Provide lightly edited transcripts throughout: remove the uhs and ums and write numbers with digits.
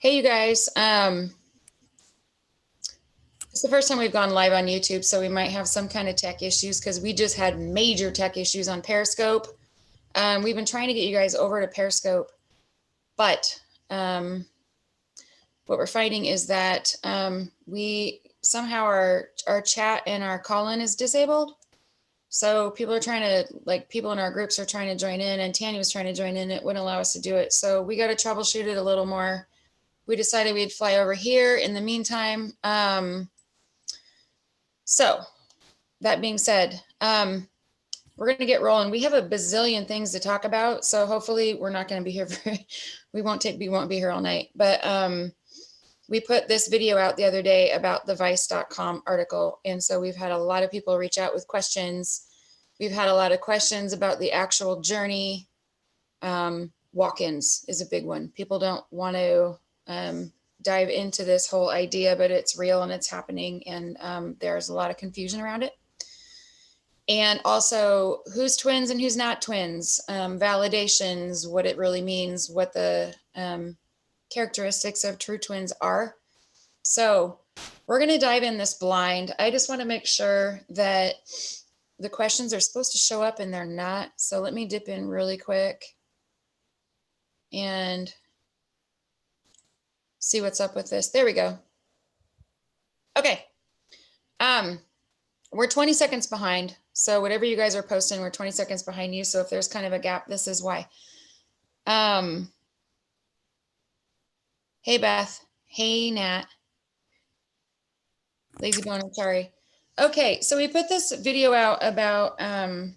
Hey, you guys. It's the first time we've gone live on YouTube, so we might have some kind of tech issues because we just had major tech issues on Periscope. We've been trying to get you guys over to Periscope, but what we're finding is that we somehow our chat and our call-in is disabled. So people are trying to, people in our groups are trying to join in, and Tanya was trying to join in. It wouldn't allow us to do it. So we got to troubleshoot it a little more. We decided we'd fly over here in the meantime. So that being said, we're going to get rolling. We have a bazillion things to talk about. So hopefully we're not going to be here for, we won't be here all night, but we put this video out the other day about the vice.com article. And so we've had a lot of people reach out with questions. We've had a lot of questions about the actual journey. Walk-ins is a big one. People don't want to dive into this whole idea, but it's real and it's happening. And there's a lot of confusion around it. And also who's twins and who's not twins, validations, what it really means, what the characteristics of true twins are. So we're going to dive in this blind. I just want to make sure that the questions are supposed to show up and they're not. So let me dip in really quick and see what's up with this. There we go. Okay. We're 20 seconds behind. So whatever you guys are posting, we're 20 seconds behind you. So if there's kind of a gap, this is why. Hey, Beth. Hey, Nat. Lazy Bone, I'm sorry. Okay, so we put this video out about, Tanya,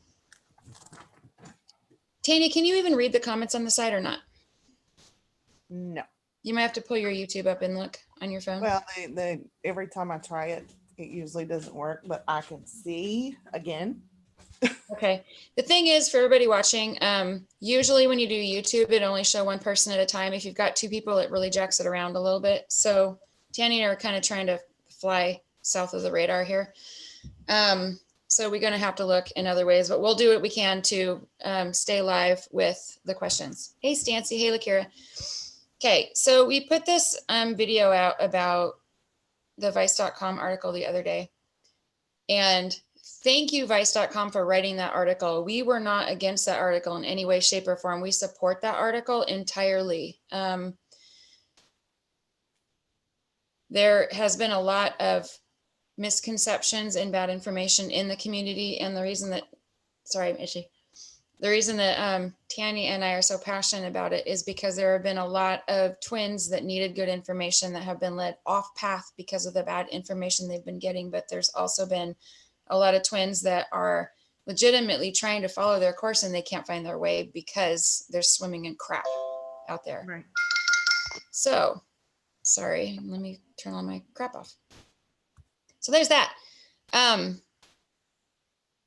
can you even read the comments on the side or not? No. You might have to pull your YouTube up and look on your phone. Well, every time I try it, it usually doesn't work, but I can see again. Okay. The thing is, for everybody watching, usually when you do YouTube, it only show one person at a time. If you've got two people, it really jacks it around a little bit. So Tanya and I are kind of trying to fly south of the radar here. So we're going to have to look in other ways, but we'll do what we can to stay live with the questions. Hey, Stancy. Hey, Lakira. Okay, so we put this video out about the vice.com article the other day. And thank you, vice.com, for writing that article. We were not against that article in any way, shape, or form. We support that article entirely. There has been a lot of misconceptions and bad information in the community. And the reason that, sorry, I'm itchy. The reason that Tanya and I are so passionate about it is because there have been a lot of twins that needed good information that have been led off path because of the bad information they've been getting. But there's also been a lot of twins that are legitimately trying to follow their course and they can't find their way because they're swimming in crap out there. Right. So, sorry, let me turn all my crap off. So there's that.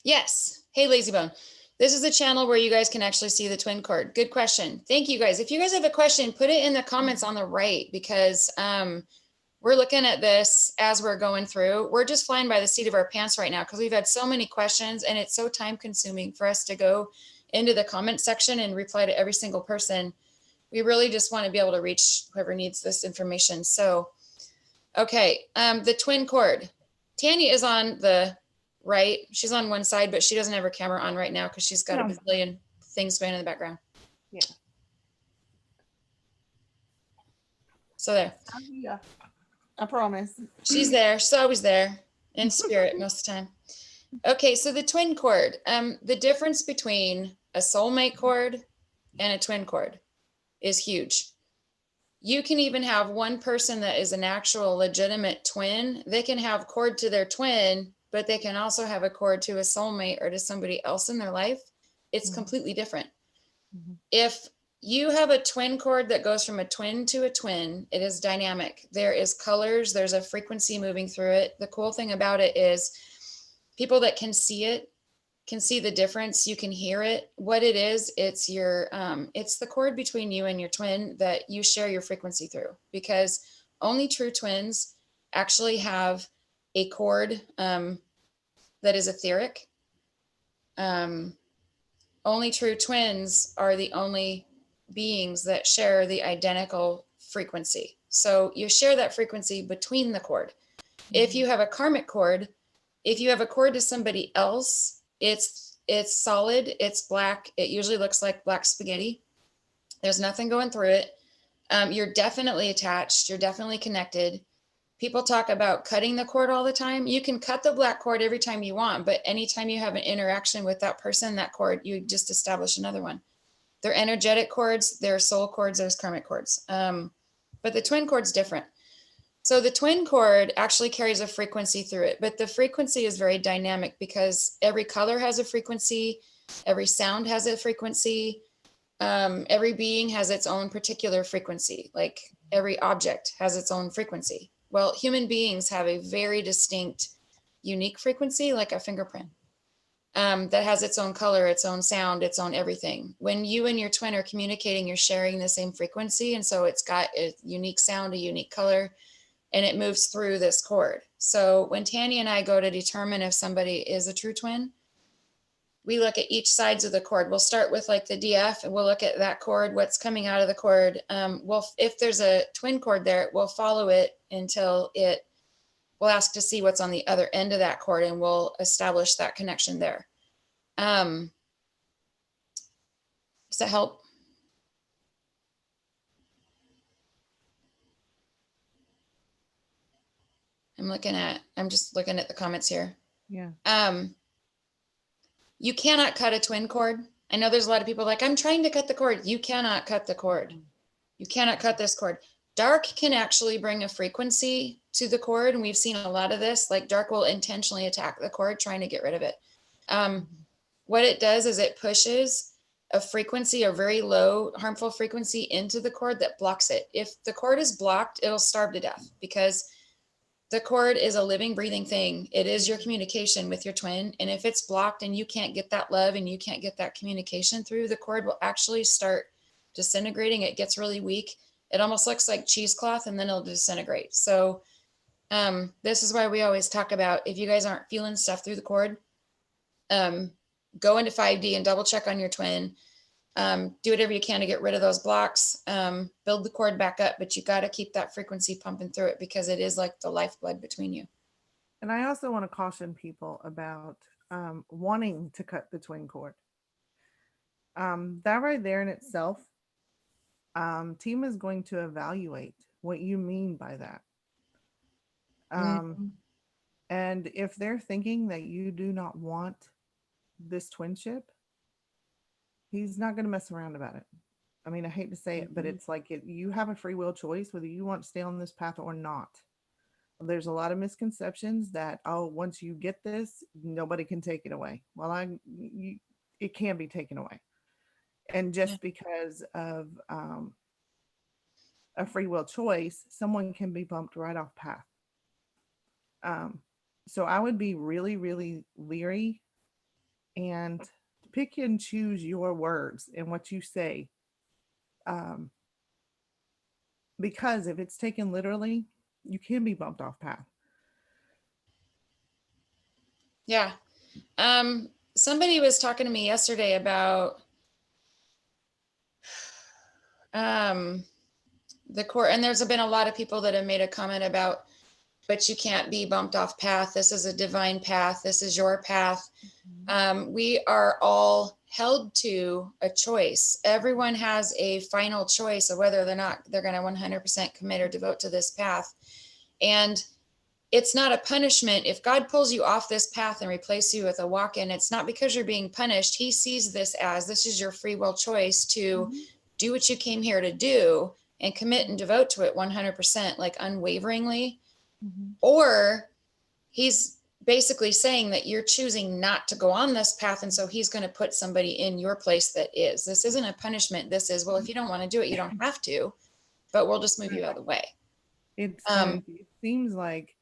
Yes. Hey, Lazy Bone. This is the channel where you guys can actually see the twin cord. Good question. Thank you, guys. If you guys have a question, put it in the comments on the right, because we're looking at this as we're going through. We're just flying by the seat of our pants right now because we've had so many questions and it's so time consuming for us to go into the comment section and reply to every single person. We really just want to be able to reach whoever needs this information. So, okay, the twin cord. Tanya is on the right. She's on one side, but she doesn't have her camera on right now because she's got a bazillion things going in the background. Yeah. So there. Yeah. I promise. She's there. She's always there in spirit most of the time. Okay, so the twin cord. The difference between a soulmate cord and a twin cord is huge. You can even have one person that is an actual legitimate twin. They can have cord to their twin, but they can also have a cord to a soulmate or to somebody else in their life. It's completely different. If you have a twin cord that goes from a twin to a twin, it is dynamic. There is colors, there's a frequency moving through it. The cool thing about it is people that can see it can see the difference. You can hear it. What it is, it's your, it's the cord between you and your twin that you share your frequency through, because only true twins actually have a cord that is etheric. Only true twins are the only beings that share the identical frequency. So you share that frequency between the cord. If you have a karmic cord, if you have a cord to somebody else, it's solid, it's black, it usually looks like black spaghetti. There's nothing going through it. You're definitely attached, you're definitely connected. People talk about cutting the cord all the time. You can cut the black cord every time you want, but anytime you have an interaction with that person, that cord, you just establish another one. They're energetic cords, they're soul cords, there's karmic cords. But the twin cord's different. So the twin cord actually carries a frequency through it, but the frequency is very dynamic because every color has a frequency, every sound has a frequency, every being has its own particular frequency, like every object has its own frequency. Well, human beings have a very distinct, unique frequency, like a fingerprint, that has its own color, its own sound, its own everything. When you and your twin are communicating, you're sharing the same frequency. And so it's got a unique sound, a unique color, and it moves through this cord. So when Tanya and I go to determine if somebody is a true twin, we look at each sides of the cord. We'll start with like the DF and we'll look at that cord, what's coming out of the cord. If there's a twin cord there, we'll follow it until we'll ask to see what's on the other end of that cord and we'll establish that connection there. Does that help? I'm just looking at the comments here. Yeah. You cannot cut a twin cord. I know there's a lot of people like, I'm trying to cut the cord. You cannot cut the cord. You cannot cut this cord. Dark can actually bring a frequency to the cord. And we've seen a lot of this, like dark will intentionally attack the cord, trying to get rid of it. What it does is it pushes a frequency, a very low harmful frequency into the cord that blocks it. If the cord is blocked, it'll starve to death because the cord is a living, breathing thing. It is your communication with your twin. And if it's blocked and you can't get that love and you can't get that communication through, the cord will actually start disintegrating. It gets really weak. It almost looks like cheesecloth and then it'll disintegrate. So this is why we always talk about, if you guys aren't feeling stuff through the cord, go into 5D and double check on your twin. Do whatever you can to get rid of those blocks, build the cord back up, but you got to keep that frequency pumping through it because it is like the lifeblood between you. And I also want to caution people about wanting to cut the twin cord. That right there in itself, team is going to evaluate what you mean by that. And if they're thinking that you do not want this twinship, he's not going to mess around about it. I mean, I hate to say it, but it's like you have a free will choice whether you want to stay on this path or not. There's a lot of misconceptions that, oh, once you get this, nobody can take it away. Well, it can be taken away. And just because of a free will choice, someone can be bumped right off path. So I would be really, really leery and pick and choose your words and what you say. Because if it's taken literally, you can be bumped off path. Yeah. Somebody was talking to me yesterday about the cord, and there's been a lot of people that have made a comment about, but you can't be bumped off path. This is a divine path. This is your path. We are all held to a choice. Everyone has a final choice of whether or not they're going to 100% commit or devote to this path. And it's not a punishment. If God pulls you off this path and replaces you with a walk-in, it's not because you're being punished. He sees this as this is your free will choice to do what you came here to do and commit and devote to it 100%, like unwaveringly. Or he's basically saying that you're choosing not to go on this path. And so he's going to put somebody in your place that is. This isn't a punishment. This is, well, if you don't want to do it, you don't have to, but we'll just move you out of the way. It seems like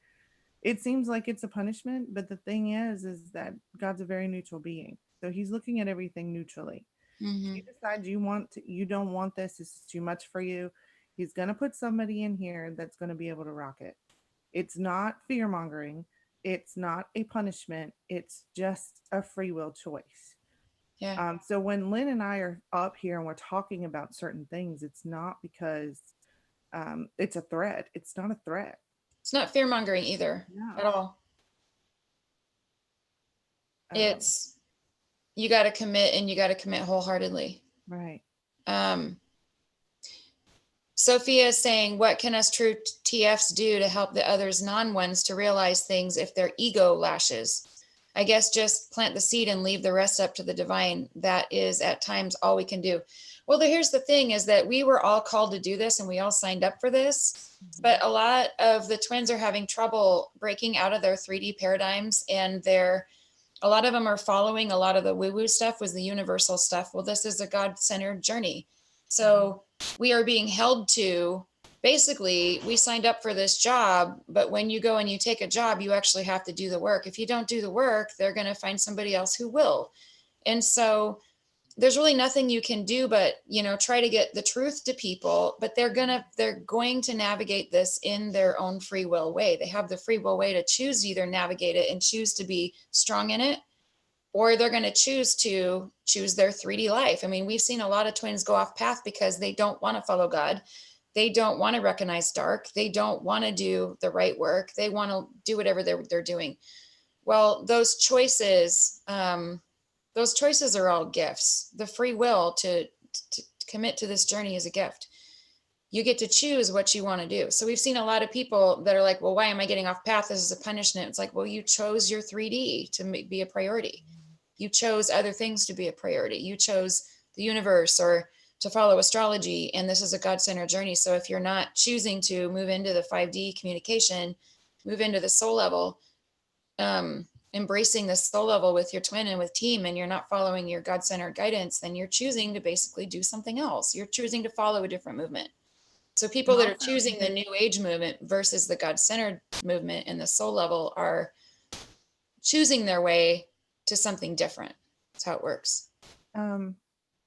it's a punishment, but the thing is that God's a very neutral being. So he's looking at everything neutrally. If you decide you don't want this is too much for you, he's going to put somebody in here that's going to be able to rock it. It's not fear mongering. It's not a punishment. It's just a free will choice. Yeah. So when Lynn and I are up here and we're talking about certain things, it's not because It's a threat. It's not a threat. It's not fear mongering either at No. all. Um, It's you got to commit, and you got to commit wholeheartedly. right. Um, Sophia is saying, what can us true TFs do to help the others non-ones to realize things if their ego lashes? I guess just plant the seed and leave the rest up to the divine. That is at times all we can do. Well, here's the thing is that we were all called to do this and we all signed up for this. But a lot of the twins are having trouble breaking out of their 3D paradigms, and a lot of them are following a lot of the woo-woo stuff was the universal stuff. Well, this is a God-centered journey. So we are being held to, basically, we signed up for this job, but when you go and you take a job, you actually have to do the work. If you don't do the work, they're going to find somebody else who will. And so there's really nothing you can do but, try to get the truth to people, but they're going to navigate this in their own free will way. They have the free will way to choose to either navigate it and choose to be strong in it, or they're going to choose their 3D life. I mean, we've seen a lot of twins go off path because they don't want to follow God. They don't want to recognize dark. They don't want to do the right work. They want to do whatever they're doing. Well, those choices are all gifts. The free will to commit to this journey is a gift. You get to choose what you want to do. So we've seen a lot of people that are like, well, why am I getting off path? This is a punishment. It's like, well, you chose your 3D to be a priority. You chose other things to be a priority. You chose the universe or to follow astrology. And this is a God-centered journey. So if you're not choosing to move into the 5D communication, move into the soul level, embracing the soul level with your twin and with team, and you're not following your God-centered guidance, then you're choosing to basically do something else. You're choosing to follow a different movement. So And people that are also, choosing the new age movement versus the God-centered movement and the soul level are choosing their way to something different. That's how it works. um,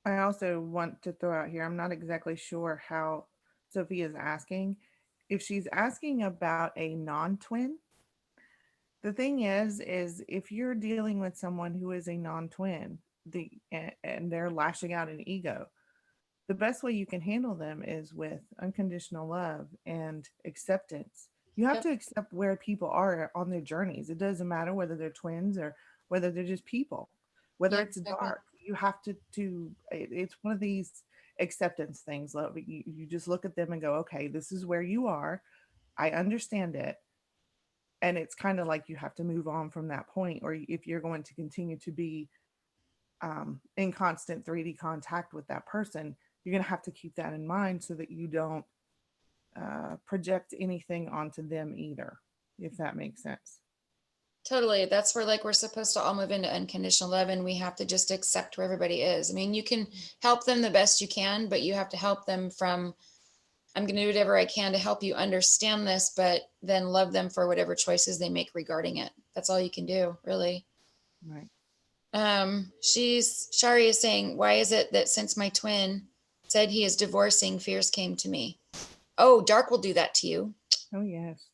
I also want to throw out here, I'm not exactly sure how Sophie is asking. If she's asking about a non-twin, the thing is if you're dealing with someone who is a non-twin, and they're lashing out an ego, the best way you can handle them is with unconditional love and acceptance. You have Yep. to accept where people are on their journeys. It doesn't matter whether they're twins or whether they're just people, whether Yeah, it's exactly. dark. You have it's one of these acceptance things. Love. You just look at them and go, okay, this is where you are. I understand it. And it's kind of like you have to move on from that point, or if you're going to continue to be in constant 3D contact with that person, you're going to have to keep that in mind so that you don't project anything onto them either, if that makes sense. Totally. That's where like we're supposed to all move into unconditional love, and we have to just accept where everybody is. I mean, you can help them the best you can, but you have to help them from, I'm going to do whatever I can to help you understand this, but then love them for whatever choices they make regarding it. That's all you can do, really. Right. Shari is saying, why is it that since my twin said he is divorcing, fears came to me? Oh, dark will do that to you. Oh, yes.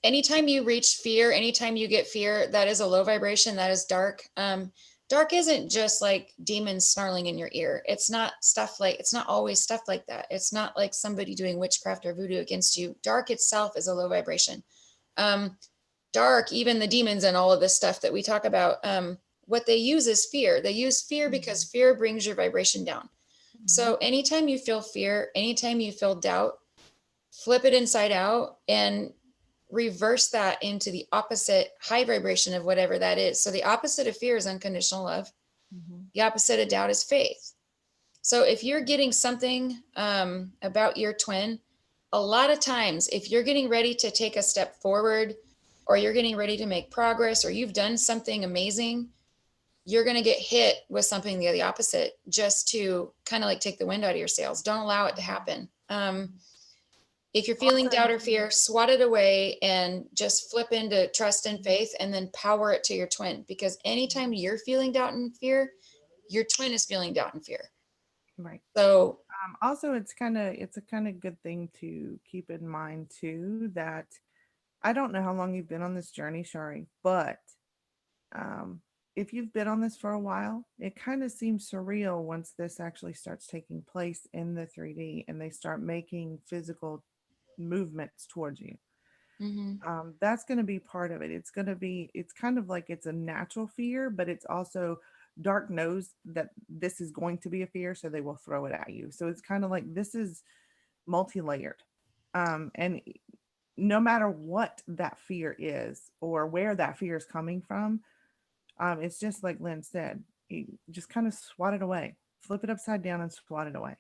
Anytime you reach fear, anytime you get fear, that is a low vibration. That is dark. Dark isn't just like demons snarling in your ear. It's not always stuff like that. It's not like somebody doing witchcraft or voodoo against you. Dark itself is a low vibration. Um, Dark, even the demons and all of this stuff that we talk about, what they use is fear. They use fear because Mhm. fear brings your vibration down. Mhm. So anytime you feel fear, anytime you feel doubt, flip it inside out and reverse that into the opposite high vibration of whatever that is. So the opposite of fear is unconditional love. Mhm. The opposite of doubt is faith. So if you're getting something about your twin, a lot of times, if you're getting ready to take a step forward, or you're getting ready to make progress, or you've done something amazing, you're going to get hit with something the opposite, just to kind of like take the wind out of your sails. Don't allow it to happen. If you're feeling Also, doubt or fear, swat it away and just flip into trust and faith, and then power it to your twin. Because anytime you're feeling doubt and fear, your twin is feeling doubt and fear. right. So, Also, it's a kind of good thing to keep in mind too that I don't know how long you've been on this journey, Shari, but um, if you've been on this for a while, it kind of seems surreal once this actually starts taking place in the 3D and they start making physical movements towards you. Mm-hmm. That's going to be part of it. It's going to be, it's kind of like it's a natural fear, but it's also Dark knows that this is going to be a fear, so they will throw it at you. So it's kind of like this is multi layered. And no matter what that fear is or where that fear is coming from, it's just like Lynn said, you just kind of swat it away, flip it upside down and swat it away.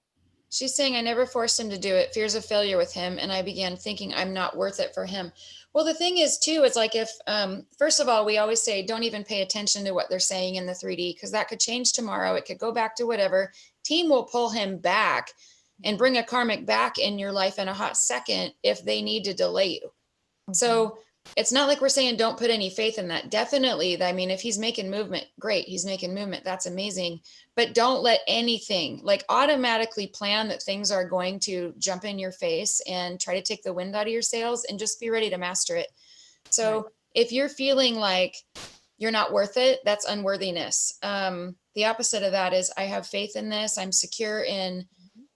She's saying, I never forced him to do it. Fears of failure with him. And I began thinking I'm not worth it for him. Well, the thing is, too, it's like if, first of all, we always say, don't even pay attention to what they're saying in the 3D, because that could change tomorrow. It could go back to whatever. Team will pull him back and bring a karmic back in your life in a hot second if they need to delay you. So it's not like we're saying don't put any faith in that. Definitely. I mean, if he's making movement, great. He's making movement. That's amazing. But don't let anything like automatically plan that things are going to jump in your face and try to take the wind out of your sails, and just be ready to master it. So Right. if you're feeling like you're not worth it, that's unworthiness. The opposite of that is I have faith in this. I'm secure in,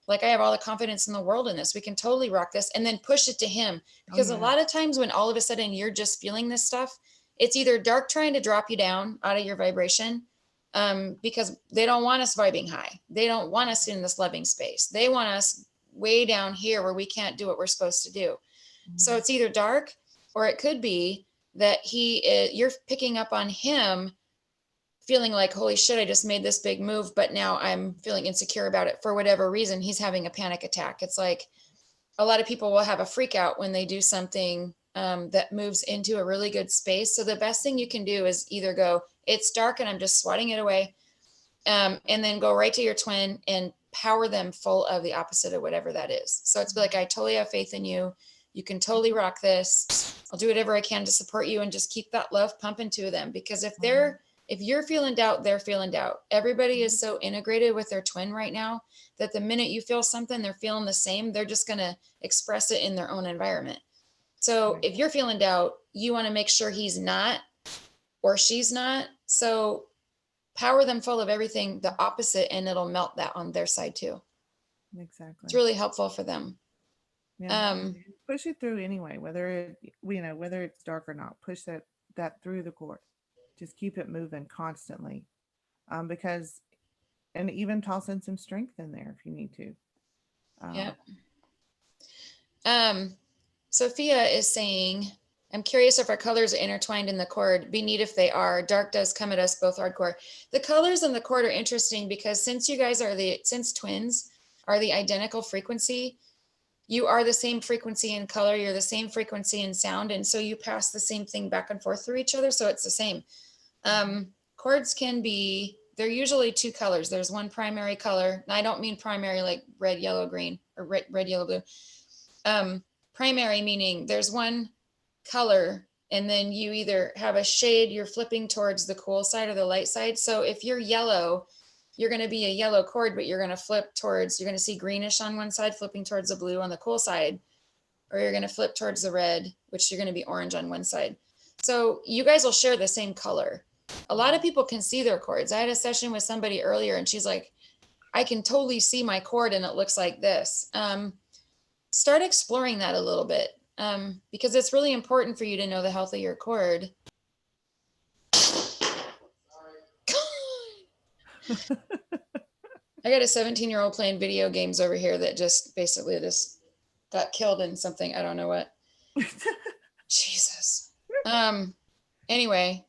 like, I have all the confidence in the world in this. We can totally rock this, and then push it to him. Oh Because a yeah. lot of times when all of a sudden you're just feeling this stuff, it's either dark trying to drop you down out of your vibration, because they don't want us vibing high. They don't want us in this loving space. They want us way down here where we can't do what we're supposed to do. So Mhm. it's either dark, or it could be that you're picking up on him feeling like, holy shit, I just made this big move, but now I'm feeling insecure about it for whatever reason. He's having a panic attack. It's like a lot of people will have a freak out when they do something that moves into a really good space. So the best thing you can do is either go, it's dark and I'm just swatting it away, and then go right to your twin and power them full of the opposite of whatever that is. So it's like, I totally have faith in you. You can totally rock this. I'll do whatever I can to support you, and just keep that love pumping to them. Because if you're feeling doubt, they're feeling doubt. Everybody is so integrated with their twin right now that the minute you feel something, they're feeling the same. They're just going to express it in their own environment. So Right. if you're feeling doubt, you want to make sure he's not or she's not. So power them full of everything the opposite, and it'll melt that on their side too. It's Exactly. really helpful for them. Yeah. Um, Push it through anyway, whether it, whether it's dark or not. Push that through the cord. Just keep it moving constantly. Because and even toss in some strength in there if you need to. yeah. Um, Um, Sophia is saying, I'm curious if our colors are intertwined in the chord. Be neat if they are. Dark does come at us both hardcore. The colors in the chord are interesting because since twins are the identical frequency, you are the same frequency in color, you're the same frequency in sound, and so you pass the same thing back and forth through each other, so it's the same. Chords can be, they're usually two colors. There's one primary color, and I don't mean primary like red, yellow, green, or red, yellow, blue. Primary meaning there's one color, and then you either have a shade, you're flipping towards the cool side or the light side. So if you're yellow, you're going to be a yellow chord, but you're going to flip towards, you're going to see greenish on one side, flipping towards the blue on the cool side, or you're going to flip towards the red, which you're going to be orange on one side. So you guys will share the same color. A lot of people can see their chords. I had a session with somebody earlier, and she's like, I can totally see my chord and it looks like this. Start exploring that a little bit, because it's really important for you to know the health of your chord. I got a 17-year-old playing video games over here that just basically just got killed in something. I don't know what. Jesus. Anyway,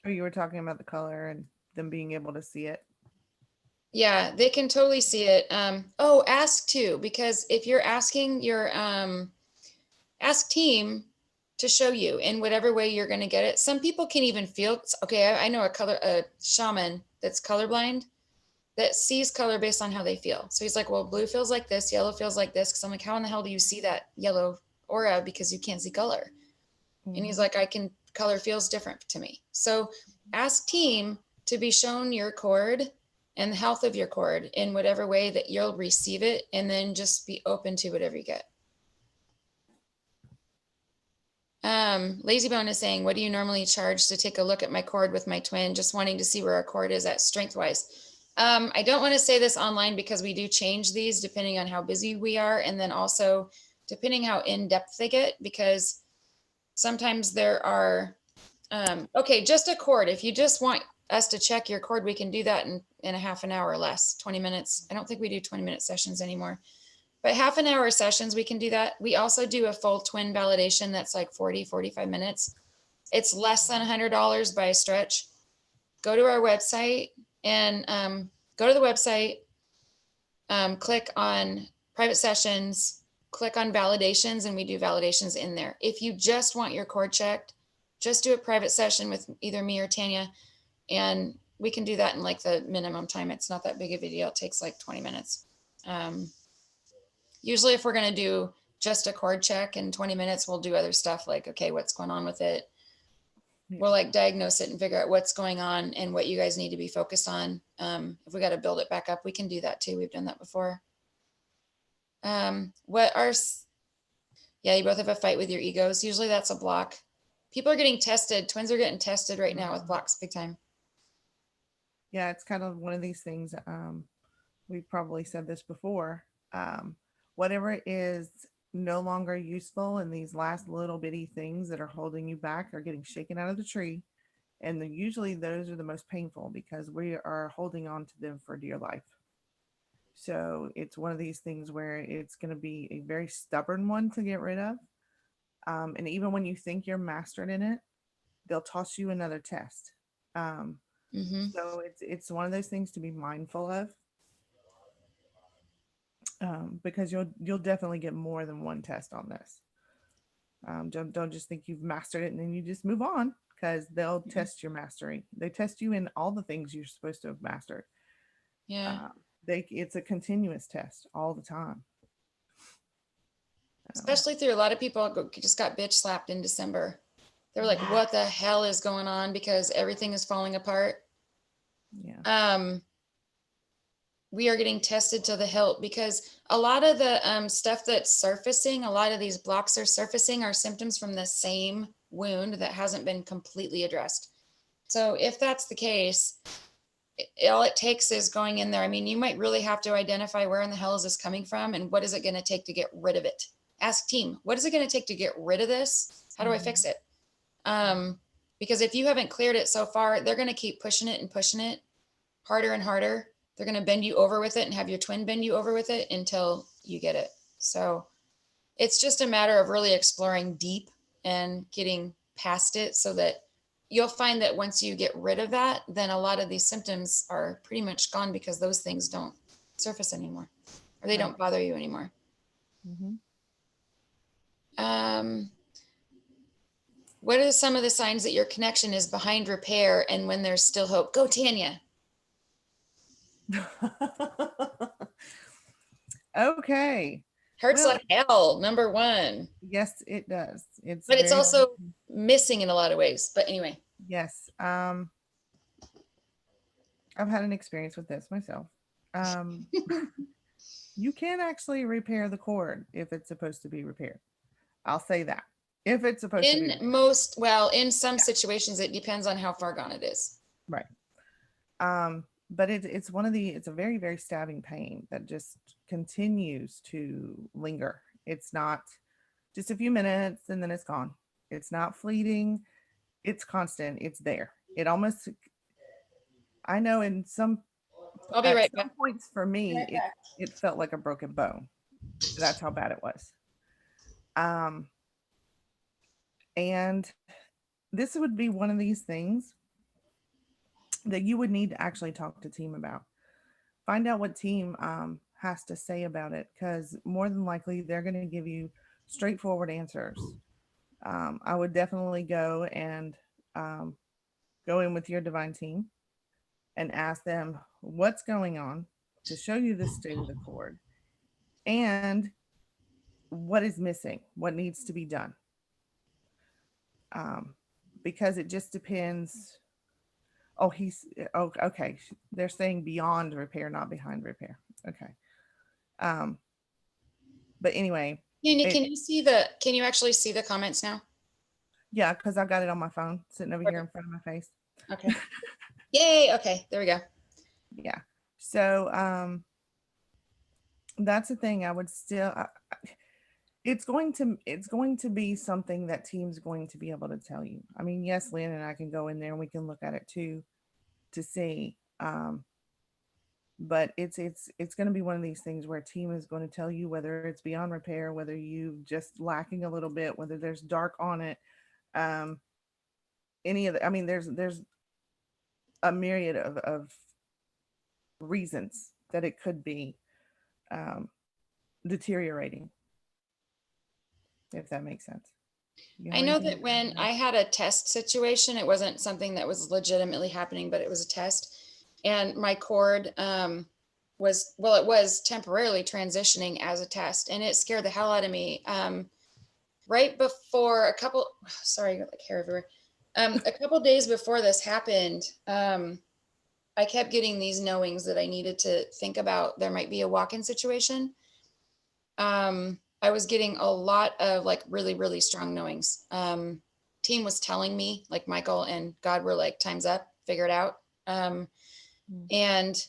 or you were talking about the color and them being able to see it. yeah, they can totally see it. Ask too, because if you're asking your ask team to show you in whatever way you're going to get it. Some people can even feel, okay, I know a shaman that's colorblind that sees color based on how they feel. So he's like, well, blue feels like this, yellow feels like this. Cause I'm like, how in the hell do you see that yellow aura? Because you can't see color. And he's Mm-hmm. like, color feels different to me. So ask team to be shown your chord and the health of your chord in whatever way that you'll receive it. And then just be open to whatever you get. Lazybone is saying, what do you normally charge to take a look at my cord with my twin? Just wanting to see where our cord is at strength wise. I don't want to say this online because we do change these depending on how busy we are. And then also depending how in depth they get, because sometimes there are, okay, just a cord. If you just want us to check your cord, we can do that in a half an hour or less, 20 minutes. I don't think we do 20-minute sessions anymore. But half an hour sessions, we can do that. We also do a full twin validation that's like 40, 45 minutes. It's less than $100 by a stretch. Go to our website and go to the website, click on private sessions, click on validations, and we do validations in there. If you just want your cord checked, just do a private session with either me or Tanya, and we can do that in like the minimum time. It's not that big of a deal. It takes like 20 minutes. Usually if we're going to do just a cord check in 20 minutes, we'll do other stuff like, okay, what's going on with it? Yeah. We'll like diagnose it and figure out what's going on and what you guys need to be focused on. If we got to build it back up, we can do that too. We've done that before. Yeah, you both have a fight with your egos. Usually that's a block. People are getting tested. Twins are getting tested right now with blocks big time. Yeah, it's kind of one of these things. We've probably said this before. Whatever is no longer useful and these last little bitty things that are holding you back are getting shaken out of the tree. And usually those are the most painful because we are holding on to them for dear life. So it's one of these things where it's going to be a very stubborn one to get rid of. And even when you think you're mastered in it, they'll toss you another test. So it's one of those things to be mindful of. Because you'll definitely get more than one test on this. Don't just think you've mastered it and then you just move on, because they'll test your mastery. They test you in all the things you're supposed to have mastered. Yeah. It's a continuous test all the time. Especially through a lot of people just got bitch slapped in December. They're like, what the hell is going on? Because everything is falling apart. Yeah. We are getting tested to the hilt because a lot of the stuff that's surfacing, a lot of these blocks are surfacing are symptoms from the same wound that hasn't been completely addressed. So if that's the case, all it takes is going in there. I mean, you might really have to identify where in the hell is this coming from and what is it going to take to get rid of it? Ask team, what is it going to take to get rid of this? How do I fix it? Because if you haven't cleared it so far, they're going to keep pushing it harder and harder. They're going to bend you over with it and have your twin bend you over with it until you get it. So it's just a matter of really exploring deep and getting past it so that you'll find that once you get rid of that, then a lot of these symptoms are pretty much gone because those things don't surface anymore or they don't bother you anymore. What are some of the signs that your connection is behind repair and when there's still hope? Go, Tanya. Okay. Hurts like hell, number one. Yes, it does. But it's also missing in a lot of ways. But anyway. Yes. I've had an experience with this myself. You can actually repair the cord if it's supposed to be repaired. I'll say that. If it's supposed to be repaired. In some situations, it depends on how far gone it is. Right. But it's a very, very stabbing pain that just continues to linger. It's not just a few minutes and then it's gone. It's not fleeting. It's constant. It's there. It almost, I know in some, I'll be right back. Points for me, it felt like a broken bone. That's how bad it was. And this would be one of these things that you would need to actually talk to team about. Find out what team has to say about it, because more than likely they're going to give you straightforward answers. I would definitely go and go in with your divine team and ask them what's going on to show you the state of the cord and what is missing, what needs to be done. Because it just depends. Okay. They're saying beyond repair, not behind repair. Okay. But anyway. Can you actually see the comments now? Yeah, because I got it on my phone sitting over here in front of my face. Okay. Yay. Okay. There we go. Yeah. So that's the thing. I would still. It's going to be something that team's going to be able to tell you. I mean, yes, Lynn and I can go in there and we can look at it too to see. But it's going to be one of these things where a team is going to tell you whether it's beyond repair, whether you just lacking a little bit, whether there's dark on it. Um, any of the, I mean, there's a myriad of reasons that it could be um, deteriorating, if that makes sense. You I have know anything to that add when to that? I had a test situation, it wasn't something that was legitimately happening, but it was a test. And my cord was, well, it was temporarily transitioning as a test, and it scared the hell out of me. Right before a couple, sorry, I got like hair everywhere. A couple days before this happened, I kept getting these knowings that I needed to think about. There might be a walk-in situation. I was getting a lot of like really, really strong knowings. Team was telling me, like Michael and God were like, time's up, figure it out. Mm. And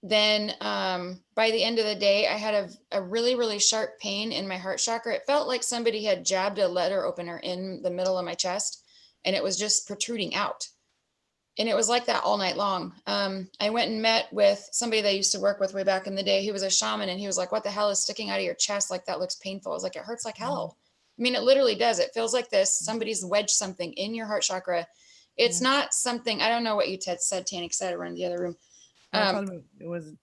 then by the end of the day, I had a really, really sharp pain in my heart chakra. It felt like somebody had jabbed a letter opener in the middle of my chest, and it was just protruding out. And it was like that all night long. I went and met with somebody that I used to work with way back in the day. He was a shaman, and he was like, "What the hell is sticking out of your chest? Like that looks painful." I was like, "It hurts like Mm. hell." I mean, it literally does. It feels like this. Somebody's wedged something in your heart chakra. It's Yeah. not something, I don't know what you said, Tanny, because I had to run to the other room. No, I Um, told him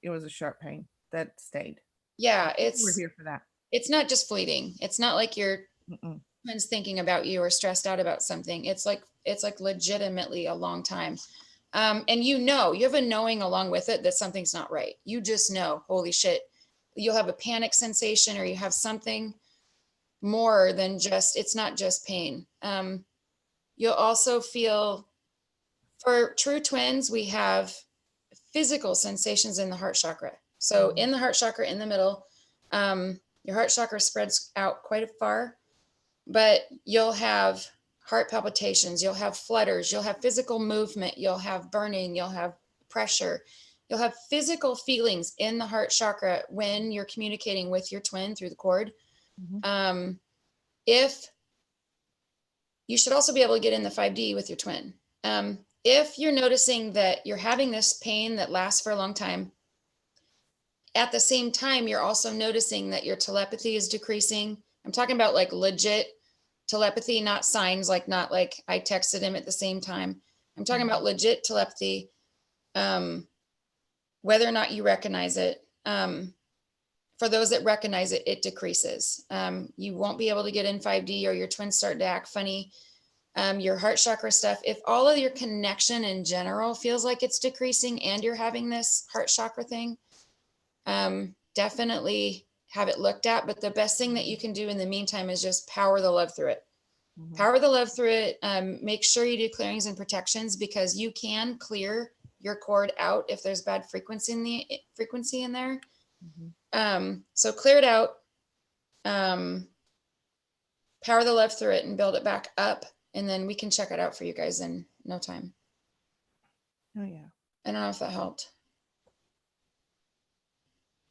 it was a sharp pain that stayed. yeah, We're here for that. it's not just fleeting. It's not like your Mm-mm. twins thinking about you or stressed out about something. It's like legitimately a long time. And you have a knowing along with it that something's not right. You just know, holy shit. You'll have a panic sensation, or you have something more than just, it's not just pain. You'll also feel, for true twins, we have physical sensations in the heart chakra. So Mm-hmm. in the heart chakra in the middle, your heart chakra spreads out quite far, but you'll have heart palpitations, you'll have flutters, you'll have physical movement, you'll have burning, you'll have pressure, you'll have physical feelings in the heart chakra when you're communicating with your twin through the cord. Mm-hmm. Um, if you should also be able to get in the 5D with your twin. If you're noticing that you're having this pain that lasts for a long time, at the same time, you're also noticing that your telepathy is decreasing. I'm talking about like legit telepathy, not signs, like not like I texted him at the same time. I'm talking about legit telepathy, um, whether or not you recognize it. For those that recognize it, it decreases. You won't be able to get in 5D, or your twins start to act funny. Your heart chakra stuff, if all of your connection in general feels like it's decreasing and you're having this heart chakra thing, definitely have it looked at. But the best thing that you can do in the meantime is just power the love through it. Mm-hmm. Power the love through it. Make sure you do clearings and protections, because you can clear your cord out if there's bad frequency in there. Mm-hmm. So clear it out, um, power the love through it, and build it back up. And then we can check it out for you guys in no time. Oh yeah. I don't know if that helped.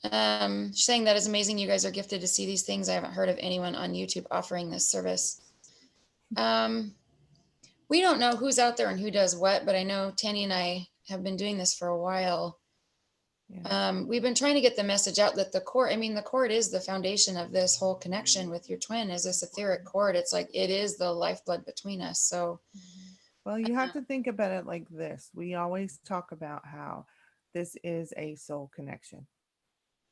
She's saying that is amazing. You guys are gifted to see these things. I haven't heard of anyone on YouTube offering this service. We don't know who's out there and who does what, but I know Tanya and I have been doing this for a while. Yeah. We've been trying to get the message out that the cord, I mean, the cord is the foundation of this whole connection with your twin, is this etheric cord. It's like, it is the lifeblood between us. So, Well, you have to think about it like this. We always talk about how this is a soul connection.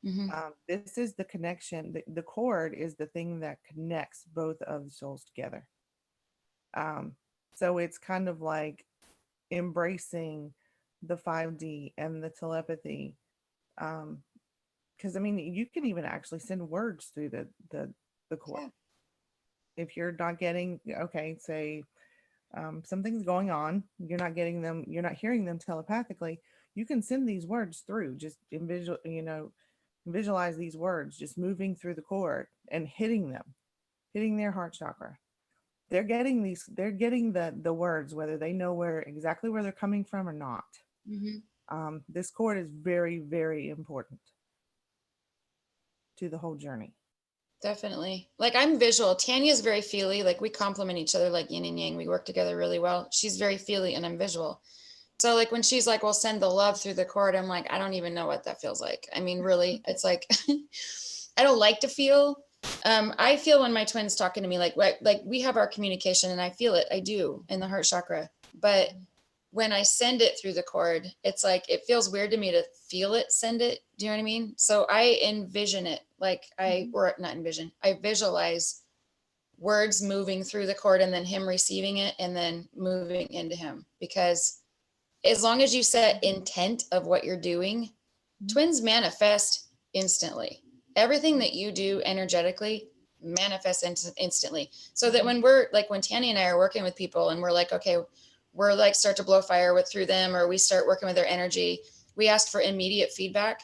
mhm. This is the connection. The cord is the thing that connects both of the souls together. Um, so it's kind of like embracing the 5D and the telepathy. Because I mean, you can even actually send words through the cord. Yeah. If you're not getting, okay, say something's going on, you're not getting them, you're not hearing them telepathically, you can send these words through, just visualize these words just moving through the cord and hitting them, hitting their heart chakra. they're getting the words, whether they know exactly where they're coming from or not. This chord is very, very important to the whole journey. Definitely. Like I'm visual. Tanya's very feely. Like we complement each other like yin and yang. We work together really well. She's very feely and I'm visual. So like when she's like, well, send the love through the chord, I'm like, I don't even know what that feels like. I mean, really, it's like, I don't like to feel. I feel when my twin's talking to me, like we have our communication and I feel it. I do in the heart chakra. But when I send it through the chord, it's like, it feels weird to me to feel it, send it. Do you know what I mean? So I envision it like or not envision, I visualize words moving through the chord and then him receiving it and then moving into him. Because as long as you set intent of what you're doing, twins manifest instantly. Everything that you do energetically manifests instantly. So that when we're like, when Tanya and I are working with people and we're like, okay, we're like start to blow fire through them, or we start working with their energy, we ask for immediate feedback.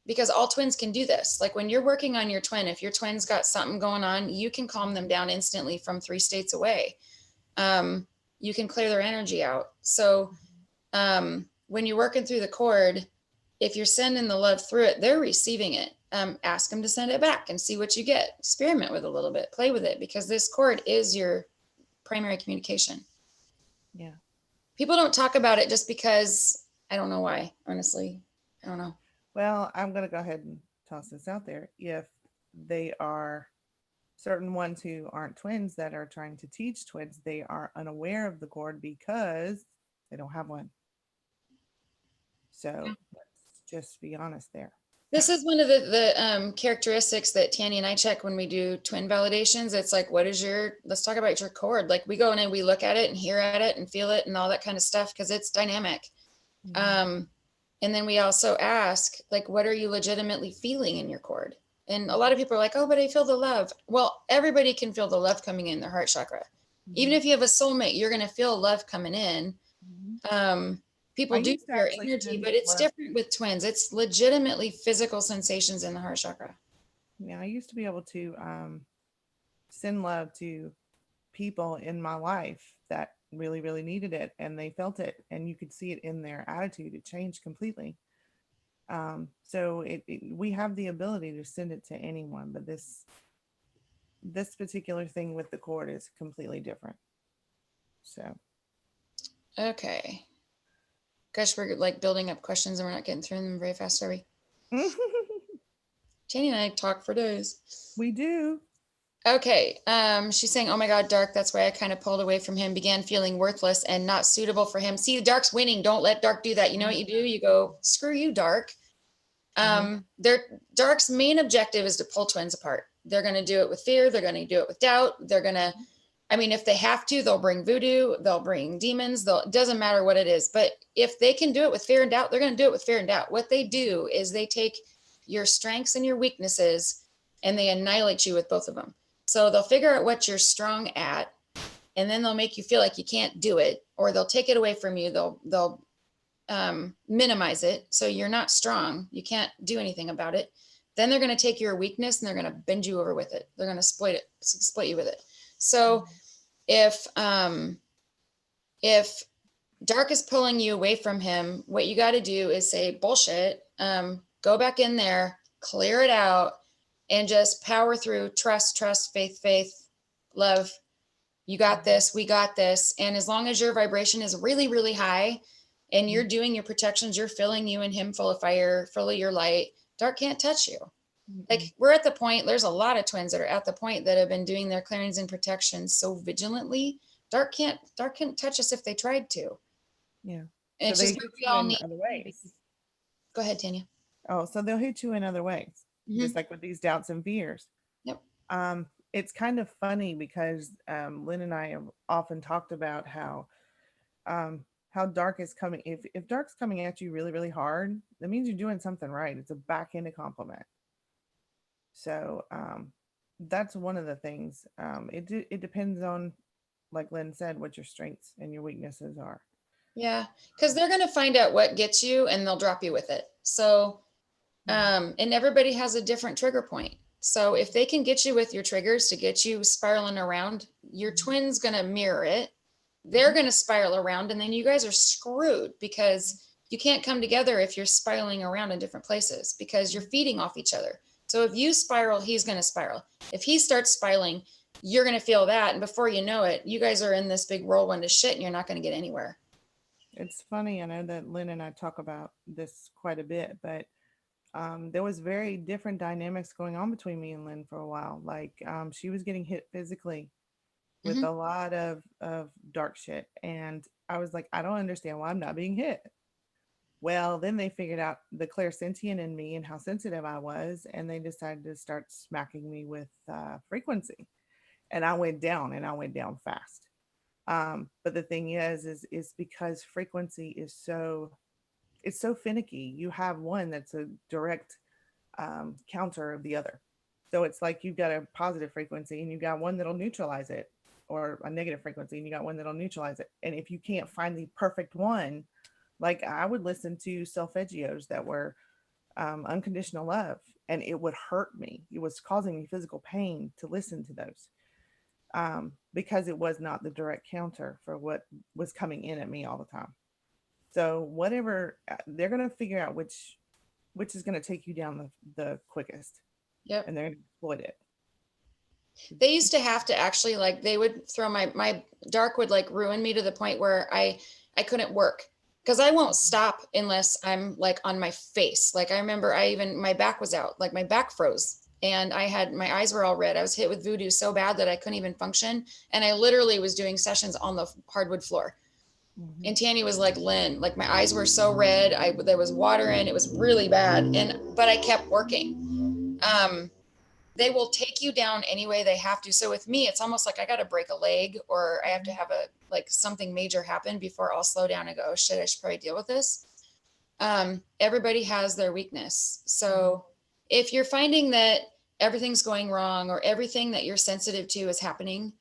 Because all twins can do this. Like when you're working on your twin, if your twin's got something going on, you can calm them down instantly from 3 states away. You can clear their energy out. So when you're working through the chord, if you're sending the love through it, they're receiving it. Ask them to send it back and see what you get. Experiment with it a little bit, play with it, because this chord is your primary communication. Yeah. People don't talk about it just because I don't know why, honestly. I don't know. Well, I'm going to go ahead and toss this out there. If they are certain ones who aren't twins that are trying to teach twins, they are unaware of the chord because they don't have one. So let's just be honest there. This is one of the characteristics that Tanya and I check when we do twin validations. It's like, let's talk about your chord. Like we go in and we look at it and hear at it and feel it and all that kind of stuff because it's dynamic. And then we also ask, like, what are you legitimately feeling in your chord? And a lot of people are like, oh, but I feel the love. Well, everybody can feel the love coming in their heart chakra. Even if you have a soulmate, you're going to feel love coming in. People do feel energy, but it's different with twins. It's legitimately physical sensations in the heart chakra. Yeah, I used to be able to send love to people in my life that really, really needed it, and they felt it, and you could see it in their attitude. It changed completely. So we have the ability to send it to anyone, but this particular thing with the chord is completely different. So okay. Gosh, we're like building up questions and we're not getting through them very fast, are we? Tanya and I talk for days. We do. Okay. She's saying, oh my God, Dark, that's why I kind of pulled away from him, began feeling worthless and not suitable for him. See, the Dark's winning. Don't let Dark do that. You know what you do? You go, screw you, Dark. Dark's main objective is to pull twins apart. They're going to do it with fear. They're going to do it with doubt. They're going to, if they have to, they'll bring voodoo, they'll bring demons, it doesn't matter what it is. But if they can do it with fear and doubt, they're going to do it with fear and doubt. What they do is they take your strengths and your weaknesses and they annihilate you with both of them. So they'll figure out what you're strong at, and then they'll make you feel like you can't do it, or they'll take it away from you. They'll minimize it. So you're not strong. You can't do anything about it. Then they're going to take your weakness and they're going to bend you over with it. They're going to exploit you with it. So if Dark is pulling you away from him, what you got to do is say, bullshit, go back in there, clear it out, and just power through. Trust, faith, love. You got this. We got this. And as long as your vibration is really, really high and you're doing your protections, you're filling you and him full of fire, full of your light, Dark can't touch you. Like we're at the point, there's a lot of twins that are at the point that have been doing their clearings and protections so vigilantly. Dark can't touch us if they tried to. Yeah. And so it's just we all need other ways. Go ahead, Tanya. Oh, so they'll hit you in other ways, just like with these doubts and fears. Yep. It's kind of funny because Lynn and I have often talked about how Dark is coming. If Dark's coming at you really, really hard, that means you're doing something right. It's a backhanded compliment. So that's one of the things. It depends on, like Lynn said, what your strengths and your weaknesses are. Yeah, because they're going to find out what gets you and they'll drop you with it. So, and everybody has a different trigger point. So if they can get you with your triggers to get you spiraling around your twin's going to mirror it. They're going to spiral around, and then you guys are screwed because you can't come together if you're spiraling around in different places because you're feeding off each other. So if you spiral, he's going to spiral. If he starts spiraling, you're going to feel that. And before you know it, you guys are in this big whirlwind of shit and you're not going to get anywhere. It's funny. I know that Lynn and I talk about this quite a bit, but there was very different dynamics going on between me and Lynn for a while. Like she was getting hit physically with a lot of dark shit. And I was like, I don't understand why I'm not being hit. Well, then they figured out the clairsentient in me and how sensitive I was, and they decided to start smacking me with frequency. And I went down, and I went down fast. But the thing is because frequency is it's so finicky. You have one that's a direct counter of the other. So it's like you've got a positive frequency and you've got one that'll neutralize it, or a negative frequency and you got one that'll neutralize it. And if you can't find the perfect one, like I would listen to solfeggios that were unconditional love, and it would hurt me. It was causing me physical pain to listen to those because it was not the direct counter for what was coming in at me all the time. So whatever they're going to figure out which is going to take you down the quickest. Yep. And they're going to exploit it. They used to have to actually, like, they would throw my dark would like ruin me to the point where I couldn't work because I won't stop unless I'm like on my face. Like I remember my back was out, like my back froze and my eyes were all red. I was hit with voodoo so bad that I couldn't even function. And I literally was doing sessions on the hardwood floor. Mm-hmm. And Tanya was like, Lynn, like my eyes were so red. There was water in, it was really bad. But I kept working. They will take you down any way they have to. So with me, it's almost like I got to break a leg or I have to have something major happen before I'll slow down and go, oh shit, I should probably deal with this. Everybody has their weakness. So if you're finding that everything's going wrong or everything that you're sensitive to is happening,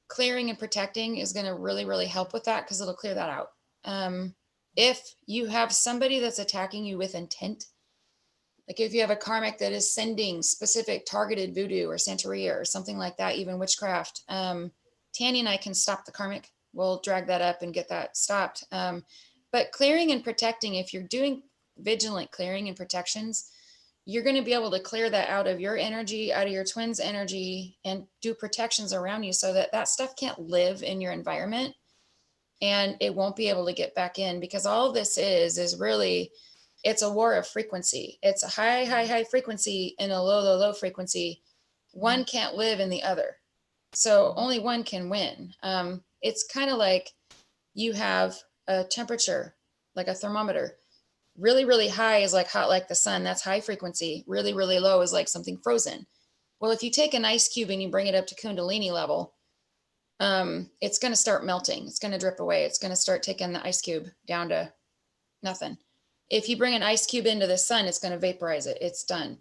clearing and protecting is going to really, really help with that because it'll clear that out. If you have somebody that's attacking you with intent, like if you have a karmic that is sending specific targeted voodoo or Santeria or something like that, even witchcraft, Tanya and I can stop the karmic. We'll drag that up and get that stopped. But clearing and protecting, if you're doing vigilant clearing and protections, you're going to be able to clear that out of your energy, out of your twin's energy, and do protections around you so that stuff can't live in your environment and it won't be able to get back in, because all this is really, it's a war of frequency. It's a high, high, high frequency and a low, low, low frequency. One can't live in the other. So only one can win. It's kind of like you have a temperature, like a thermometer. Really, really high is like hot like the sun. That's high frequency. Really, really low is like something frozen. Well, if you take an ice cube and you bring it up to Kundalini level, it's going to start melting. It's going to drip away. It's going to start taking the ice cube down to nothing. If you bring an ice cube into the sun, it's going to vaporize it. It's done.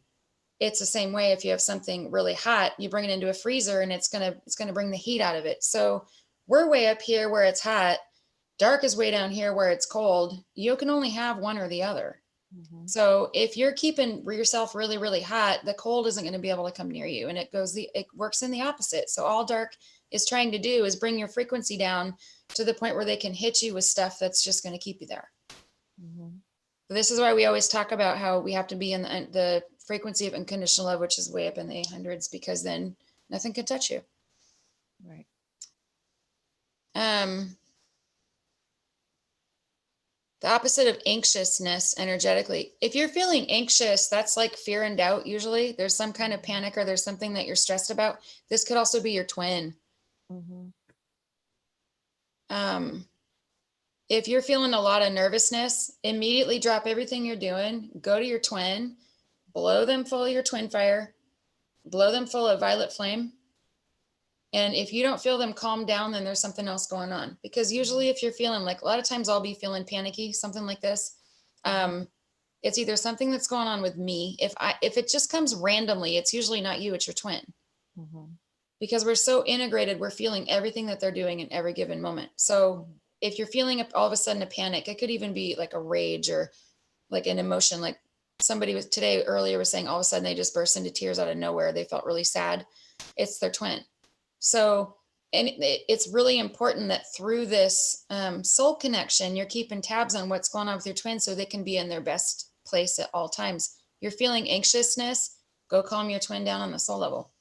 It's the same way if you have something really hot, you bring it into a freezer and it's going to bring the heat out of it. So we're way up here where it's hot. Dark is way down here where it's cold. You can only have one or the other. Mm-hmm. So if you're keeping yourself really, really hot, the cold isn't going to be able to come near you. And it works in the opposite. So all dark is trying to do is bring your frequency down to the point where they can hit you with stuff that's just going to keep you there. Mm-hmm. So this is why we always talk about how we have to be in the frequency of unconditional love, which is way up in the 800s, because then nothing can touch you. Right. The opposite of anxiousness energetically. If you're feeling anxious, that's like fear and doubt. Usually there's some kind of panic or there's something that you're stressed about. This could also be your twin. Mm-hmm. If you're feeling a lot of nervousness, immediately drop everything you're doing, go to your twin, blow them full of your twin fire, blow them full of violet flame. And if you don't feel them calm down, then there's something else going on. Because usually if you're feeling like, a lot of times I'll be feeling panicky, something like this. It's either something that's going on with me. If it just comes randomly, it's usually not you, it's your twin. Mm-hmm. Because we're so integrated, we're feeling everything that they're doing in every given moment. So if you're feeling all of a sudden a panic, it could even be like a rage or like an emotion, like somebody was today earlier was saying all of a sudden they just burst into tears out of nowhere. They felt really sad. It's their twin. So, and it's really important that through this soul connection, you're keeping tabs on what's going on with your twin so they can be in their best place at all times. You're feeling anxiousness, go calm your twin down on the soul level.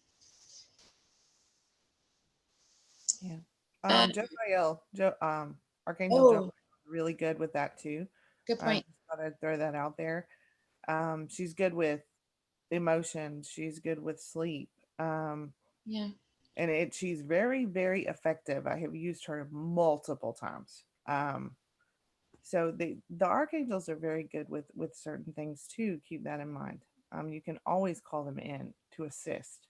Yeah. Um, Archangel Joe oh, really good with that too. good point. Just thought I'd throw that out there. She's good with emotions. She's good with sleep. Yeah. And she's very, very effective. I have used her multiple times. So the archangels are very good with certain things too. Keep that in mind. You can always call them in to assist.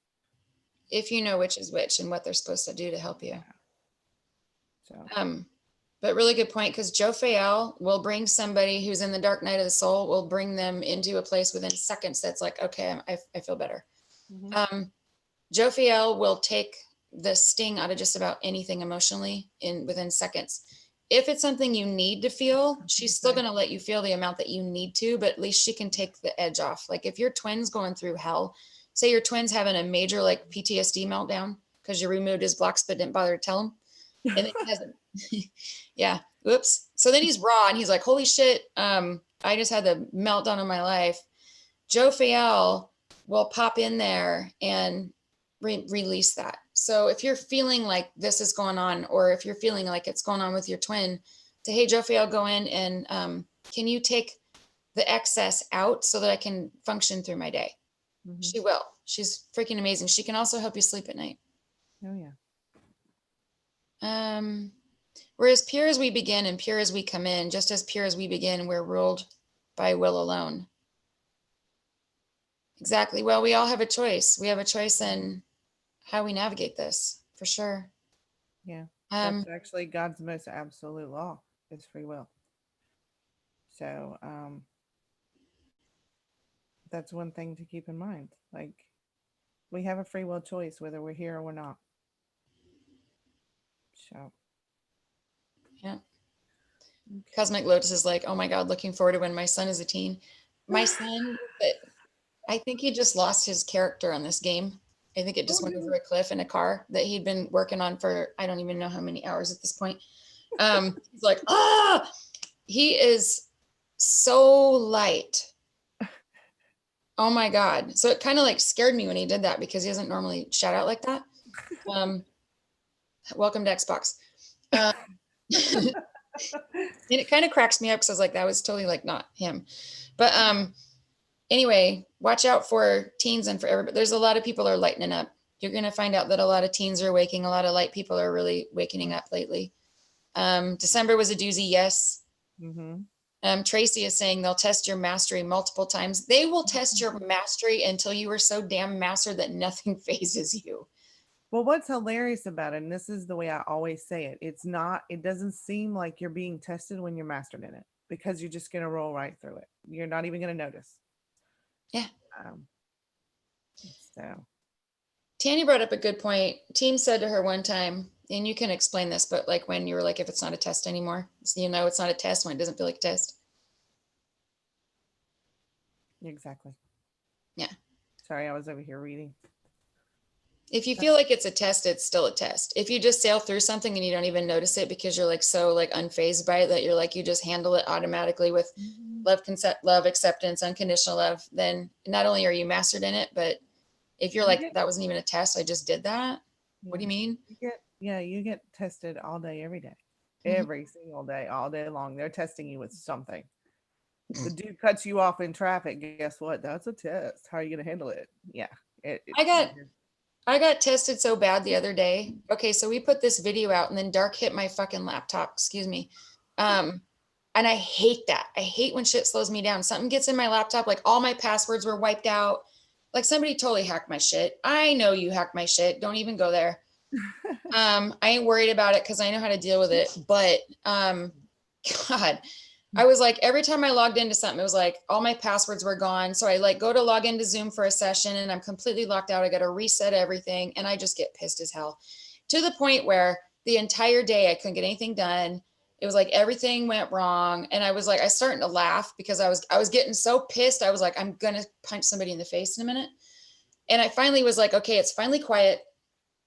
If you know which is which and what they're supposed to do to help you. So But really good point, because Joe Fayal will bring somebody who's in the dark night of the soul, will bring them into a place within seconds that's like, okay, I feel better. mm-hmm. Joe Fayal will take the sting out of just about anything emotionally within seconds. If it's something you need to feel, she's still going to let you feel the amount that you need to, but at least she can take the edge off. Like if your twin's going through hell, say your twin's having a major like PTSD meltdown because you removed his blocks but didn't bother to tell him. And then he hasn't. Yeah. Oops. So then he's raw and he's like, holy shit. I just had the meltdown of my life. Joe Fayal will pop in there and release that. So if you're feeling like this is going on, or if you're feeling like it's going on with your twin, say, hey, Joe Fayal, go in and can you take the excess out so that I can function through my day? Mm-hmm. She will. She's freaking amazing. She can also help you sleep at night. Oh, yeah. We're as pure as we begin and pure as we come in. Just as pure as we begin, we're ruled by will alone. Exactly. Well, we all have a choice. We have a choice in how we navigate this, for sure. Yeah. That's actually God's most absolute law, is free will. So that's one thing to keep in mind. Like, we have a free will choice whether we're here or we're not. So yeah. Okay. Cosmic Lotus is like, oh my God, looking forward to when my son is a teen. My son, I think he just lost his character on this game. I think it just went over a cliff in a car that he'd been working on for, I don't even know how many hours at this point. He's like, he is so light. Oh my God. So it kind of like scared me when he did that because he doesn't normally shout out like that. Welcome to Xbox. And it kind of cracks me up because I was like, that was totally like not him. But anyway, watch out for teens and for everybody. There's a lot of people are lightening up. You're going to find out that a lot of teens are waking. A lot of light people are really wakening up lately. December was a doozy. Yes. Mm-hmm. Tracy is saying they'll test your mastery multiple times. They will test your mastery until you are so damn mastered that nothing phases you. Well, what's hilarious about it, and this is the way I always say it, it doesn't seem like you're being tested when you're mastered in it, because you're just going to roll right through it. You're not even going to notice. Yeah. So Tanya brought up a good point. Team said to her one time, and you can explain this, but like when you were like, if it's not a test anymore, so it's not a test when it doesn't feel like a test. Exactly. Yeah. Sorry, I was over here reading. If you feel like it's a test, it's still a test. If you just sail through something and you don't even notice it because you're like so like unfazed by it that you're like, you just handle it automatically with love, acceptance, unconditional love, then not only are you mastered in it, but if you're like, that wasn't even a test, I just did that. Yeah. What do you mean? You get tested all day, every day, every single day, all day long. They're testing you with something. The dude cuts you off in traffic. Guess what? That's a test. How are you going to handle it? Yeah. I got tested so bad the other day. Okay, so we put this video out and then dark hit my fucking laptop. Excuse me. And I hate that. I hate when shit slows me down. Something gets in my laptop, like all my passwords were wiped out. Like somebody totally hacked my shit. I know you hacked my shit. Don't even go there. I ain't worried about it because I know how to deal with it. But God, I was like, every time I logged into something, it was like all my passwords were gone. So I like go to log into Zoom for a session and I'm completely locked out. I got to reset everything. And I just get pissed as hell to the point where the entire day I couldn't get anything done. It was like everything went wrong. And I was like, I started to laugh because I was getting so pissed. I was like, I'm going to punch somebody in the face in a minute. And I finally was like, okay, it's finally quiet.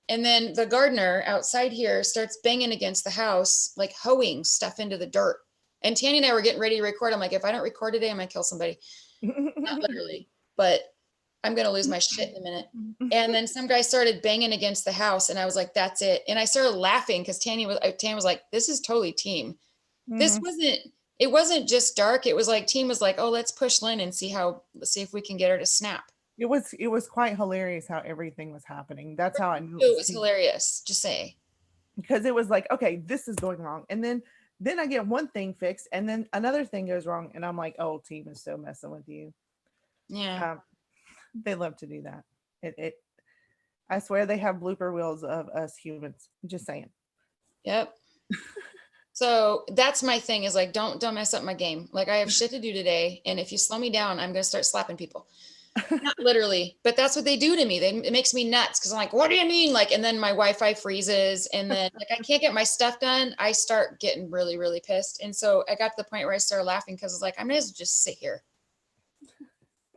And then the gardener outside here starts banging against the house, like hoeing stuff into the dirt. And Tanya and I were getting ready to record. I'm like, if I don't record today, I'm going to kill somebody. Not literally, but I'm going to lose my shit in a minute. And then some guy started banging against the house. And I was like, that's it. And I started laughing because Tanya was like, this is totally team. This it wasn't just dark. It was like team was like, oh, let's push Lynn and let's see if we can get her to snap. It was quite hilarious how everything was happening. That's how I knew It was hilarious. Just say. Because it was like, okay, this is going wrong. And then I get one thing fixed and then another thing goes wrong. And I'm like, oh, team is so messing with you. Yeah. They love to do that. I swear they have blooper reels of us humans. Just saying. Yep. So that's my thing is like, don't mess up my game. Like I have shit to do today. And if you slow me down, I'm going to start slapping people. Not literally, but that's what they do to me. It makes me nuts. Cause I'm like, what do you mean? Like, and then my Wi-Fi freezes and then like, I can't get my stuff done. I start getting really, really pissed. And so I got to the point where I started laughing cause it's like, I might as well just sit here.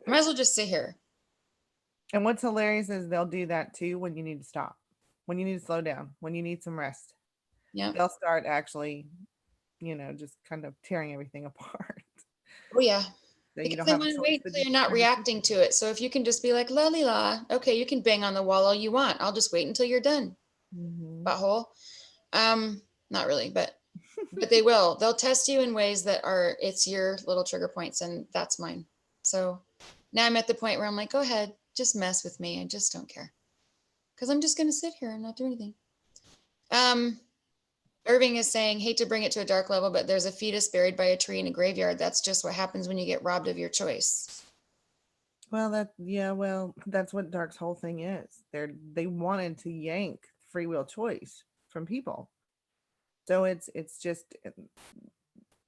I might as well just sit here. And what's hilarious is they'll do that too when you need to stop, when you need to slow down, when you need some rest. Yeah. They'll start actually, just kind of tearing everything apart. Oh yeah. So you Because don't they have a want to choice wait but till you're just not kind of reacting to it. So if you can just be like, la la, okay, you can bang on the wall all you want. I'll just wait until you're done. Butthole. Not really, but they will. They'll test you in ways that it's your little trigger points, and that's mine. So now I'm at the point where I'm like, go ahead, just mess with me. I just don't care. Because I'm just gonna sit here and not do anything. Irving is saying, hate to bring it to a dark level, but there's a fetus buried by a tree in a graveyard. That's just what happens when you get robbed of your choice. Well, that's what Dark's whole thing is. They wanted to yank free will choice from people. So it's just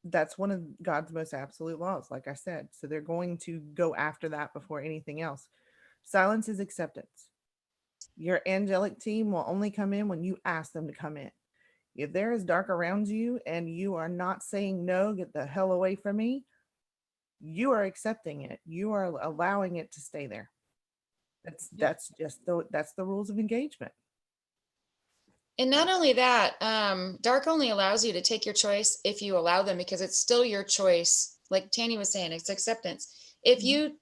that's one of God's most absolute laws, like I said. So they're going to go after that before anything else. Silence is acceptance. Your angelic team will only come in when you ask them to come in. If there is dark around you and you are not saying no, get the hell away from me, you are accepting it. You are allowing it to stay there. That's the rules of engagement. And not only that, dark only allows you to take your choice if you allow them, because it's still your choice. Like Tanya was saying, it's acceptance. If you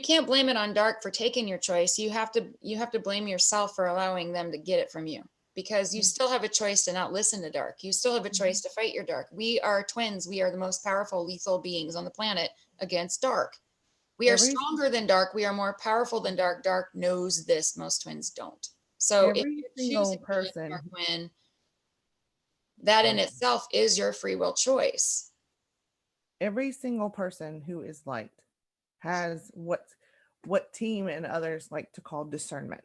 can't blame it on dark for taking your choice, you have to blame yourself for allowing them to get it from you, because you still have a choice to not listen to dark. You still have a choice to fight your dark. We are twins. We are the most powerful lethal beings on the planet against dark. We are stronger than dark. We are more powerful than dark. Dark knows this. Most twins don't. So if Every you're single choosing to let person, dark win, that in itself is your free will choice. every single person who is light has what team and others like to call discernment.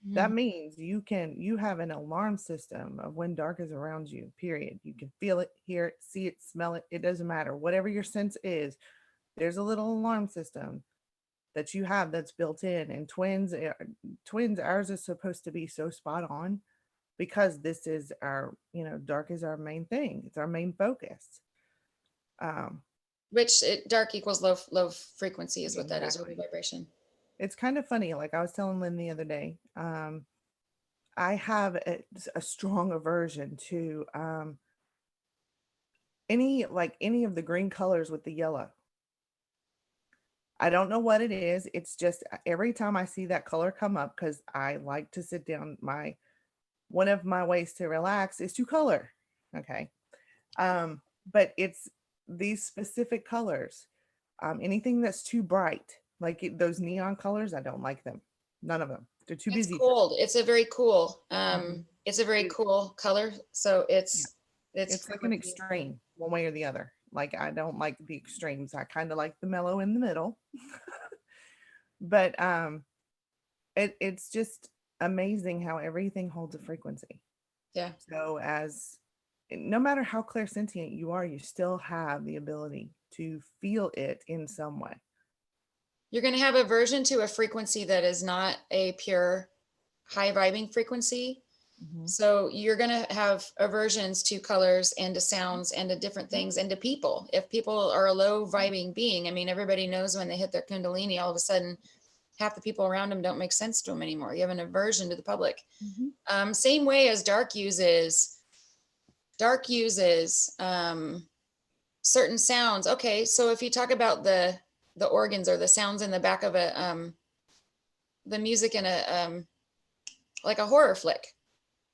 That means you have an alarm system of when dark is around you, period. You can feel it, hear it, see it, smell it. It doesn't matter. Whatever your sense is, there's a little alarm system that you have that's built in. And twins, ours is supposed to be so spot on because this is our, dark is our main thing. It's our main focus. Which dark equals low frequency is what that is, or Exactly. vibration. It's kind of funny. Like I was telling Lynn the other day, I have a strong aversion to any of the green colors with the yellow. I don't know what it is. It's just every time I see that color come up, because I like to sit down, one of my ways to relax is to color. Okay. But it's these specific colors. Anything that's too bright, like those neon colors, I don't like them. None of them. They're too It's busy. cold. It's a very cool. Mhm. It's a very It- cool color. So yeah. it's It's like an extreme, one way or the other. Like I don't like the extremes. I kind of like the mellow in the middle. But it's just amazing how everything holds a frequency. Yeah. So as no matter how clairsentient you are, you still have the ability to feel it in some way. You're going to have aversion to a frequency that is not a pure high vibing frequency. Mm-hmm. So you're going to have aversions to colors and to sounds and to different things and to people. If people are a low vibing being, I mean, everybody knows when they hit their Kundalini, all of a sudden, half the people around them don't make sense to them anymore. You have an aversion to the public. Mm-hmm. Same way as dark uses certain sounds. Okay, so if you talk about the organs or the sounds in the back of the music in a like a horror flick,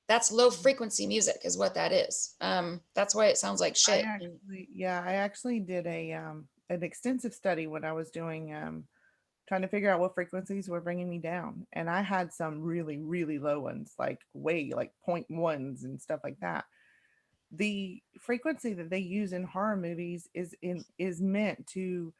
that's low frequency music is what that is. That's why it sounds like shit. I actually did an extensive study when I was doing trying to figure out what frequencies were bringing me down, and I had some really really low ones, like way like point ones and stuff like that. The frequency that they use in horror movies is meant to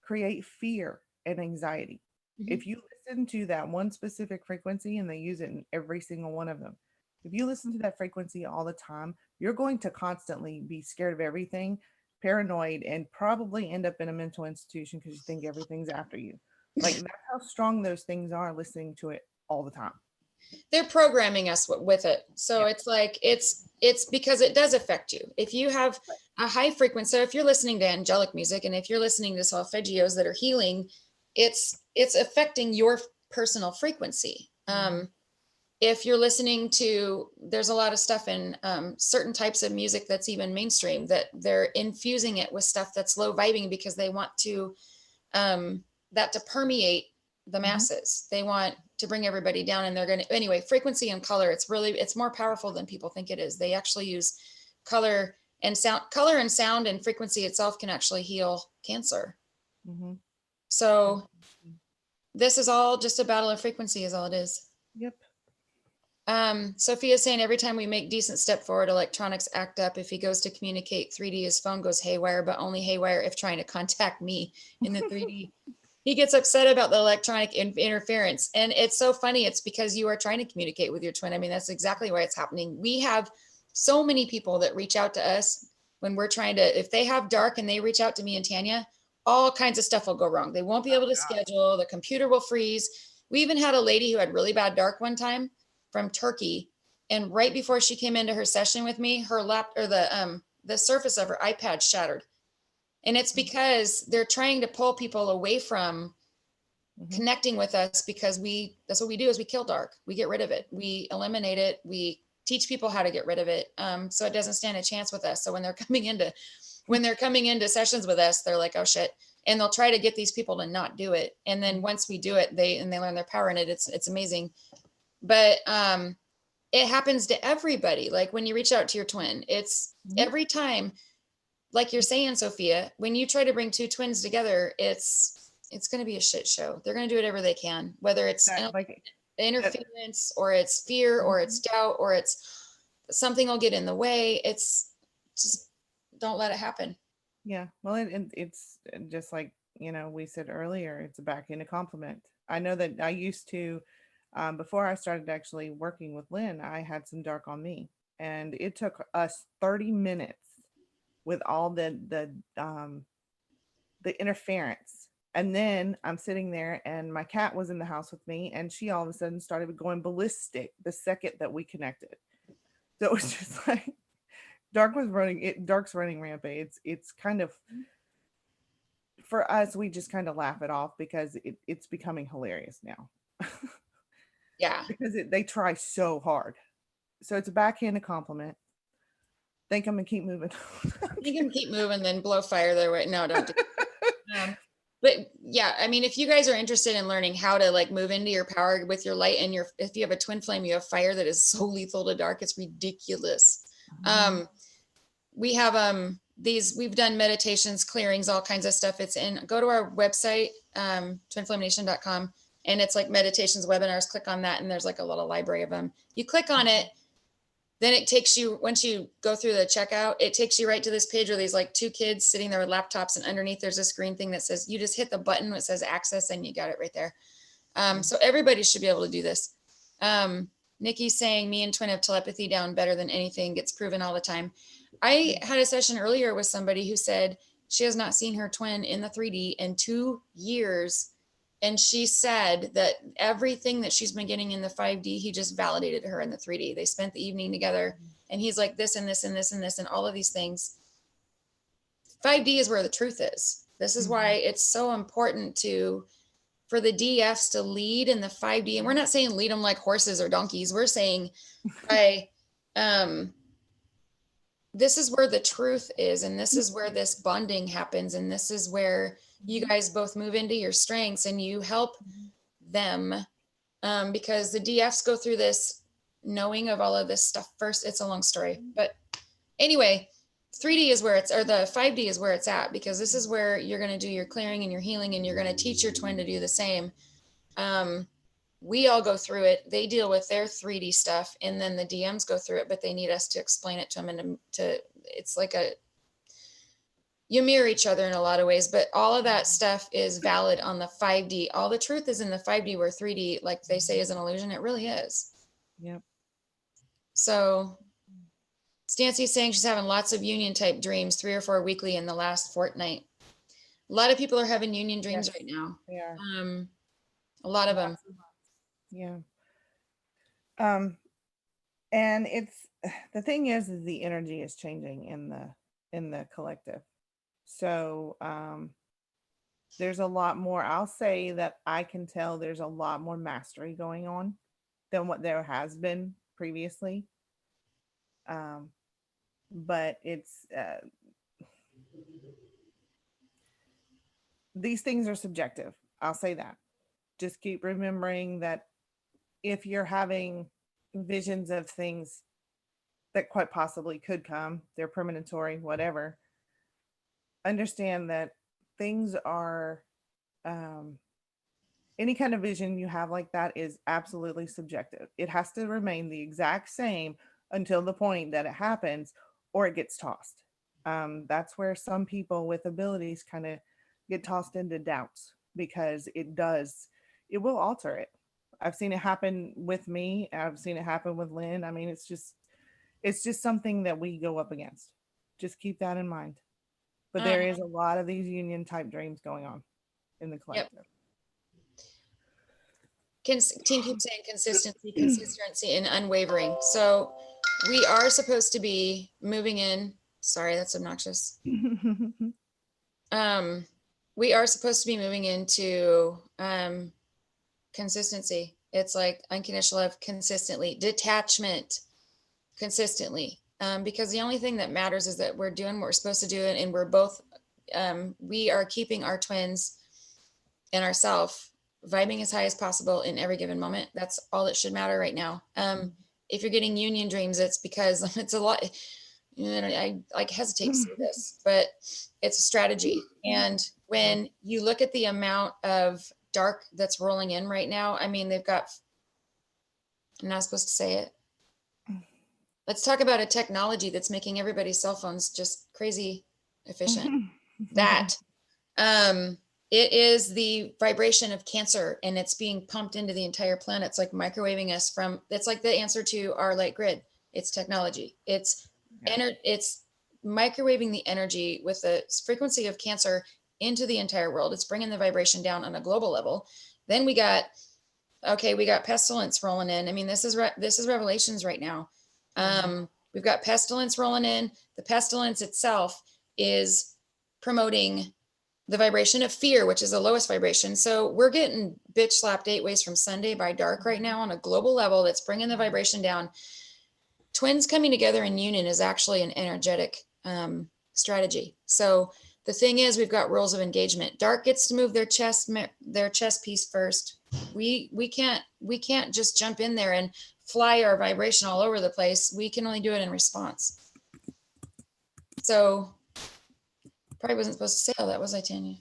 create fear and anxiety. Mhm. If you listen to that one specific frequency, and they use it in every single one of them, if you listen to that frequency all the time, you're going to constantly be scared of everything, paranoid, and probably end up in a mental institution because you think everything's after you. Like that's how strong those things are, listening to it all the time. They're programming us with it. So Yeah. it's like it's because it does affect you. If you have a high frequency, so if you're listening to angelic music and if you're listening to solfeggios that are healing, it's affecting your personal frequency. If you're listening to, there's a lot of stuff in certain types of music that's even mainstream that they're infusing it with stuff that's low vibing because they want to that to permeate the masses. They want to bring everybody down, and they're going to, anyway, frequency and color. It's more powerful than people think it is. They actually use color and sound and frequency itself can actually heal cancer. Mm-hmm. So this is all just a battle of frequency is all it is. Yep. Sophia's saying every time we make decent step forward, electronics act up. If he goes to communicate 3D, his phone goes haywire, but only haywire if trying to contact me in the 3D. He gets upset about the electronic interference. And it's so funny. It's because you are trying to communicate with your twin. I mean, that's exactly why it's happening. We have so many people that reach out to us when we're trying to, if they have dark and they reach out to me and Tanya, all kinds of stuff will go wrong. They won't be able to schedule. The computer will freeze. We even had a lady who had really bad dark one time from Turkey. And right before she came into her session with me, her the surface of her iPad shattered. And it's because they're trying to pull people away from connecting with us because that's what we do is we kill dark. We get rid of it. We eliminate it. We teach people how to get rid of it. So it doesn't stand a chance with us. So when they're coming into sessions with us, they're like, oh shit. And they'll try to get these people to not do it. And then once we do it, they learn their power in it. It's amazing. But it happens to everybody. Like when you reach out to your twin, it's every time, like you're saying, Sophia, when you try to bring two twins together, it's going to be a shit show. They're going to do whatever they can, whether it's interference or it's fear or it's doubt or it's something will get in the way. It's just don't let it happen. Yeah. Well, it's just like, we said earlier, it's a backhanded compliment. I know that I used to, before I started actually working with Lynn, I had some dark on me, and it took us 30 minutes with all the interference. And then I'm sitting there, and my cat was in the house with me, and she all of a sudden started going ballistic the second that we connected. So it was just like Dark's running rampant. It's kind of, for us, we just kind of laugh it off because it's becoming hilarious now. Yeah. Because they try so hard. So it's a backhanded compliment. Think I'm gonna keep moving. You can keep moving, then blow fire their way. No, don't do it. But yeah, I mean, if you guys are interested in learning how to like move into your power with your light and if you have a twin flame, you have fire that is so lethal to dark, it's ridiculous. We have we've done meditations, clearings, all kinds of stuff. Go to our website, twinflamination.com, and it's like meditations, webinars. Click on that, and there's like a little library of them. You click on it, then it takes you, once you go through the checkout, it takes you right to this page where there's like two kids sitting there with laptops, and underneath there's a green thing that says, you just hit the button that says access, and you got it right there. So everybody should be able to do this. Nikki's saying me and twin have telepathy down better than anything, gets proven all the time. I had a session earlier with somebody who said she has not seen her twin in the 3D in 2 years. And she said that everything that she's been getting in the 5D, he just validated her in the 3D. They spent the evening together, and he's like, this and this and this and this and all of these things. 5D is where the truth is. This is why it's so important for the DFs to lead in the 5D. And we're not saying lead them like horses or donkeys. We're saying this is where the truth is, and this is where this bonding happens, and this is where you guys both move into your strengths and you help them, because the DFs go through this knowing of all of this stuff first. It's a long story, but anyway, 3D is where it's, or the 5D is where it's at, because this is where you're going to do your clearing and your healing, and you're going to teach your twin to do the same. We all go through it. They deal with their 3D stuff, and then the DMs go through it, but they need us to explain it to them, and it's like you mirror each other in a lot of ways, but all of that stuff is valid on the 5D. All the truth is in the 5D, where 3D, like they say, is an illusion. It really is. Yep. So Stancy's saying she's having lots of union type dreams, 3 or 4 weekly in the last fortnight. A lot of people are having union dreams right now. They are. A lot of them. Yeah. And it's, the thing is the energy is changing in the collective. So there's a lot more. I'll say that I can tell there's a lot more mastery going on than what there has been previously. But it's these things are subjective. I'll say that. Just keep remembering that if you're having visions of things that quite possibly could come, they're premonitory, whatever, understand that things are, any kind of vision you have like that is absolutely subjective. It has to remain the exact same until the point that it happens or it gets tossed. That's where some people with abilities kind of get tossed into doubts, because it will alter it. I've seen it happen with me. I've seen it happen with Lynn. I mean, it's just something that we go up against. Just keep that in mind. But there is a lot of these union type dreams going on in the collective. Yep. Team keeps saying consistency, and unwavering. So we are supposed to be moving in. Sorry, that's obnoxious. We are supposed to be moving into consistency. It's like unconditional love consistently, detachment consistently, because the only thing that matters is that we're doing what we're supposed to do, and we're both we are keeping our twins and ourself vibing as high as possible in every given moment. That's all that should matter right now. If you're getting union dreams, it's because it's a lot. I like hesitate to say this, but it's a strategy. And when you look at the amount of dark that's rolling in right now, I mean, they've got, I'm not supposed to say it. Let's talk about a technology that's making everybody's cell phones just crazy efficient. That it is the vibration of Cancer, and it's being pumped into the entire planet. It's like microwaving us from, it's like the answer to our light grid. It's technology. It's microwaving the energy with the frequency of Cancer into the entire world. It's bringing the vibration down on a global level. Then we got pestilence rolling in. I mean, this is Revelations right now. We've got pestilence rolling in. The pestilence itself is promoting the vibration of fear, which is the lowest vibration. So we're getting bitch slapped 8 ways from Sunday by dark right now on a global level. That's bringing the vibration down. Twins coming together in union is actually an energetic strategy. So the thing is, we've got rules of engagement. Dark gets to move their chess piece first. We can't just jump in there and fly our vibration all over the place. We can only do it in response. So probably wasn't supposed to say all that, was I, Tanya?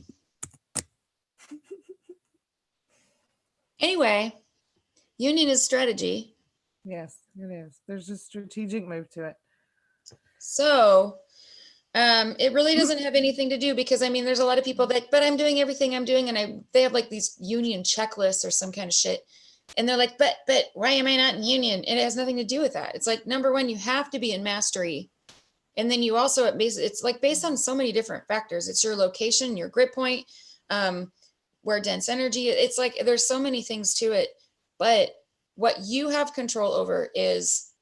Anyway, union is strategy. Yes, it is. There's a strategic move to it. So it really doesn't have anything to do, because I mean, there's a lot of people that, but I'm doing everything I'm doing, and they have like these union checklists or some kind of shit, and they're like, but why am I not in union? And it has nothing to do with that. It's like, number one, you have to be in mastery, and then you also, it's like based on so many different factors. It's your location, your grid point, where dense energy, it's like there's so many things to it, but what you have control over is,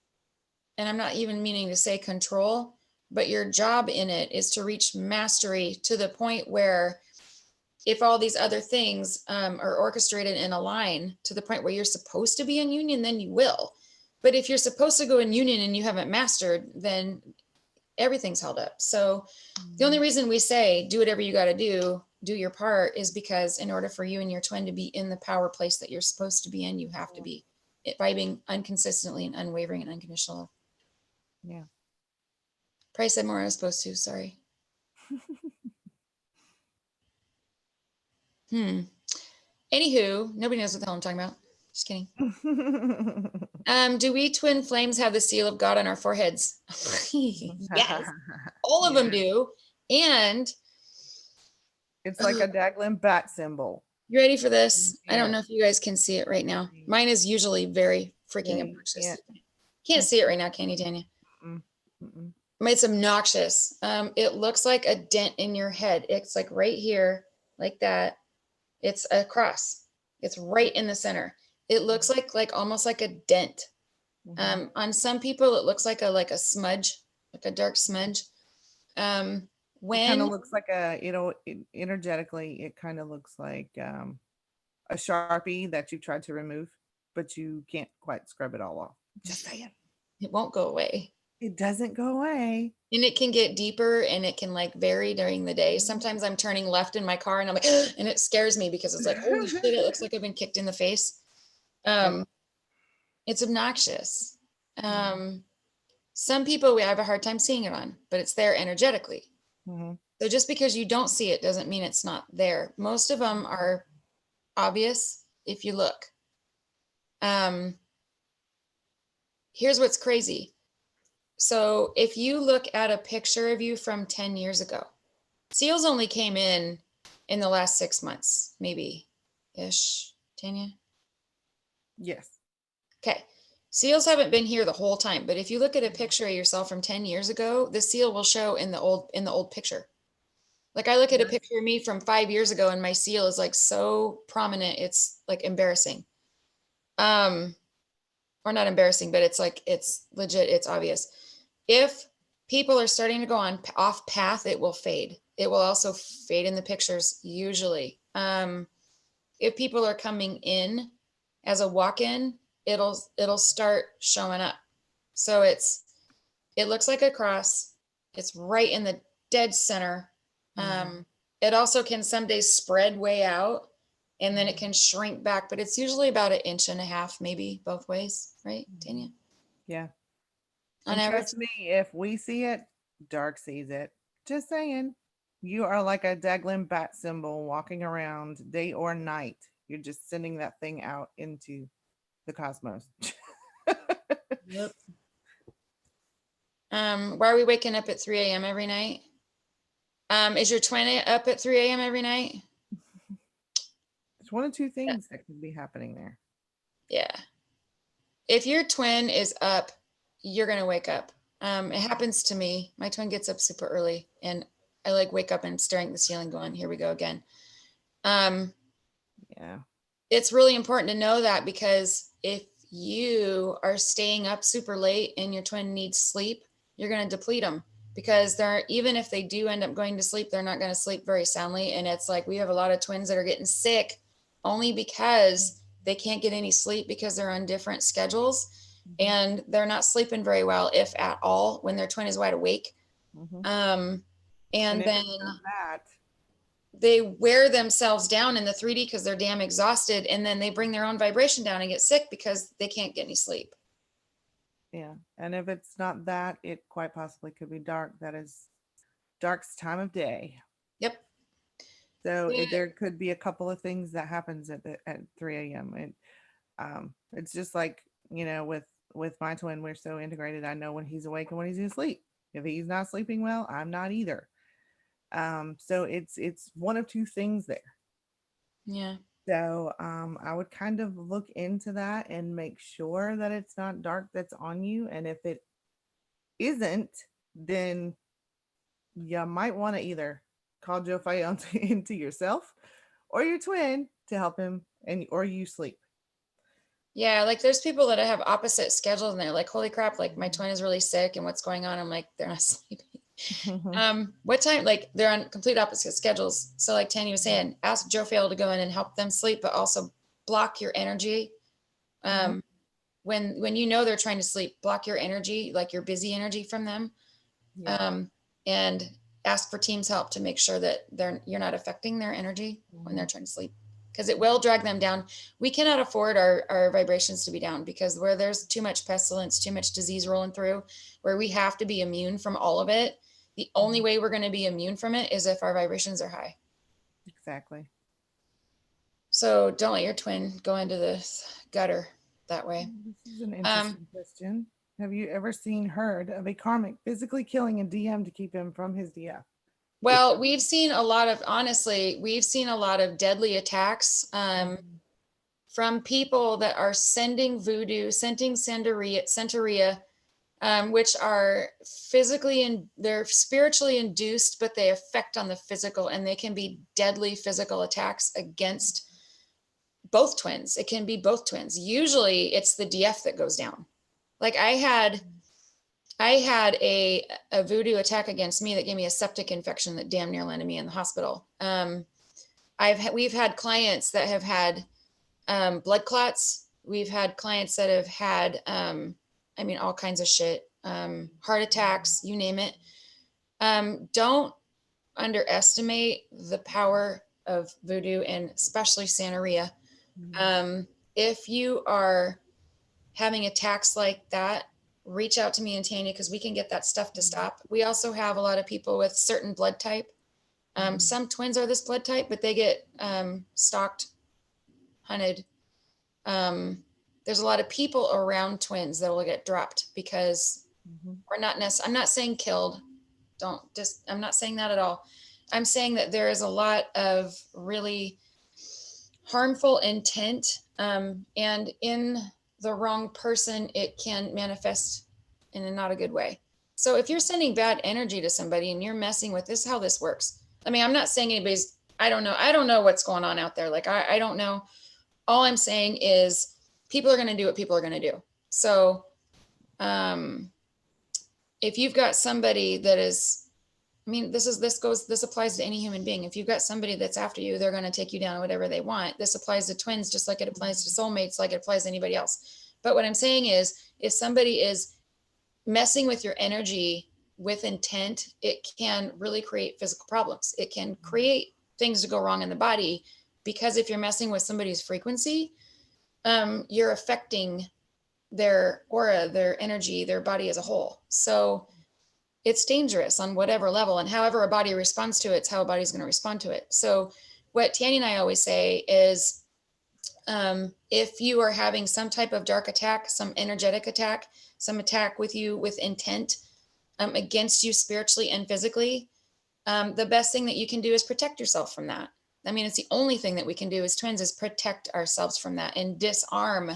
and I'm not even meaning to say control, but your job in it is to reach mastery to the point where if all these other things are orchestrated and align to the point where you're supposed to be in union, then you will. But if you're supposed to go in union and you haven't mastered, then everything's held up. So the only reason we say do whatever you got to do your part, is because in order for you and your twin to be in the power place that you're supposed to be in, you have to be vibing unconsistently and unwavering and unconditional. Yeah. Probably said more than I was supposed to. Sorry. Anywho, nobody knows what the hell I'm talking about. Just kidding. Do we twin flames have the seal of God on our foreheads? Yes, all of them do. And it's like a daggling bat symbol. you ready for this? I don't Yeah. know if you guys can see it right now. Mine is usually very freaking obnoxious. Can't see it right now, can you, Tanya? Mm-mm. It's obnoxious. It looks like a dent in your head. It's like right here, like that. It's a cross. It's right in the center. It looks like almost like a dent. On some people, it looks like a smudge, like a dark smudge. It kind of looks like energetically, it kind of looks like a Sharpie that you tried to remove, but you can't quite scrub it all off. Just saying. It won't go away. It doesn't go away. And it can get deeper and it can like vary during the day. Sometimes I'm turning left in my car and I'm like, and it scares me because it's like, holy shit, it looks like I've been kicked in the face. It's obnoxious. Some people we have a hard time seeing it on, but it's there energetically. So just because you don't see it doesn't mean it's not there. Most of them are obvious if you look. Here's what's crazy. So if you look at a picture of you from 10 years ago, seals only came in the last 6 months, maybe ish, Tanya? Yes. Okay. Seals haven't been here the whole time, but if you look at a picture of yourself from 10 years ago, the seal will show in the old picture. Like I look at a picture of me from 5 years ago and my seal is like so prominent, it's like embarrassing. Or not embarrassing, but it's like, it's legit, it's obvious. If people are starting to go off path, it will fade. It will also fade in the pictures usually. If people are coming in as a walk-in, it'll start showing up. So it looks like a cross. It's right in the dead center. It also can some days spread way out and then it can shrink back, but it's usually about 1.5 inches, maybe both ways, right, Tanya? Yeah. On and average. trust me, if we see it, Dark sees it. Just saying. You are like a daggling bat symbol walking around day or night. You're just sending that thing out into the cosmos. Yep. Why are we waking up at 3 a.m. every night? Is your twin up at 3 a.m. every night? It's one of two things that could be happening there. Yeah. If your twin is up, you're going to wake up. It happens to me. My twin gets up super early and I like wake up and staring at the ceiling going, here we go again. Yeah. It's really important to know that because if you are staying up super late and your twin needs sleep, you're going to deplete them because even if they do end up going to sleep, they're not going to sleep very soundly. And it's like, we have a lot of twins that are getting sick only because they can't get any sleep because they're on different schedules and they're not sleeping very well, if at all, when their twin is wide awake. And then they wear themselves down in the 3D because they're damn exhausted. And then they bring their own vibration down and get sick because they can't get any sleep. Yeah. And if it's not that, it quite possibly could be dark. That is dark's time of day. Yep. So there could be a couple of things that happens at 3 a.m. And it's just like, with my twin, we're so integrated. I know when he's awake and when he's asleep. If he's not sleeping well, I'm not either. So it's one of two things there. Yeah. So I would kind of look into that and make sure that it's not dark that's on you. And if it isn't, then you might want to either call Joe Fayonte into yourself or your twin to help him, or you sleep. Yeah, like there's people that have opposite schedules and they're like, holy crap, like my twin is really sick and what's going on? I'm like, they're not sleeping. What time? Like they're on complete opposite schedules. So like Tanya was saying, ask Joe Fail to go in and help them sleep, but also block your energy. When you know they're trying to sleep, block your energy, like your busy energy from them. Yeah. And ask for team's help to make sure that you're not affecting their energy when they're trying to sleep, because it will drag them down. We cannot afford our vibrations to be down, because where there's too much pestilence, too much disease rolling through, where we have to be immune from all of it. The only way we're going to be immune from it is if our vibrations are high. Exactly. So don't let your twin go into the gutter that way. This is an interesting question. Have you ever heard of a karmic physically killing a DM to keep him from his DF? Well, we've seen a lot of deadly attacks from people that are sending voodoo, sending Santeria, which are they're spiritually induced, but they affect on the physical, and they can be deadly physical attacks against both twins. It can be both twins. Usually it's the DF that goes down. Like I had a voodoo attack against me that gave me a septic infection that damn near landed me in the hospital. We've had clients that have had blood clots. We've had clients that have had, all kinds of shit, heart attacks, you name it. Don't underestimate the power of voodoo, and especially Santeria. If you are having attacks like that, reach out to me and Tanya, because we can get that stuff to stop. We also have a lot of people with certain blood type. Some twins are this blood type, but they get stalked, hunted. There's a lot of people around twins that will get dropped because we're not I'm not saying killed. I'm not saying that at all. I'm saying that there is a lot of really harmful intent, and in the wrong person, it can manifest in a not a good way. So if you're sending bad energy to somebody and you're messing with this, is how this works. I mean, I'm not saying I don't know what's going on out there. Like, I don't know. All I'm saying is people are going to do what people are going to do. So, if you've got somebody that is, this applies to any human being. If you've got somebody that's after you, they're going to take you down whatever they want. This applies to twins, just like it applies to soulmates, like it applies to anybody else. But what I'm saying is, if somebody is messing with your energy with intent, it can really create physical problems. It can create things to go wrong in the body, because if you're messing with somebody's frequency, you're affecting their aura, their energy, their body as a whole. So it's dangerous on whatever level, and however a body responds to it, it's how a body's going to respond to it. So what Tanya and I always say is, if you are having some type of dark attack, some energetic attack, some attack with you with intent, against you spiritually and physically, the best thing that you can do is protect yourself from that. I mean, it's the only thing that we can do as twins, is protect ourselves from that and disarm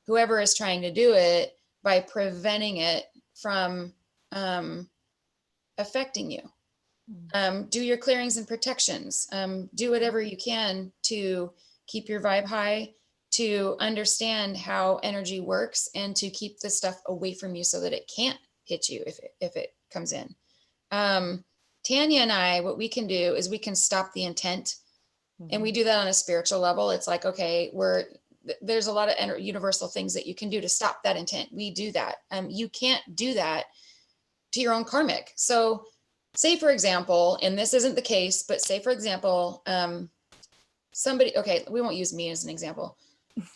whoever is trying to do it by preventing it from affecting you. Do your clearings and protections. Do whatever you can to keep your vibe high, to understand how energy works, and to keep this stuff away from you so that it can't hit you if it comes in. Tanya and I, what we can do is we can stop the intent, and we do that on a spiritual level. It's like, okay, there's a lot of universal things that you can do to stop that intent. We do that. You can't do that to your own karmic. So say, for example, and this isn't the case, but say, for example, somebody, okay, we won't use me as an example.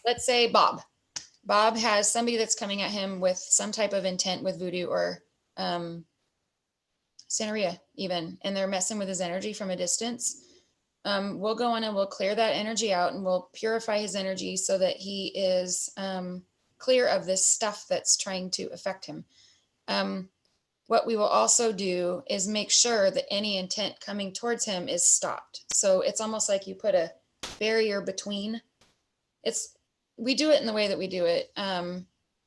Let's say Bob has somebody that's coming at him with some type of intent with voodoo or Santeria even, and they're messing with his energy from a distance. We'll go in and we'll clear that energy out, and we'll purify his energy so that he is clear of this stuff that's trying to affect him. What we will also do is make sure that any intent coming towards him is stopped. So it's almost like you put a barrier between. We do it in the way that we do it.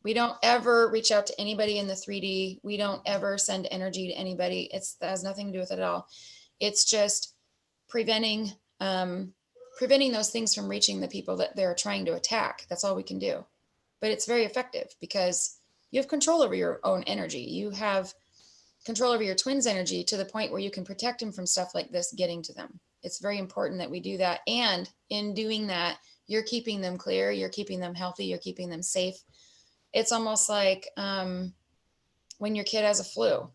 We don't ever reach out to anybody in the 3D. We don't ever send energy to anybody. That has nothing to do with it at all. It's just preventing preventing those things from reaching the people that they're trying to attack. That's all we can do. But it's very effective because you have control over your own energy. You have control over your twin's energy to the point where you can protect them from stuff like this getting to them. It's very important that we do that. And in doing that, you're keeping them clear, you're keeping them healthy, you're keeping them safe. It's almost like when your kid has a flu,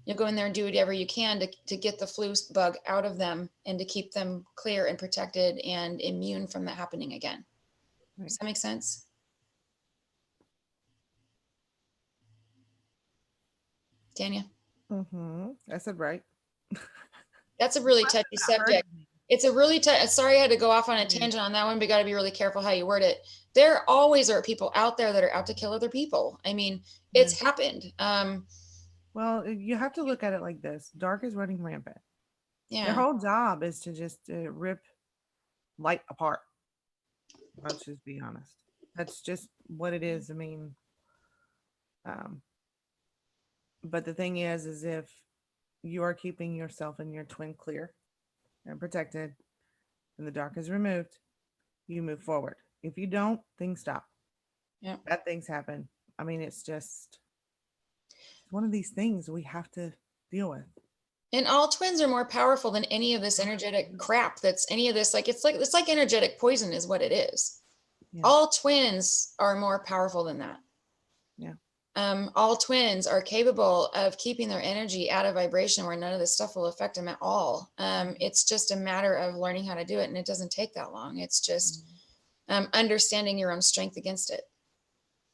you'll go in there and do whatever you can to get the flu bug out of them and to keep them clear and protected and immune from that happening again. Right. Does that make sense? Tanya? I said right. That's a really touchy subject. It's a really sorry I had to go off on a tangent on that one, but you got to be really careful how you word it. There always are people out there that are out to kill other people. I mean, it's happened. Well, you have to look at it like this. Dark is running rampant. Yeah. Their whole job is to just rip light apart. Let's just be honest. That's just what it is. I mean, but the thing is if you are keeping yourself and your twin clear and protected, and the dark is removed, you move forward. If you don't, things stop. Yeah. Bad things happen. I mean, it's one of these things we have to deal with. And all twins are more powerful than any of this energetic crap that's any of this. It's like energetic poison is what it is. Yeah. All twins are more powerful than that. Yeah. All twins are capable of keeping their energy out of vibration where none of this stuff will affect them at all. It's just a matter of learning how to do it. And it doesn't take that long. It's just understanding your own strength against it.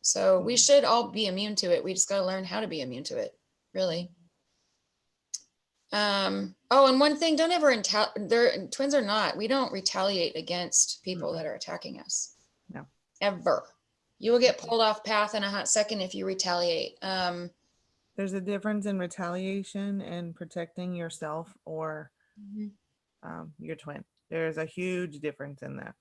So we should all be immune to it. We just got to learn how to be immune to it, really. And one thing, don't ever twins are not. We don't retaliate against people that are attacking us. No. Ever. You will get pulled off path in a hot second if you retaliate. There's a difference in retaliation and protecting yourself or your twin. There's a huge difference in that.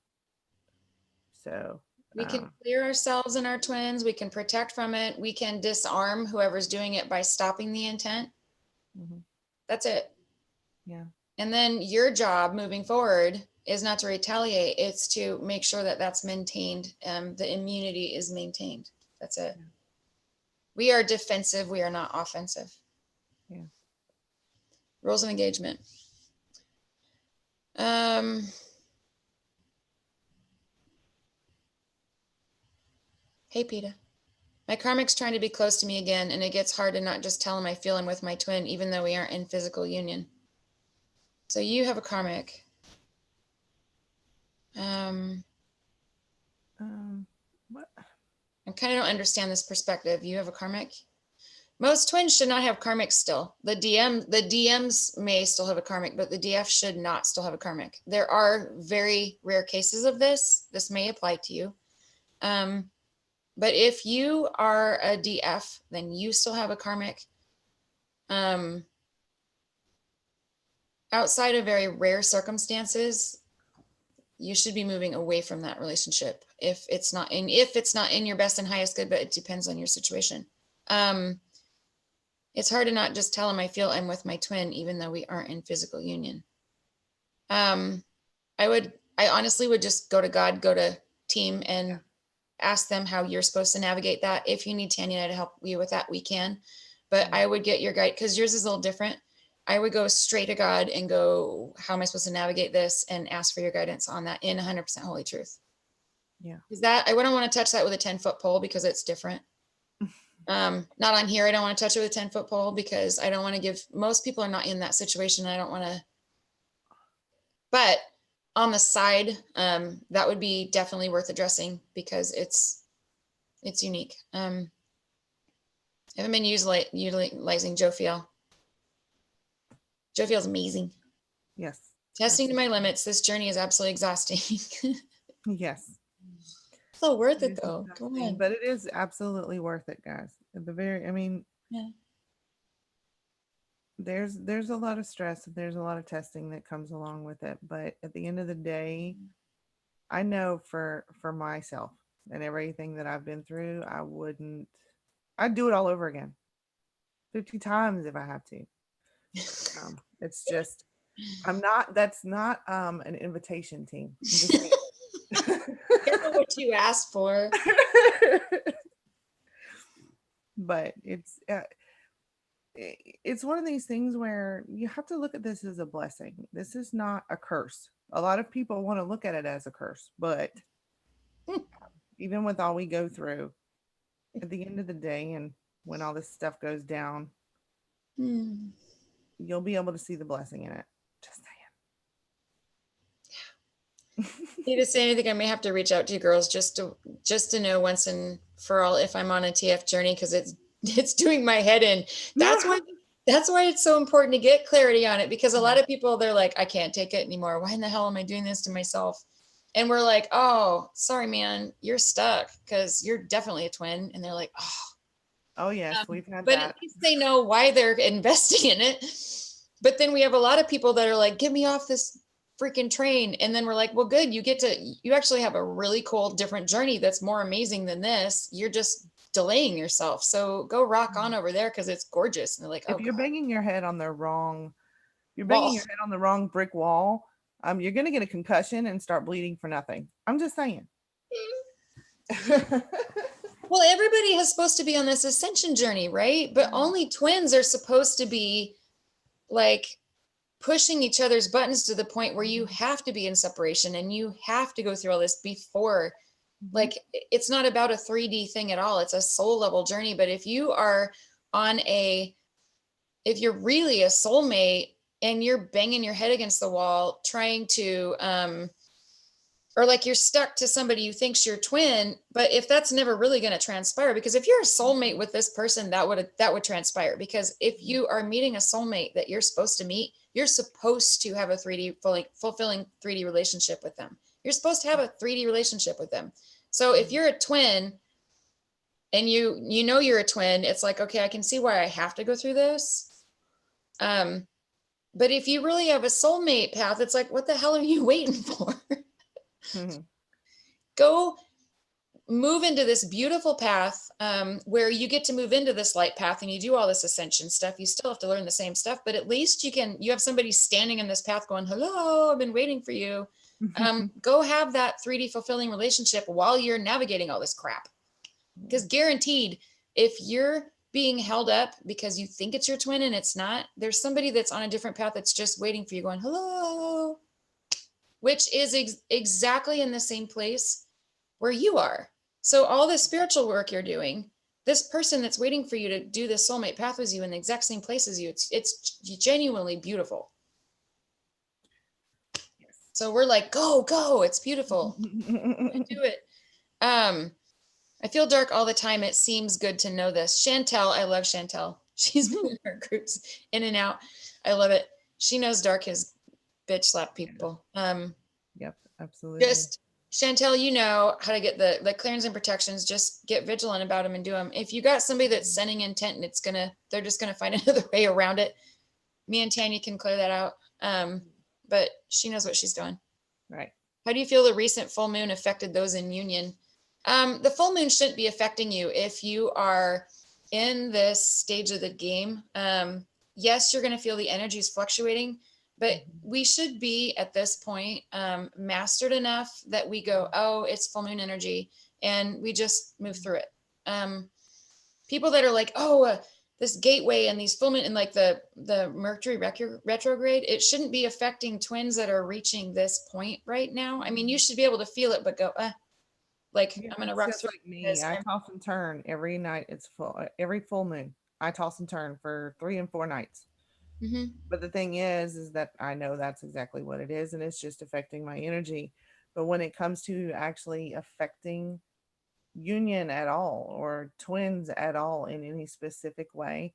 So we can clear ourselves and our twins. We can protect from it. We can disarm whoever's doing it by stopping the intent. That's it. Yeah. And then your job moving forward is not to retaliate. It's to make sure that that's maintained. The immunity is maintained. That's it. Yeah. We are defensive. We are not offensive. Yeah. Rules of engagement. Hey, Peta. My karmic's trying to be close to me again, and it gets hard to not just tell him I feel him with my twin, even though we aren't in physical union. So you have a karmic. What? I kind of don't understand this perspective. You have a karmic. Most twins should not have karmic still. The DMs may still have a karmic, but the DF should not still have a karmic. There are very rare cases of this. This may apply to you. But if you are a DF, then you still have a karmic. Outside of very rare circumstances, you should be moving away from that relationship if it's not in your best and highest good, but it depends on your situation. It's hard to not just tell him I feel I'm with my twin, even though we aren't in physical union. I honestly would just go to God, go to team, and ask them how you're supposed to navigate that. If you need Tanya to help you with that, we can. But I would get your guide, because yours is a little different. I would go straight to God and go, how am I supposed to navigate this, and ask for your guidance on that in 100% holy truth. Yeah. Is that, I wouldn't want to touch that with a 10-foot pole because it's different. Not on here. I don't want to touch it with a 10-foot pole because I don't want to give, most people are not in that situation. I don't want to, but on the side, that would be definitely worth addressing because it's unique. I haven't been utilizing Jophiel. Jophiel's amazing. Yes. Testing to my limits. This journey is absolutely exhausting. Yes. So worth it though. Go on. But it is absolutely worth it, guys. Yeah. There's a lot of stress. There's a lot of testing that comes along with it. But at the end of the day, I know for myself and everything that I've been through, I'd do it all over again. 50 times if I have to. It's just, That's not an invitation, team. I'm just saying. Careful what you ask for. But it's one of these things where you have to look at this as a blessing. This is not a curse. A lot of people want to look at it as a curse, but even with all we go through, at the end of the day, and when all this stuff goes down, Hmm. you'll be able to see the blessing in it. Just Need to say anything, I may have to reach out to you girls just to know once and for all if I'm on a TF journey, because it's doing my head in. That's why saying. that's why it's so important to get clarity on it, because a lot of people, they're like, I can't take it anymore. Why in the hell am I doing this to myself? And we're like, oh, sorry, man, you're stuck because you're definitely a twin. And they're like, oh, Oh yes, we've had but that. at least they know why they're investing in it. But then we have a lot of people that are like, get me off this freaking train. And then we're like, well, good. You actually have a really cool, different journey that's more amazing than this. You're just delaying yourself. So go rock on over there because it's gorgeous. And they're like, oh, If you're God. banging your head on the wrong, you're banging Well, your head on the wrong brick wall, you're gonna get a concussion and start bleeding for nothing. I'm just saying. well, everybody is supposed to be on this ascension journey, right? But only twins are supposed to be like pushing each other's buttons to the point where you have to be in separation and you have to go through all this before. Like, it's not about a 3D thing at all. It's a soul level journey. But if you are if you're really a soulmate and you're banging your head against the wall trying to or like you're stuck to somebody you think's your twin, but if that's never really going to transpire, because if you're a soulmate with this person, that would transpire. Because if you are meeting a soulmate that you're supposed to meet, you're supposed to have a 3D fulfilling 3D relationship with them. You're supposed to have a 3D relationship with them. So if you're a twin and you know you're a twin, it's like, okay, I can see why I have to go through this. But if you really have a soulmate path, it's like, what the hell are you waiting for? Go move into this beautiful path where you get to move into this light path and you do all this ascension stuff. You still have to learn the same stuff, but at least you have somebody standing in this path going, hello, I've been waiting for you. Go have that 3D fulfilling relationship while you're navigating all this crap. Because guaranteed, if you're being held up because you think it's your twin and it's not, there's somebody that's on a different path that's just waiting for you going, hello, which is exactly in the same place where you are. So all the spiritual work you're doing, this person that's waiting for you to do this soulmate path with you in the exact same place as you, it's genuinely beautiful. Yes. So we're like, go, it's beautiful. Do it. I feel dark all the time. It seems good to know this. Chantel, I love Chantel. She's been in our groups in and out. I love it. She knows dark is bitch slap people. Yep, absolutely. Just Chantel, you know how to get the clearance and protections. Just get vigilant about them and do them. If you got somebody that's sending intent and they're just gonna find another way around it. Me and Tanya can clear that out. But she knows what she's doing. Right. How do you feel the recent full moon affected those in union? The full moon shouldn't be affecting you if you are in this stage of the game. Yes, you're going to feel the energies fluctuating, but we should be at this point mastered enough that we go, oh, it's full moon energy, and we just move through it. People that are like, oh, this gateway and these full moon and like the Mercury retrograde, it shouldn't be affecting twins that are reaching this point right now. I mean, you should be able to feel it, but go, like, Yeah, I'm gonna it's rock just through like me. this. I toss and turn every night. It's full every full moon. I toss and turn for 3 and 4 nights. Mhm. But the thing is that I know that's exactly what it is, and it's just affecting my energy. But when it comes to actually affecting union at all or twins at all in any specific way,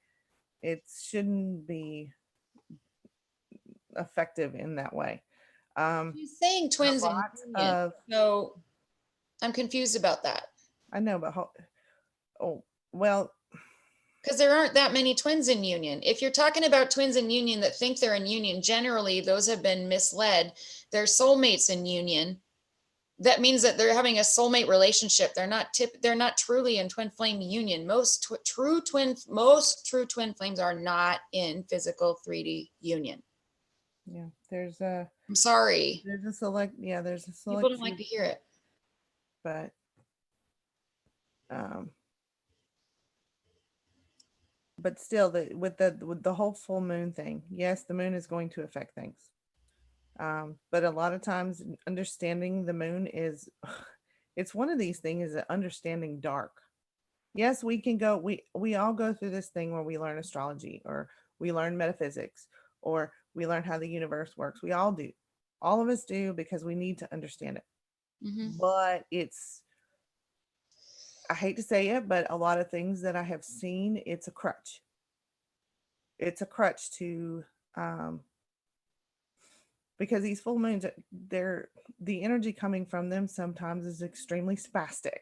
it shouldn't be effective in that way. He's saying A twins in lot union, of so I'm confused about that I know, but oh well, because there aren't that many twins in union. If you're talking about twins in union that think they're in union, generally those have been misled. They're soulmates in union. That means that they're having a soulmate relationship. They're not truly in twin flame union. Most true twin flames are not in physical 3D union. Yeah, I'm sorry. there's a select, yeah, there's a People select don't like few, to hear it. but um, but still, with the whole full moon thing, yes, the moon is going to affect things. But a lot of times, understanding the moon is, it's one of these things, is understanding dark. Yes, we can go, we all go through this thing where we learn astrology, or we learn metaphysics, or we learn how the universe works. We all do. All of us do, because we need to understand it. Hmm. But it's, I hate to say it, but a lot of things that I have seen, it's a crutch. It's a crutch to, um because these full moons, they're, the energy coming from them sometimes is extremely spastic,